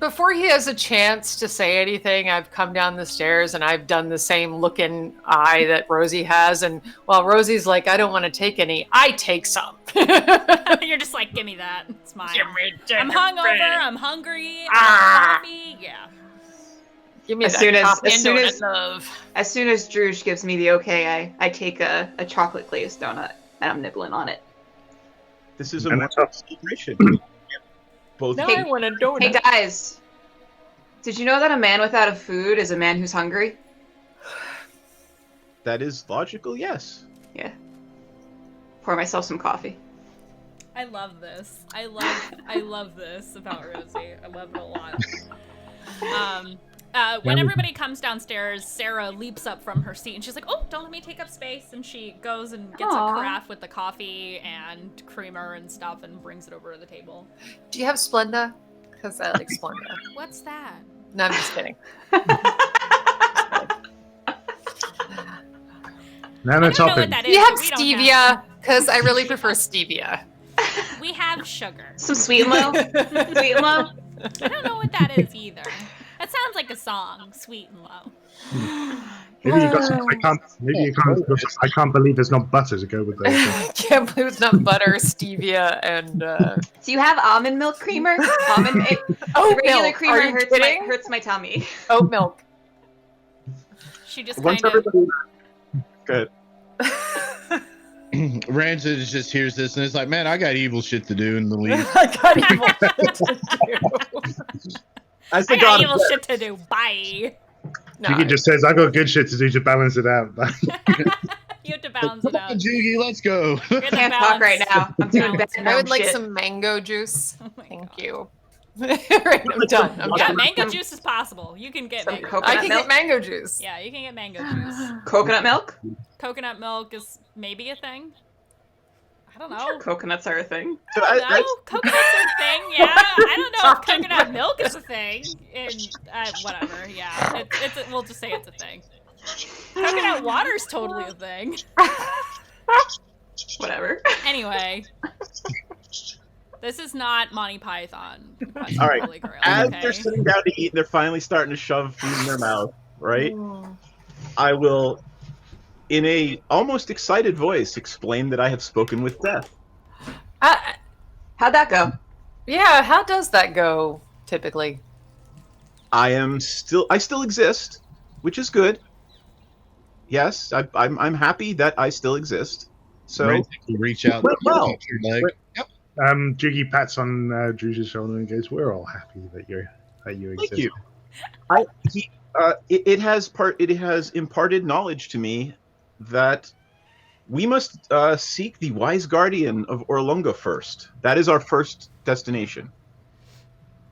Before he has a chance to say anything, I've come down the stairs and I've done the same look in eye that Rosie has. And while Rosie's like, I don't want to take any, I take some.
You're just like, give me that. It's mine. I'm hungover. I'm hungry. I want coffee. Yeah.
Give me
As
that
soon as
coffee
as
and
soon
donut
as
love.
as soon as Druge gives me the okay, I take a chocolate glazed donut and I'm nibbling on it.
This is a more celebration. Both.
Now I want a donut.
Hey guys, did you know that a man without a food is a man who's hungry?
That is logical, yes.
Yeah. Pour myself some coffee.
I love this. I love this about Rosie. I love it a lot. When everybody comes downstairs, Sarah leaps up from her seat and she's like, "Oh, don't let me take up space!" And she goes and gets a carafe with the coffee and creamer and stuff and brings it over to the table.
Do you have Splenda? Because I like Splenda.
What's that?
No, I'm just kidding.
Nana Toppin.
You have stevia, because I really prefer stevia.
We have sugar.
Some Sweet and Low? Sweet and Low?
I don't know what that is either. That sounds like a song, Sweet and Low.
Maybe you got some. I can't believe there's not butter to go with those.
I can't believe it's not butter, stevia, and.
Do you have almond milk creamer? Almond
Oat
regular
milk.
creamer
Are you
hurts my tummy.
Oat milk.
She just
Once
kind of.
everybody. Good.
Ranzet just hears this and it's like, man, I got evil shit to do in the league.
I got evil shit to do.
I got evil shit to do. Bye.
Jugee just says, "I got good shit to do to balance it out."
You have to balance it out.
Jugee, let's go.
I can't talk right now. I'm doing bad
I would like
shit.
some mango juice. Thank you. Right, I'm done. I'm
Yeah,
done.
mango juice is possible. You can get mango.
I can get mango juice.
Yeah, you can get mango juice.
Coconut milk?
Coconut milk is maybe a thing. I don't know.
Sure, coconuts are a thing.
I don't know. Coconuts are a thing. Yeah, I don't know if coconut milk is a thing. And whatever. Yeah, we'll just say it's a thing. Coconut water is totally a thing.
Whatever.
Anyway. This is not Monty Python.
All right.
Holy Grail,
As
okay?
they're sitting down to eat, they're finally starting to shove food in their mouth, right? I will, in a almost excited voice, explain that I have spoken with Death.
How'd that go?
Yeah, how does that go typically?
I still exist, which is good. Yes, I'm happy that I still exist. So
Ranzet can reach out.
Well,
Yep.
Jugee pats on Druge's shoulder and goes, "We're all happy that you exist."
Thank you. It has imparted knowledge to me that we must seek the wise guardian of Orlunga first. That is our first destination.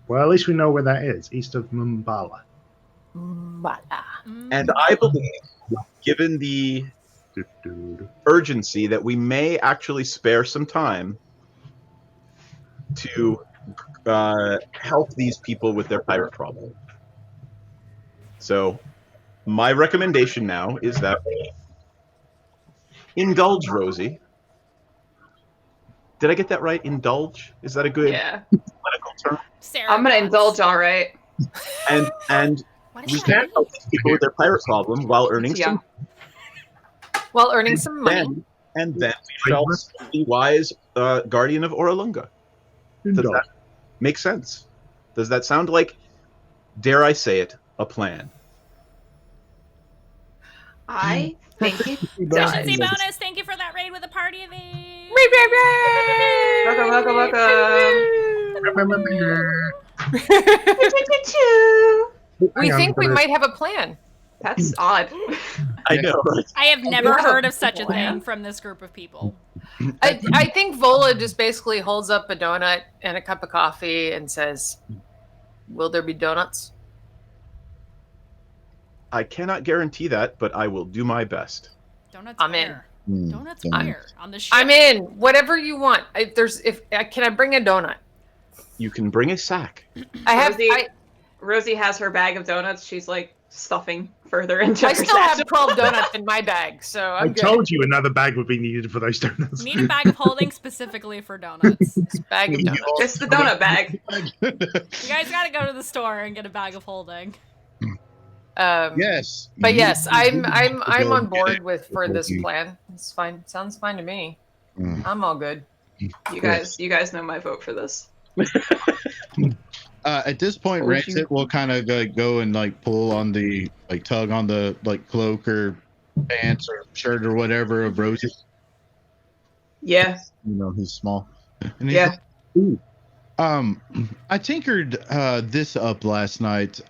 Well, at least we know where that is, east of Mumbala.
And I believe, given the urgency, that we may actually spare some time to help these people with their pirate problem. So, my recommendation now is that we indulge Rosie. Did I get that right? Indulge? Is that a good medical term?
I'm gonna indulge, all right.
And we can help these people with their pirate problem while earning some.
While earning some money.
And then we shall seek the wise guardian of Orlunga. Does that make sense? Does that sound like, dare I say it, a plan?
I think it
Efficiency
does.
bonus. Thank you for that raid with a party of these.
Welcome.
We think we might have a plan.
That's odd.
I know.
I have never heard of such a thing from this group of people.
I think Vola just basically holds up a donut and a cup of coffee and says, "Will there be donuts?"
I cannot guarantee that, but I will do my best.
Donuts.
I'm in.
where?
Mm,
Donuts
donut.
where? On the ship.
I'm in. Whatever you want. Can I bring a donut?
You can bring a sack.
Rosie has her bag of donuts. She's like stuffing further into.
I
her
still have
satchel.
12 donuts in my bag, so
I
I'm good.
told you another bag would be needed for those donuts.
You need a bag of holding specifically for donuts.
Bag of donuts.
It's the donut bag.
You guys gotta go to the store and get a bag of holding.
Yes.
But yes, I'm
go
on
get
board
it.
for this plan. It's fine. Sounds fine to me. I'm all good.
You guys know my vote for this.
At this point, Ranzet will kind of go and like pull on the tug on the cloak or pants or shirt or whatever of Rosie.
Yeah.
You know, he's small. And he's
Yeah.
like, ooh. I tinkered this up last night.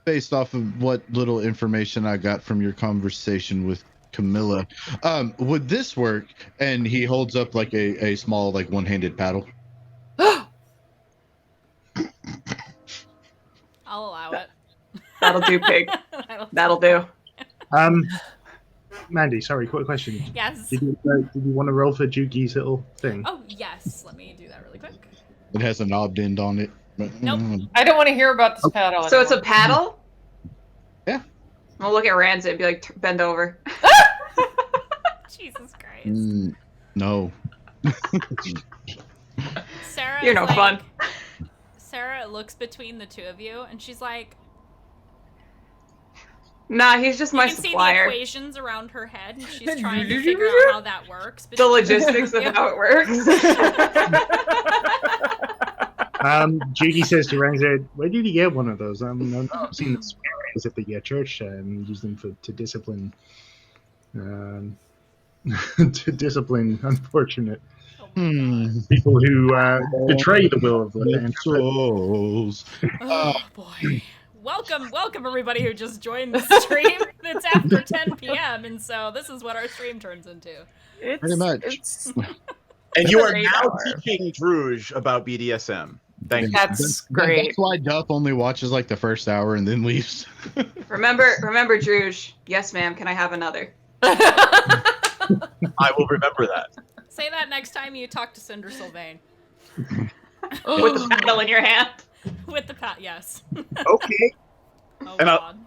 Based off of what little information I got from your conversation with Camilla. Would this work? And he holds up like a small one-handed paddle.
I'll allow it.
That'll do, pig. That'll do.
Mandii, sorry, quick question.
Yes.
Did you want to roll for Jugee's little thing?
Oh yes. Let me do that really quick.
It has a knobbed end on it.
Nope.
I don't want to hear about this paddle.
So it's a paddle?
Yeah.
I'll look at Ranzet and be like, bend over.
Jesus Christ.
No.
Sarah.
You're no fun.
Sarah looks between the two of you and she's like,
nah, he's just my
you can
supplier.
see the equations around her head and she's trying to figure out how that works.
The logistics of how it works.
Jugee says to Ranzet, where did you get one of those? I've seen the swearings at the church and use them to discipline unfortunate people who betray the will of the
souls.
Oh boy. Welcome everybody who just joined the stream. It's after 10 p.m. and so this is what our stream turns into.
Pretty much.
And you are now teaching Druge about BDSM. Thank you.
That's great.
That's why Duff only watches the first hour and then leaves.
Remember, Druge. Yes, ma'am. Can I have another?
I will remember that.
Say that next time you talk to Cinder Sylvain.
With the paddle in your hand.
With the yes.
Okay.
Oh
and
God.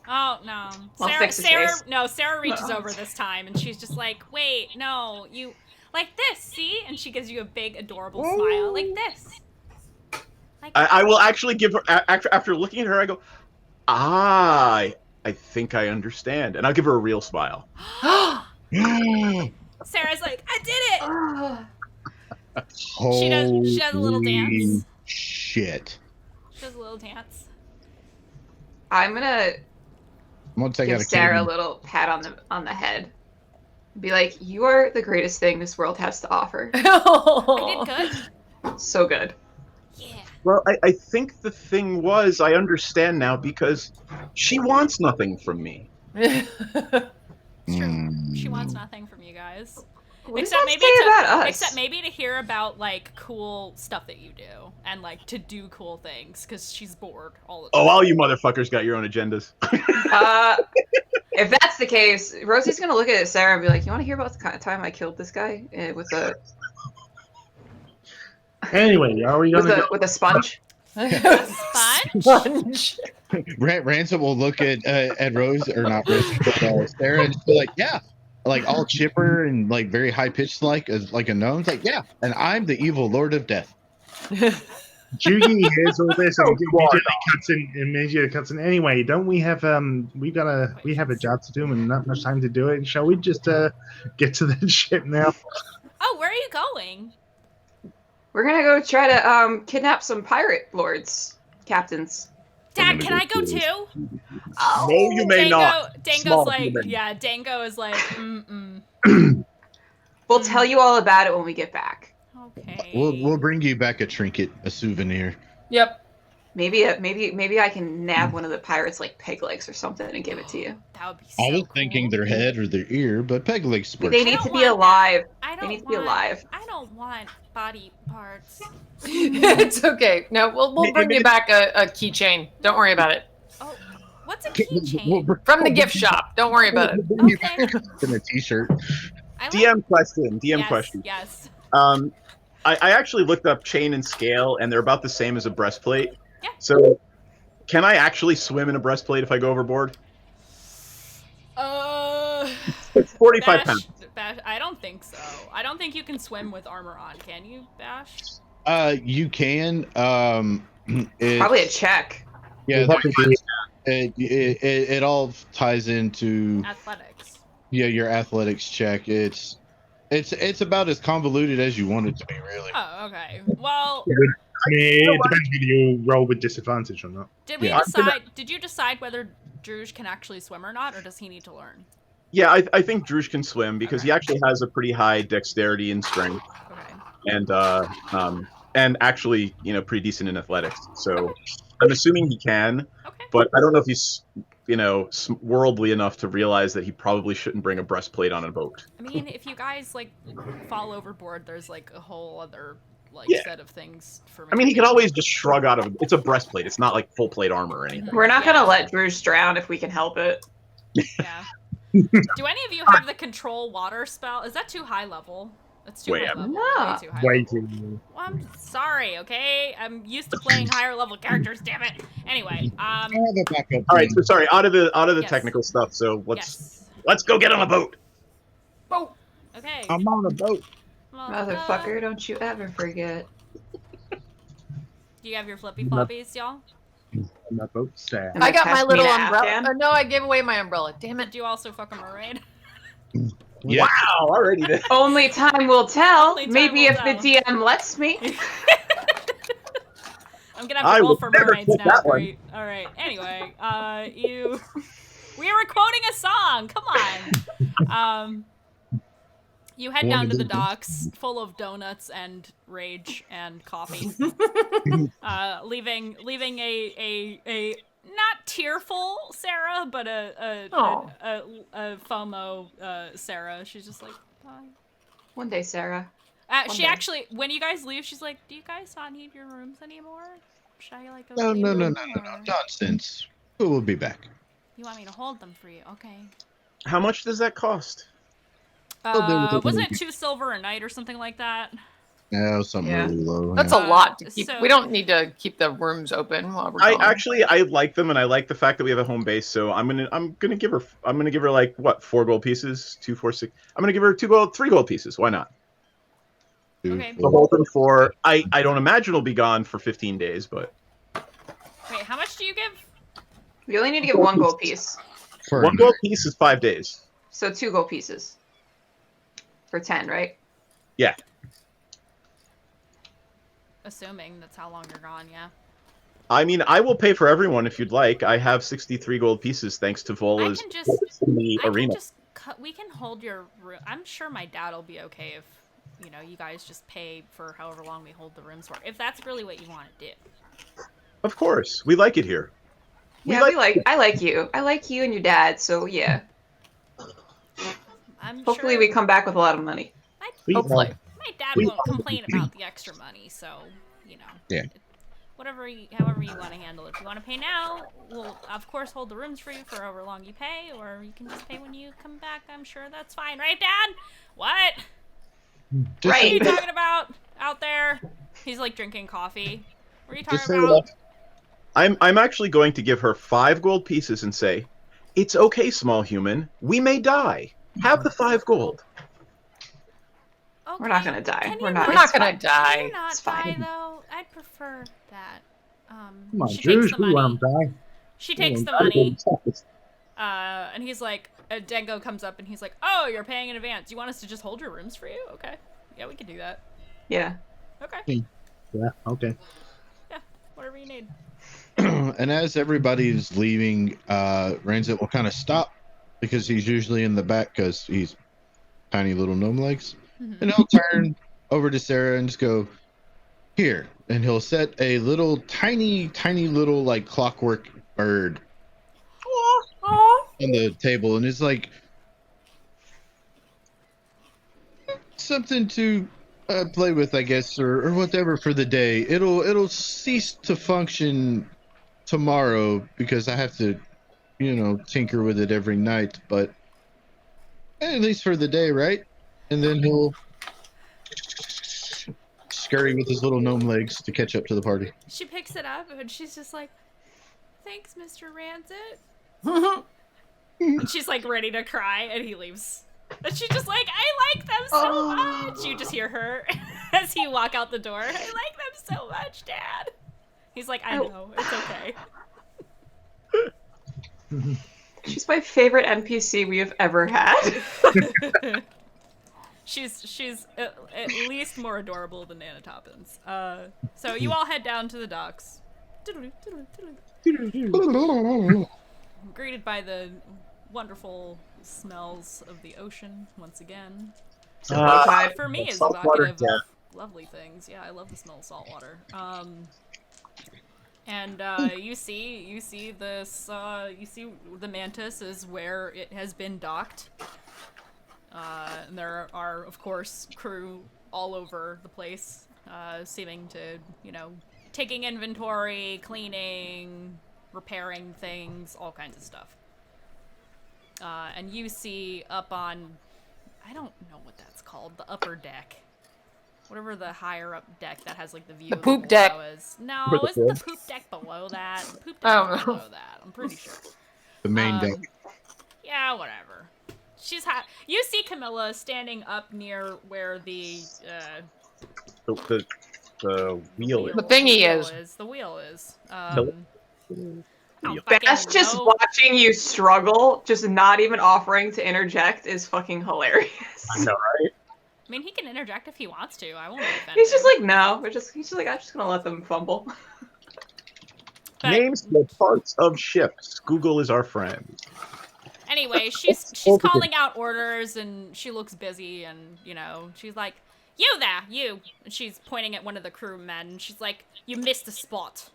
Oh no.
I'll fix his face.
Sarah reaches over this time and she's just like, wait, no, you like this, see? And she gives you a big adorable smile, like this.
I will actually give her after looking at her. I go, I think I understand, and I'll give her a real smile.
Sarah's like, I did it. She does a little dance.
Shit.
She does a little dance.
I'm gonna
take
give
out a
Sarah
cane.
a little pat on the head. Be like, you are the greatest thing this world has to offer.
I did good.
So good.
Well, I think the thing was, I understand now because she wants nothing from me.
It's true. She wants nothing from you guys.
What does that say about us?
Except maybe to hear about cool stuff that you do and to do cool things because she's bored all the time.
Oh, all you motherfuckers got your own agendas.
If that's the case, Rosie's gonna look at Sarah and be like, "You want to hear about the time I killed this guy with a
Anyway, are we gonna
with a sponge?"
Sponge.
Ranzet will look at Rose or not Rose, but Sarah and just be like, yeah, all chipper and very high pitched as a gnome. It's yeah, and I'm the evil lord of death.
Jugee hears all this and immediately cuts in. Anyway, don't we have we have a job to do and not much time to do it? Shall we just get to the ship now?
Oh, where are you going?
We're gonna go try to kidnap some pirate lords, captains.
Dad, can I go too?
Oh,
no, you may not.
Dango's Dango is mm-mm.
We'll tell you all about it when we get back.
Okay.
We'll bring you back a trinket, a souvenir.
Yep.
Maybe I can nab one of the pirates like peg legs or something and give it to you.
That would be
I was thinking their head or their ear, but peg legs works.
They need to be alive. They need to be alive.
I don't want body parts.
It's okay. No, we'll bring you back a keychain. Don't worry about it.
Oh, what's a keychain?
From the gift shop. Don't worry about it.
Okay.
In a t-shirt.
DM question. DM question.
Yes.
I actually looked up chain and scale, and they're about the same as a breastplate. Yeah. So, can I actually swim in a breastplate if I go overboard? It's 45 pounds.
Bash, I don't think so. I don't think you can swim with armor on. Can you, Bash?
You can.
Probably a check.
Yeah, it all ties into
athletics.
Yeah, your athletics check. It's about as convoluted as you want it to be, really.
Oh, okay. Well,
I mean, it depends whether you roll with disadvantage or not.
did we decide? Did you decide whether Druge can actually swim or not, or does he need to learn?
Yeah, I think Druge can swim because he actually has a pretty high dexterity and strength, and actually, pretty decent in athletics. So I'm assuming he can, but I don't know if he's, worldly enough to realize that he probably shouldn't bring a breastplate on a boat.
I mean, if you guys fall overboard, there's a whole other set of things for me.
I mean, he can always just shrug out of it. It's a breastplate. It's not like full plate armor or anything.
We're not gonna let Druge drown if we can help it.
Yeah. Do any of you have the control water spell? Is that too high level? That's too high level.
No.
Way too high
Way
level.
too.
Well, I'm sorry, okay? I'm used to playing higher level characters, damn it. Anyway,
All right, so sorry, out of the technical stuff. So let's go get on a boat.
Boat. Okay.
I'm on a boat.
Motherfucker, don't you ever forget.
Do you have your flippy floppies, y'all?
My boat sad.
I got my little umbrella. No, I gave away my umbrella. Damn it.
Do you also fuck a mermaid?
Wow, already there.
Only time will tell.
Only time
Maybe
will
if
tell.
the DM lets me.
I'm gonna have to roll for mermaids now. Great. All right. Anyway, we were quoting a song. Come on. You head down to the docks, full of donuts and rage and coffee, leaving a not tearful Sarah, but a FOMO Sarah. She's just like, bye.
One day, Sarah.
She actually, when you guys leave, she's like, do you guys not need your rooms anymore? Should I go?
No, nonsense. We will be back.
You want me to hold them for you? Okay.
How much does that cost?
Wasn't it 2 silver a night or something like that?
No, something really low.
That's a lot to keep. We don't need to keep the rooms open while we're gone.
I like them, and I like the fact that we have a home base. So I'm gonna give her like what, 4 gold pieces, 2, 4, 6. I'm gonna give her 3 gold pieces. Why not?
Okay.
The whole thing for I don't imagine it'll be gone for 15 days, but.
Wait, how much do you give?
We only need to give 1 gold piece.
1 gold piece is 5 days.
So 2 gold pieces. For 10, right?
Yeah.
Assuming that's how long you're gone, yeah.
I mean, I will pay for everyone if you'd like. I have 63 gold pieces thanks to Vola's arena.
We can hold your room. I'm sure my dad will be okay if, you guys just pay for however long we hold the rooms for. If that's really what you want to do.
Of course. We like it here.
I like you. I like you and your dad, so yeah. Hopefully we come back with a lot of money.
Hopefully.
My dad won't complain about the extra money, so,
Yeah.
however you want to handle it. If you want to pay now, we'll, of course, hold the rooms for you for however long you pay, or you can just pay when you come back. I'm sure that's fine. Right, Dad? What? What are you talking about out there? He's, drinking coffee. What are you talking about?
I'm actually going to give her 5 gold pieces and say, it's okay, small human. We may die. Have the 5 gold.
Okay. We're not gonna die.
We're not gonna die.
Can you not die, though? I'd prefer that.
Come on,
she takes the money.
I'm dying.
She takes the money. And he's like, Dengo comes up and he's like, oh, you're paying in advance. You want us to just hold your rooms for you? Okay. Yeah, we can do that.
Yeah.
Okay.
Yeah, okay.
Yeah, whatever you need.
And as everybody's leaving, Ranzet will kind of stop because he's usually in the back because he's tiny little gnome legs. And he'll turn over to Sarah and just go, Here, and he'll set a little tiny little like clockwork bird on the table, and it's like something to play with, I guess, or whatever for the day. It'll cease to function tomorrow because I have to, tinker with it every night, but at least for the day, right? And then he'll scurry with his little gnome legs to catch up to the party.
She picks it up and she's just like, "Thanks, Mr. Ranzet." And she's like ready to cry, and he leaves. And she's just like, "I like them so much." You just hear her as you walk out the door. "I like them so much, Dad." He's like, "I know, it's okay."
She's my favorite NPC we have ever had.
She's at least more adorable than Nana Toppins. So you all head down to the docks. Greeted by the wonderful smells of the ocean once again. For me, is evocative of lovely things. Yeah, I love the smell of salt water. And you see this. You see the mantis is where it has been docked. And there are, of course, crew all over the place, seeming to, taking inventory, cleaning, repairing things, all kinds of stuff. And you see up on, I don't know what that's called, the upper deck. Whatever the higher up deck that has, like, the view
The
of
poop
the
deck.
is. No, isn't the poop deck below that? The poop deck is below that, I'm pretty sure.
The main deck.
Yeah, whatever. You see Camilla standing up near where the
wheel
The thingy is.
The wheel is.
Bash just watching you struggle, just not even offering to interject, is fucking hilarious.
I know, right?
I mean, he can interject if he wants to. I won't be offended.
He's just like, no. He's just like, I'm just gonna let them fumble.
Names the parts of ships. Google is our friend.
Anyway, she's calling out orders, and she looks busy, and, she's like, "You there, you!" And she's pointing at one of the crewmen, and she's like, "You missed the spot.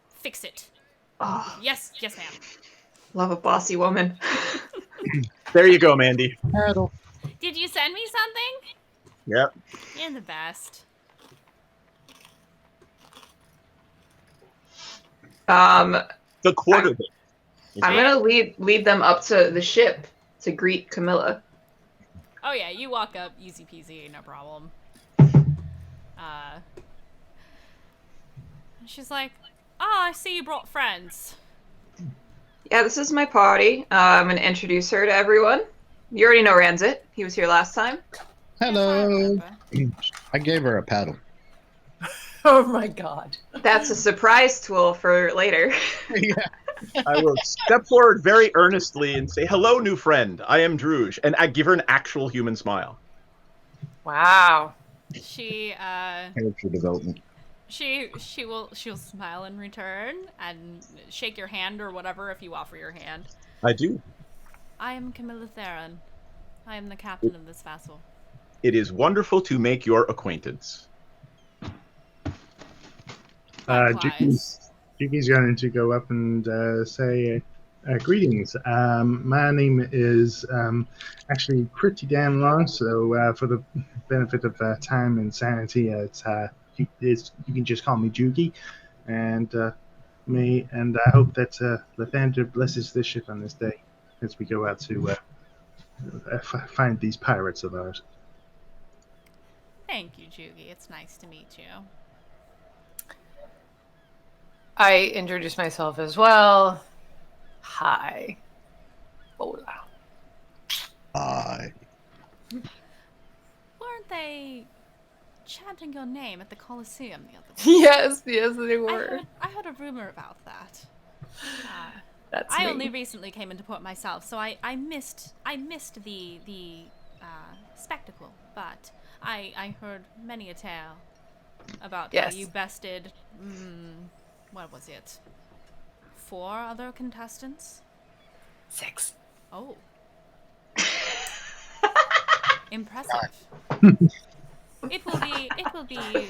Fix it."
Oh.
Yes, ma'am.
Love a bossy woman.
There you go, Mandii.
Did you send me something?
Yep.
You're the best.
The quarter.
I'm gonna lead them up to the ship to greet Camilla.
Oh yeah, you walk up, easy peasy, no problem. She's like, "Oh, I see you brought friends."
Yeah, this is my party. I'm gonna introduce her to everyone. You already know Ranzet. He was here last time.
Hello. I gave her a paddle.
Oh my god.
That's a surprise tool for later.
Yeah.
I will step forward very earnestly and say, "Hello, new friend. I am Druge," and I give her an actual human smile.
Wow.
She
Character development.
she'll smile in return and shake your hand or whatever if you offer your hand.
I do.
I am Camilla Theron. I am the captain of this vessel.
It is wonderful to make your acquaintance.
Jugee's going to go up and say, "Greetings. My name is actually pretty damn long, so for the benefit of time and sanity, you can just call me Jugee. And I hope that Lathander blesses this ship on this day as we go out to find these pirates of ours."
Thank you, Jugee. It's nice to meet you.
I introduce myself as well. Hi. Vola.
Hi.
Weren't they chanting your name at the Coliseum the other day?
Yes, they were.
I heard a rumor about that.
That's
I
me.
only recently came into port myself, so I missed the spectacle, but I heard many a tale about how
Yes.
you bested what was it? 4 other contestants?
6.
Oh. Impressive. It will be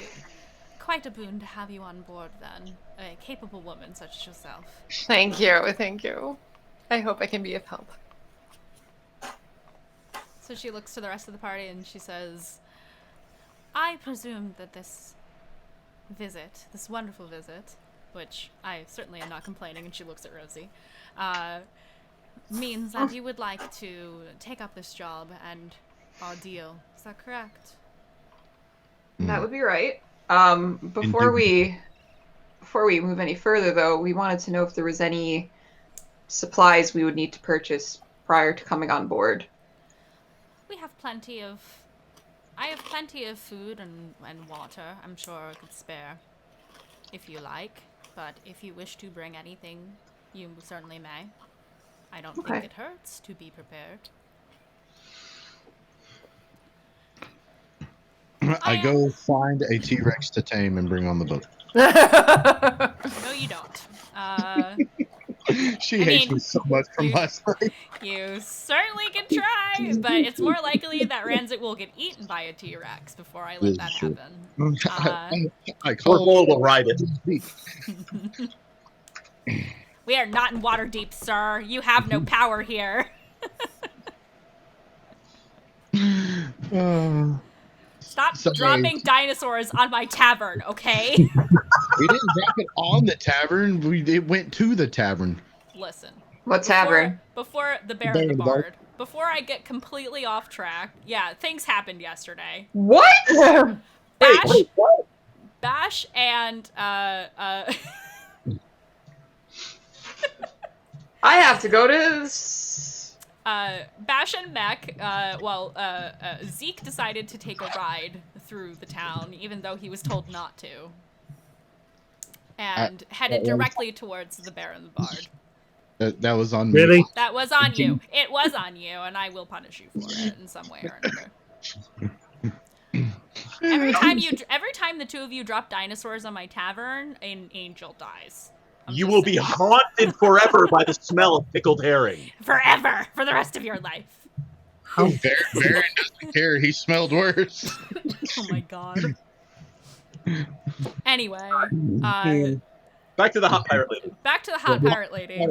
quite a boon to have you on board then. A capable woman such as yourself.
Thank you, thank you. I hope I can be of help.
So she looks to the rest of the party and she says, I presume that this visit, this wonderful visit, which I certainly am not complaining, and she looks at Rosie, means that you would like to take up this job and our deal. Is that correct?
That would be right. Before we move any further, though, we wanted to know if there was any supplies we would need to purchase prior to coming on board.
We have plenty of... I have plenty of food and water. I'm sure I could spare if you like. But if you wish to bring anything, you certainly may. I don't think it hurts to be prepared.
I go find a T-Rex to tame and bring on the boat.
No, you don't.
She hates me so much from last night.
You certainly can try, but it's more likely that Ranzet will get eaten by a T-Rex before I let that happen.
I call
will ride it.
We are not in Waterdeep, sir. You have no power here. Stop dropping dinosaurs on my tavern, okay?
We didn't drop it on the tavern. It went to the tavern.
Listen.
What tavern?
Before the Bear and the Bard. Before I get completely off track. Yeah, things happened yesterday.
What?
Bash and
I have to go to
Bash and Mech, Zeke decided to take a ride through the town, even though he was told not to. And headed directly towards the Bear and the Bard.
That was on me.
Really?
That was on you. It was on you, and I will punish you for it in some way or another. Every time the two of you drop dinosaurs on my tavern, an angel dies.
You will be haunted forever by the smell of pickled herring.
Forever, for the rest of your life.
Baron doesn't care. He smelled worse.
Oh my god. Anyway,
back to the hot pirate lady.
Back to the hot pirate lady.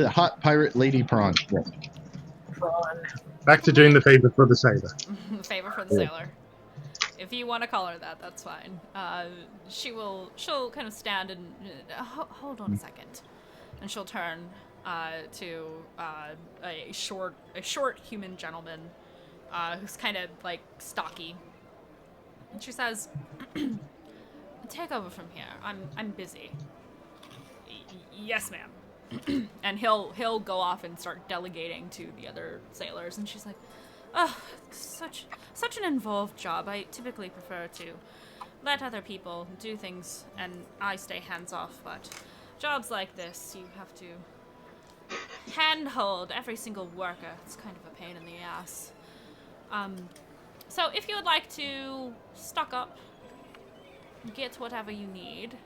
Hot pirate lady prawn.
Back to doing the favor for the sailor.
Favor for the sailor. If you want to call her that, that's fine. She'll kind of stand and hold on a second, and she'll turn to a short human gentleman who's kind of like stocky, and she says, "Take over from here. I'm busy." Yes, ma'am. And he'll go off and start delegating to the other sailors, and she's like, "Oh, such an involved job. I typically prefer to let other people do things, and I stay hands-off, but jobs like this, you have to handhold every single worker. It's kind of a pain in the ass. So if you would like to stock up, get whatever you need,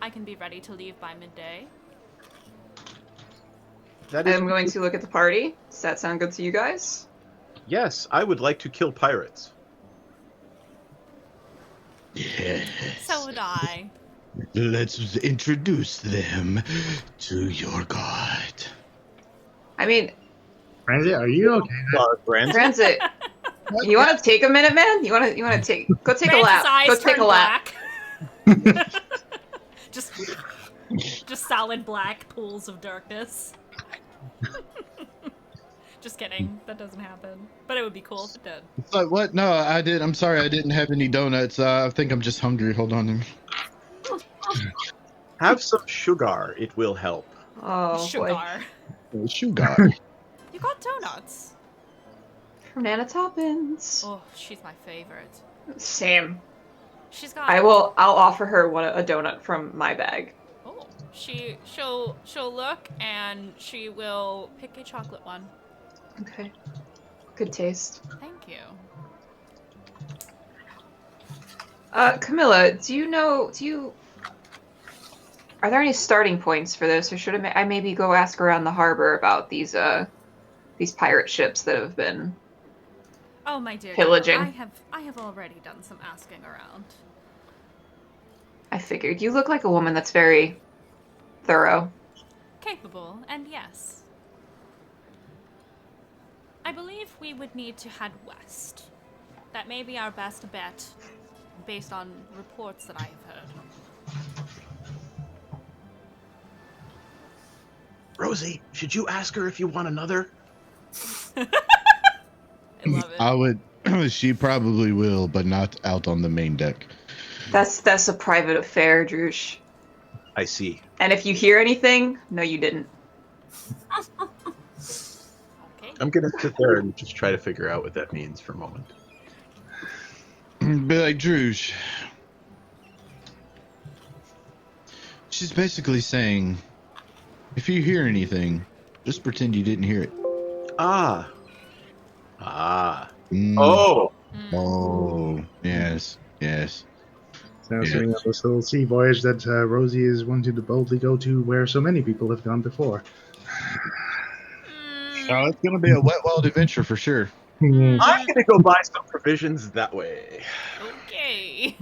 I can be ready to leave by midday."
I'm going to look at the party. Does that sound good to you guys?
Yes, I would like to kill pirates.
Yes.
So would I.
Let's introduce them to your god.
I mean,
Ranzet, are you okay?
Ranzet, you want to take a minute, man? You want to go take a lap? Go take a lap.
Just solid black pools of darkness. Just kidding. That doesn't happen. But it would be cool if it did.
It's like, what? No, I did. I'm sorry, I didn't have any donuts. I think I'm just hungry. Hold on.
Have some sugar. It will help.
Oh,
sugar.
Sugar.
You got donuts.
From Nana Toppins.
Oh, she's my favorite.
Same.
She's got.
I'll offer her a donut from my bag.
Oh, she'll look and she will pick a chocolate one.
Okay. Good taste.
Thank you.
Camilla, are there any starting points for this, or should I maybe go ask around the harbor about these pirate ships that have been
Oh, my dear.
pillaging.
I have already done some asking around.
I figured. You look like a woman that's very thorough.
Capable, and yes. I believe we would need to head west. That may be our best bet, based on reports that I have heard.
Rosie, should you ask her if you want another?
I love it.
I would. She probably will, but not out on the main deck.
That's a private affair, Druge.
I see.
And if you hear anything, no, you didn't.
I'm gonna sit there and just try to figure out what that means for a moment.
Be like, Druge. She's basically saying, if you hear anything, just pretend you didn't hear it.
Ah.
Mm.
Oh.
Oh. Yes. Yes.
Sounds to me on this little sea voyage that Rosie is wanting to boldly go to where so many people have gone before.
Oh, it's gonna be a wet, wild adventure for sure.
I'm gonna go buy some provisions that way.
Okay.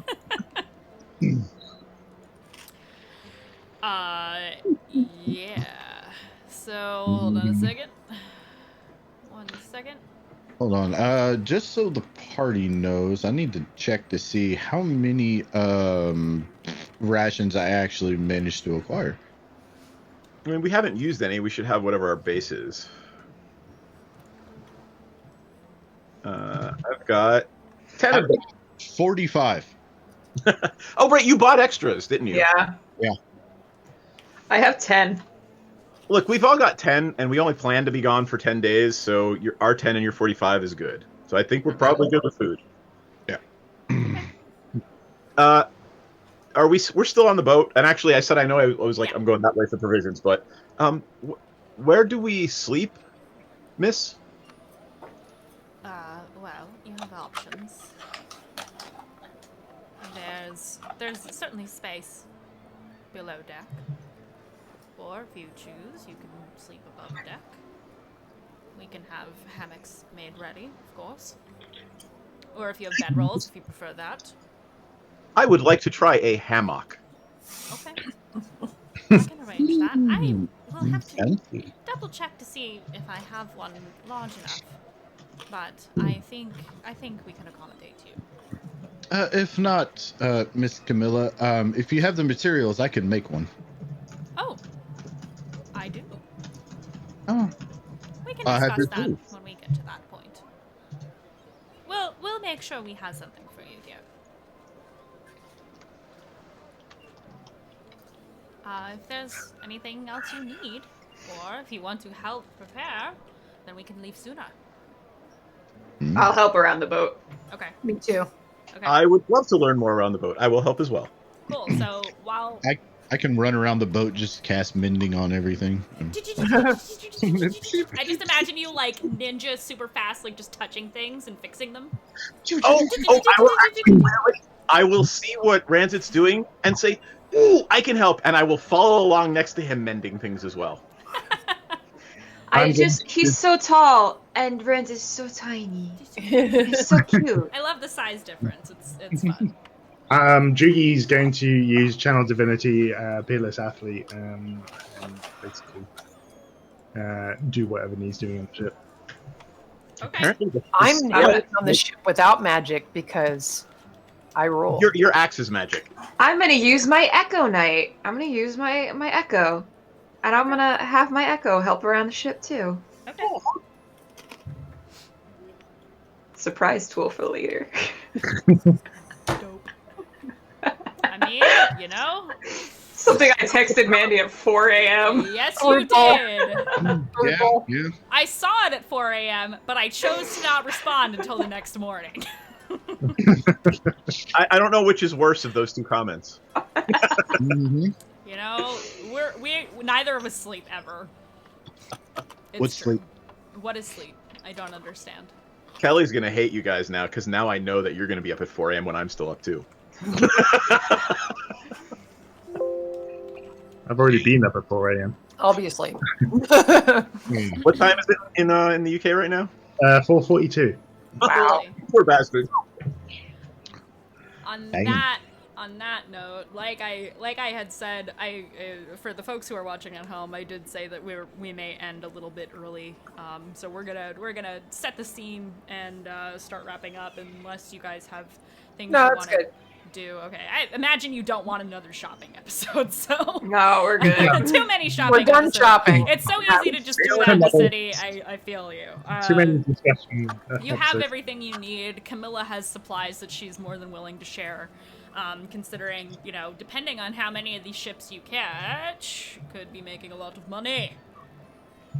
Yeah. So, hold on a second. 1 second.
Hold on. Just so the party knows, I need to check to see how many rations I actually managed to acquire.
I mean, we haven't used any. We should have whatever our base is. I've got 10 of them.
45.
Oh, right. You bought extras, didn't you?
Yeah.
Yeah.
I have 10.
Look, we've all got 10, and we only plan to be gone for 10 days, so our 10 and your 45 is good. So I think we're probably good with food.
Yeah.
We're still on the boat? And actually, I said I know I was like, I'm going that way for provisions, but where do we sleep, miss?
Well, you have options. There's certainly space below deck. Or if you choose, you can sleep above deck. We can have hammocks made ready, of course. Or if you have bedrolls, if you prefer that.
I would like to try a hammock.
Okay. I can arrange that. I will have to double check to see if I have one large enough. But I think we can accommodate you.
If not, Miss Camilla, if you have the materials, I can make one.
Oh, I do.
Oh.
We can
I have
discuss
your
that
tools.
when we get to that point. We'll make sure we have something for you, dear. If there's anything else you need, or if you want to help prepare, then we can leave sooner.
I'll help around the boat.
Okay.
Me too.
Okay.
I would love to learn more around the boat. I will help as well.
Cool. So while
I can run around the boat, just cast mending on everything.
I just imagine you like ninja super fast, like just touching things and fixing them.
I will see what Ranzet's doing and say, "Ooh, I can help," and I will follow along next to him mending things as well.
He's so tall, and Ranz is so tiny. He's so cute.
I love the size difference. It's fun.
Jugee's going to use Channel Divinity, Peerless Athlete, and basically do whatever he's doing on the ship.
Okay.
I'm the only on the ship without magic because I roll.
Your axe is magic.
I'm gonna use my Echo Knight. I'm gonna use my Echo. And I'm gonna have my Echo help around the ship too.
Okay.
Surprise tool for the leader.
I mean, you know.
Something I texted Mandii at 4 a.m.
Yes, you did.
Yeah.
I saw it at 4 a.m., but I chose to not respond until the next morning.
I don't know which is worse of those two comments.
You know, we neither of us sleep ever.
What's sleep?
What is sleep? I don't understand.
Kelly's gonna hate you guys now because now I know that you're gonna be up at 4 a.m. when I'm still up too.
I've already been up at 4 a.m.
Obviously.
What time is it in the UK right now?
4:42.
Wow.
Poor bastard.
On
Dang.
that note, like I had said, for the folks who are watching at home, I did say that we may end a little bit early. So we're gonna set the scene and start wrapping up, unless you guys have things
No,
you
that's
want to
good.
do. Okay, I imagine you don't want another shopping episode, so
No, we're good.
too many shopping.
We're done
episodes.
shopping.
It's so easy to just do that in the city. I feel you.
Too many discussion.
You have everything you need. Camilla has supplies that she's more than willing to share. Considering, depending on how many of these ships you catch, could be making a lot of money.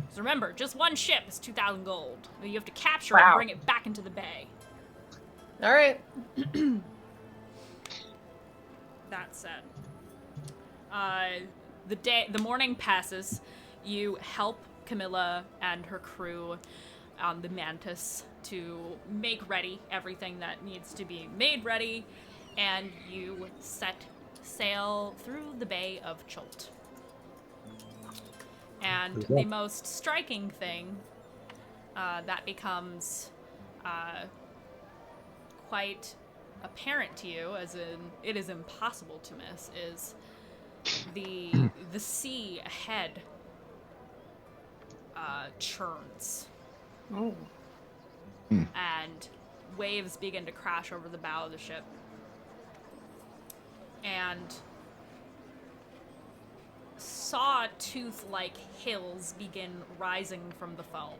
So remember, just one ship is 2,000 gold. You have to capture it and bring it back into the bay.
All right.
That said, the morning passes. You help Camilla and her crew on the Mantis to make ready everything that needs to be made ready, and you set sail through the Bay of Chult. And the most striking thing that becomes quite apparent to you, as in it is impossible to miss, is the sea ahead churns.
Oh.
And waves begin to crash over the bow of the ship. And sawtooth-like hills begin rising from the foam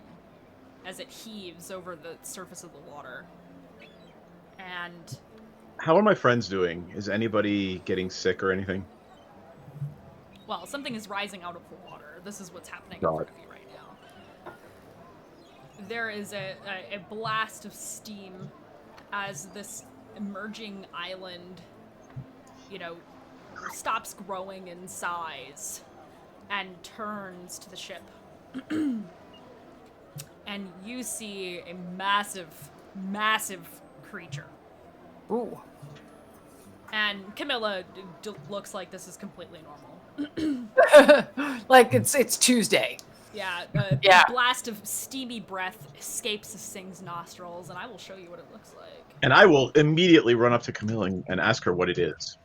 as it heaves over the surface of the water. And
How are my friends doing? Is anybody getting sick or anything?
well, something is rising out of the water. This is what's happening in
God.
front of you right now. There is a blast of steam as this emerging island, stops growing in size and turns to the ship. And you see a massive, massive creature.
Ooh.
And Camilla looks like this is completely normal.
Like it's Tuesday.
Yeah,
Yeah.
a blast of steamy breath escapes Sing's nostrils, and I will show you what it looks like.
And I will immediately run up to Camilla and ask her what it is.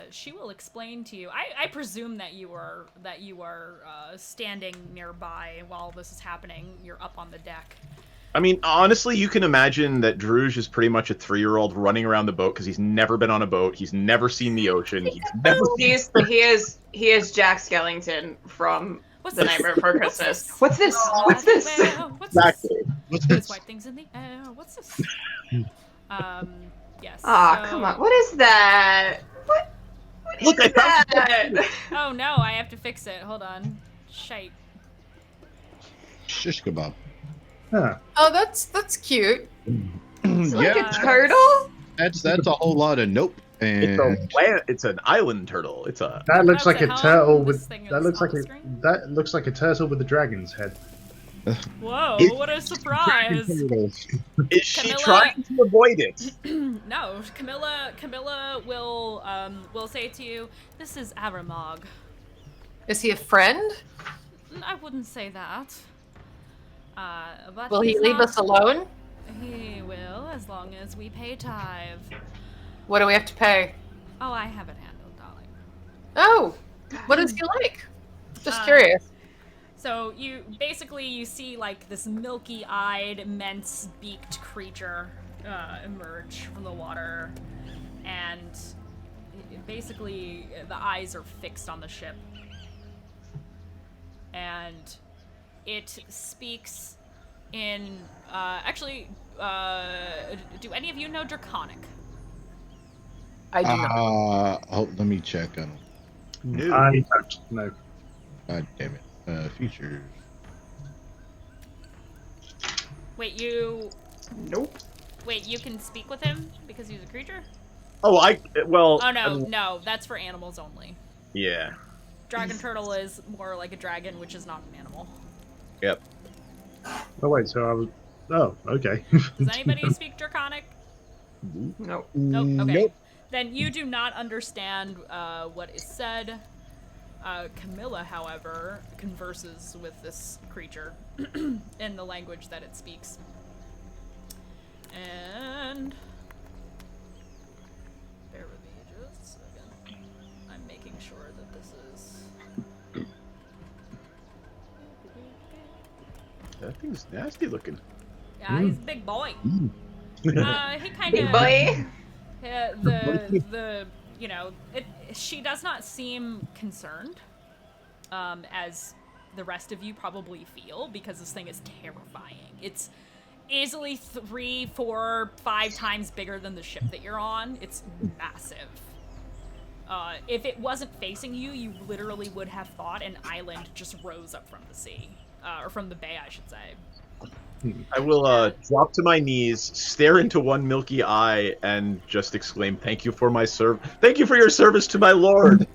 She will explain to you. I presume that you are standing nearby while this is happening. You're up on the deck.
I mean, honestly, you can imagine that Druge is pretty much a 3-year-old running around the boat because he's never been on a boat. He's never seen the ocean. He's never.
He is Jack Skellington from The Nightmare Before Christmas. What's this? What's this?
Exactly.
Let's wipe things in the air. What's this? Yes.
Aw, come on. What is that? What
Look,
is that?
Oh no, I have to fix it. Hold on. Shite.
Shish kebab.
Huh.
Oh, that's cute.
It's like a turtle?
That's a whole lot of nope. And
It's an island turtle. It's a.
That looks like a
That's
turtle
this
with.
thing
That
is
looks
on
like
the
a.
screen.
That looks like a turtle with a dragon's head.
Whoa, what a surprise.
Is she
Camilla-
trying to avoid it?
No, Camilla will say to you, "This is Aramog."
Is he a friend?
I wouldn't say that. But
Will he
he's
leave
not-
us alone?
He will, as long as we pay tithe.
What do we have to pay?
Oh, I have it handled, darling.
Oh, what is he like? Just curious.
So you see like this milky-eyed, immense-beaked creature emerge from the water, and basically the eyes are fixed on the ship, and it speaks in do any of you know Draconic?
I do not.
Let me check. I don't.
No.
I don't know.
God damn it. Features.
Wait, you
Nope.
Wait, you can speak with him because he's a creature?
Oh, well.
Oh no,
I mean,
no, that's for animals only.
Yeah.
Dragon turtle is more like a dragon, which is not an animal.
Yep.
Oh wait, so I was. Oh, okay.
Does anybody speak Draconic?
Nope.
Nope. Okay.
Nope.
Then you do not understand what is said. Camilla, however, converses with this creature in the language that it speaks. And bear with me just a second. I'm making sure that this is.
That thing's nasty looking.
Yeah, he's a big boy. He kind of
Big boy.
the she does not seem concerned, as the rest of you probably feel, because this thing is terrifying. It's easily 3, 4, 5 times bigger than the ship that you're on. It's massive. If it wasn't facing you, you literally would have thought an island just rose up from the sea, or from the bay, I should say.
I will drop to my knees, stare into one milky eye, and just exclaim, "Thank you for Thank you for your service to my lord."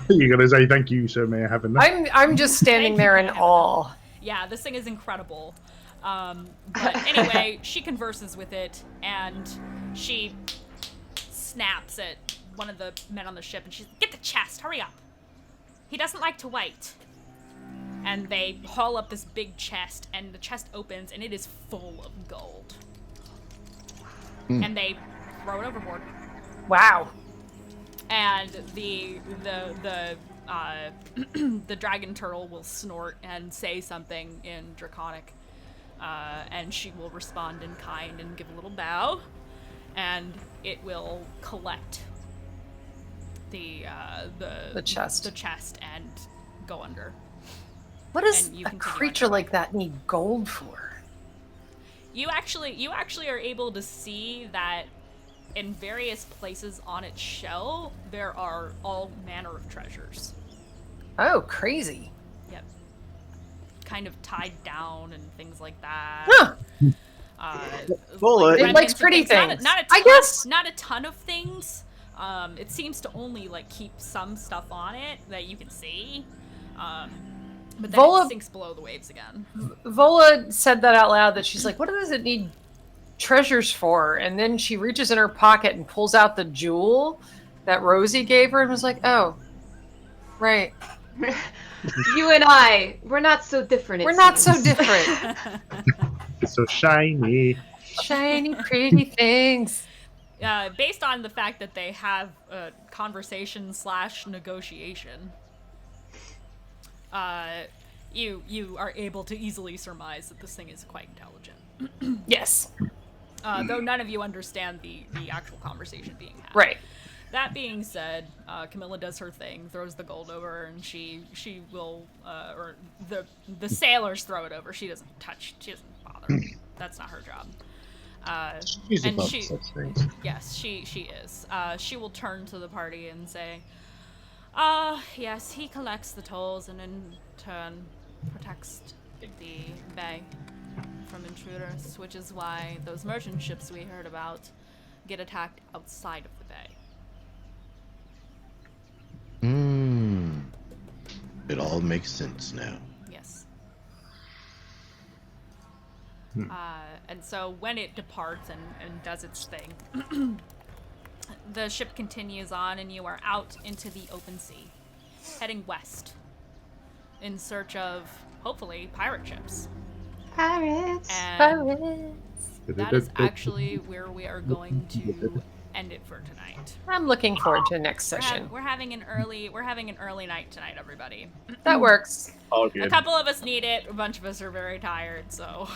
You're gonna say thank you, so may I have a nut?
I'm just standing there in awe.
Yeah, this thing is incredible. But anyway, she converses with it, and she snaps at one of the men on the ship, and she's like, "Get the chest, hurry up. He doesn't like to wait." And they haul up this big chest, and the chest opens, and it is full of gold. And they throw it overboard.
Wow.
And the dragon turtle will snort and say something in Draconic, and she will respond in kind and give a little bow, and it will collect the chest and go under.
What does a creature like that need gold for?
You actually are able to see that in various places on its shell, there are all manner of treasures.
Oh, crazy.
Yep. Kind of tied down and things like that.
Huh.
Vola,
it likes pretty things.
Not a ton,
I guess.
Not a ton of things. It seems to only keep some stuff on it that you can see. But then it sinks below the waves again.
Vola said that out loud, that she's like, what does it need treasures for? And then she reaches in her pocket and pulls out the jewel that Rosie gave her and was like, oh, right.
You and I, we're not so different.
We're not so different.
It's so shiny.
Shiny, pretty things.
Based on the fact that they have a conversation / negotiation, you are able to easily surmise that this thing is quite intelligent.
Yes.
Though none of you understand the actual conversation being had.
Right.
That being said, Camilla does her thing, throws the gold over, and she will, or the sailors throw it over. She doesn't bother. That's not her job.
She's
and
above
she,
such things.
Yes, she is. She will turn to the party and say, yes, he collects the tolls and in turn protects the bay from intruders, which is why those merchant ships we heard about get attacked outside of the bay.
It all makes sense now.
Yes. And so when it departs and does its thing, the ship continues on, and you are out into the open sea, heading west in search of, hopefully, pirate ships.
Pirates.
And that is actually where we are going to end it for tonight.
I'm looking forward to the next session.
We're having an early night tonight, everybody.
That works.
All good.
A couple of us need it. A bunch of us are very tired, so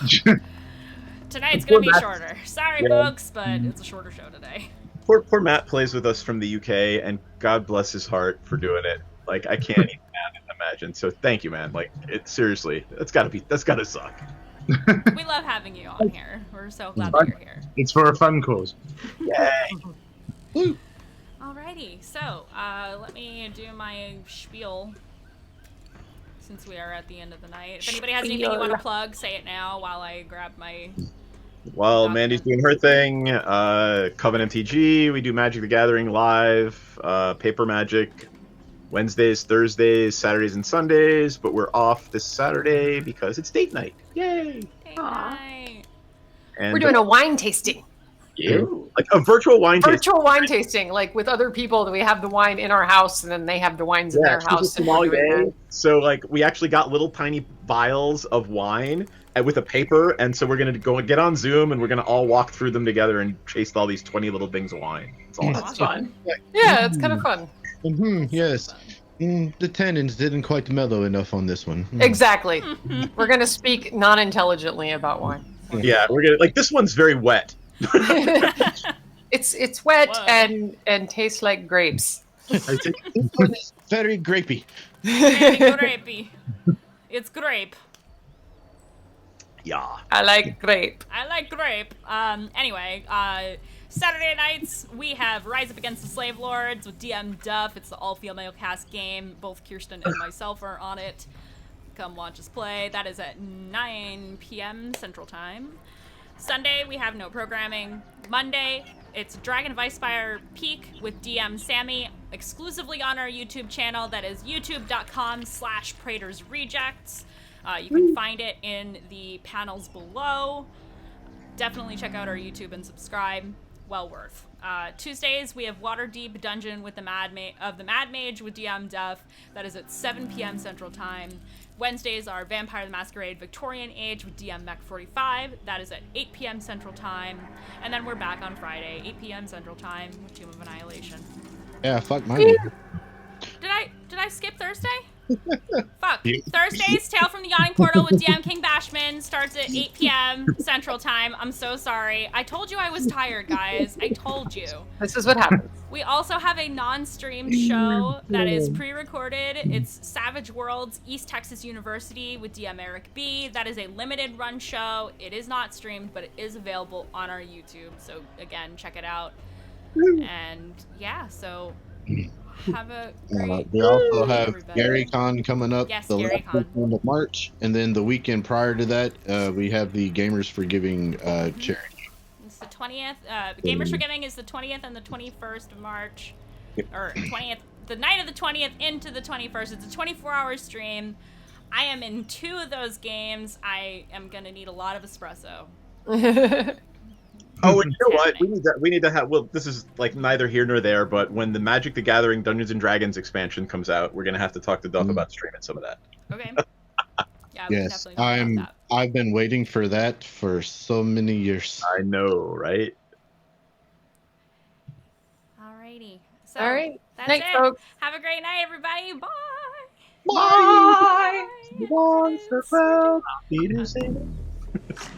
tonight's gonna be shorter. Sorry, folks, but it's a shorter show today.
Poor Matt plays with us from the UK, and God bless his heart for doing it. I can't even imagine. So thank you, man. Seriously, that's gotta suck.
We love having you on here. We're so glad that you're here.
It's for a fun cause.
Yay!
Alrighty, so let me do my spiel since we are at the end of the night. If anybody has anything you want to plug, say it now while I grab my...
While Mandy's doing her thing, Coven MTG, we do Magic the Gathering live, Paper Magic, Wednesdays, Thursdays, Saturdays, and Sundays, but we're off this Saturday because it's date night. Yay!
Date night.
And
we're doing a wine tasting.
Like a virtual wine tasting.
Virtual wine tasting, like with other people. That we have the wine in our house, and then they have the wines in their
she's a
house. And we're doing
sommelier.
that.
So like we actually got little tiny vials of wine with a paper, and so we're gonna go and get on Zoom, and we're gonna all walk through them together and taste all these 20 little things of wine. It's all
That's fun. Yeah, it's kind of fun.
Yes. The tannins didn't quite mellow enough on this one.
Exactly. We're gonna speak non-intelligently about wine.
Yeah, we're gonna like this one's very wet.
It's wet and tastes like grapes.
Very grapey.
Very grapey. It's grape.
Yeah.
I like grape.
I like grape. Anyway, Saturday nights we have Rise Up Against the Slave Lords with DM Duff. It's the all-female cast game. Both Kirsten and myself are on it. Come watch us play. That is at 9 p.m. Central Time. Sunday, we have no programming. Monday, it's Dragon of Icefire Peak with DM Sammy, exclusively on our YouTube channel. That is youtube.com/Praetor'sRejects. You can find it in the panels below. Definitely check out our YouTube and subscribe. Well worth. Tuesdays, we have Waterdeep Dungeon with the Mad Mage with DM Duff. That is at 7 p.m. Central Time. Wednesdays are Vampire the Masquerade Victorian Age with DM Mech 45. That is at 8 p.m. Central Time. And then we're back on Friday, 8 p.m. Central Time with Tomb of Annihilation.
Yeah, fuck mine.
Did I skip Thursday? Fuck. Thursdays, Tale from the Yawning Portal with DM King Bashman starts at 8 p.m. Central Time. I'm so sorry. I told you I was tired, guys. I told you.
This is what happens.
We also have a non-streamed show that is pre-recorded. It's Savage Worlds East Texas University with DM Eric B. That is a limited run show. It is not streamed, but it is available on our YouTube. So again, check it out. And yeah, so have a great
we also have
everybody.
GaryCon coming up
Yes,
the last
GaryCon.
weekend of March, and then the weekend prior to that, we have the Gamers for Giving charity.
It's the 20th. Gamers for Giving is the 20th and the 21st of March. Or 20th, the night of the 20th into the 21st. It's a 24-hour stream. I am in 2 of those games. I am going to need a lot of espresso.
Oh, and you know what? We need to have. Well, this is like neither here nor there. But when the Magic the Gathering Dungeons and Dragons expansion comes out, we're gonna have to talk to Duff about streaming some of that.
Okay. Yeah,
Yes, I've been waiting for that for so many years.
I know, right?
Alrighty. So,
All right.
That's
Night,
it.
folks.
Have a great night, everybody. Bye.
Bye.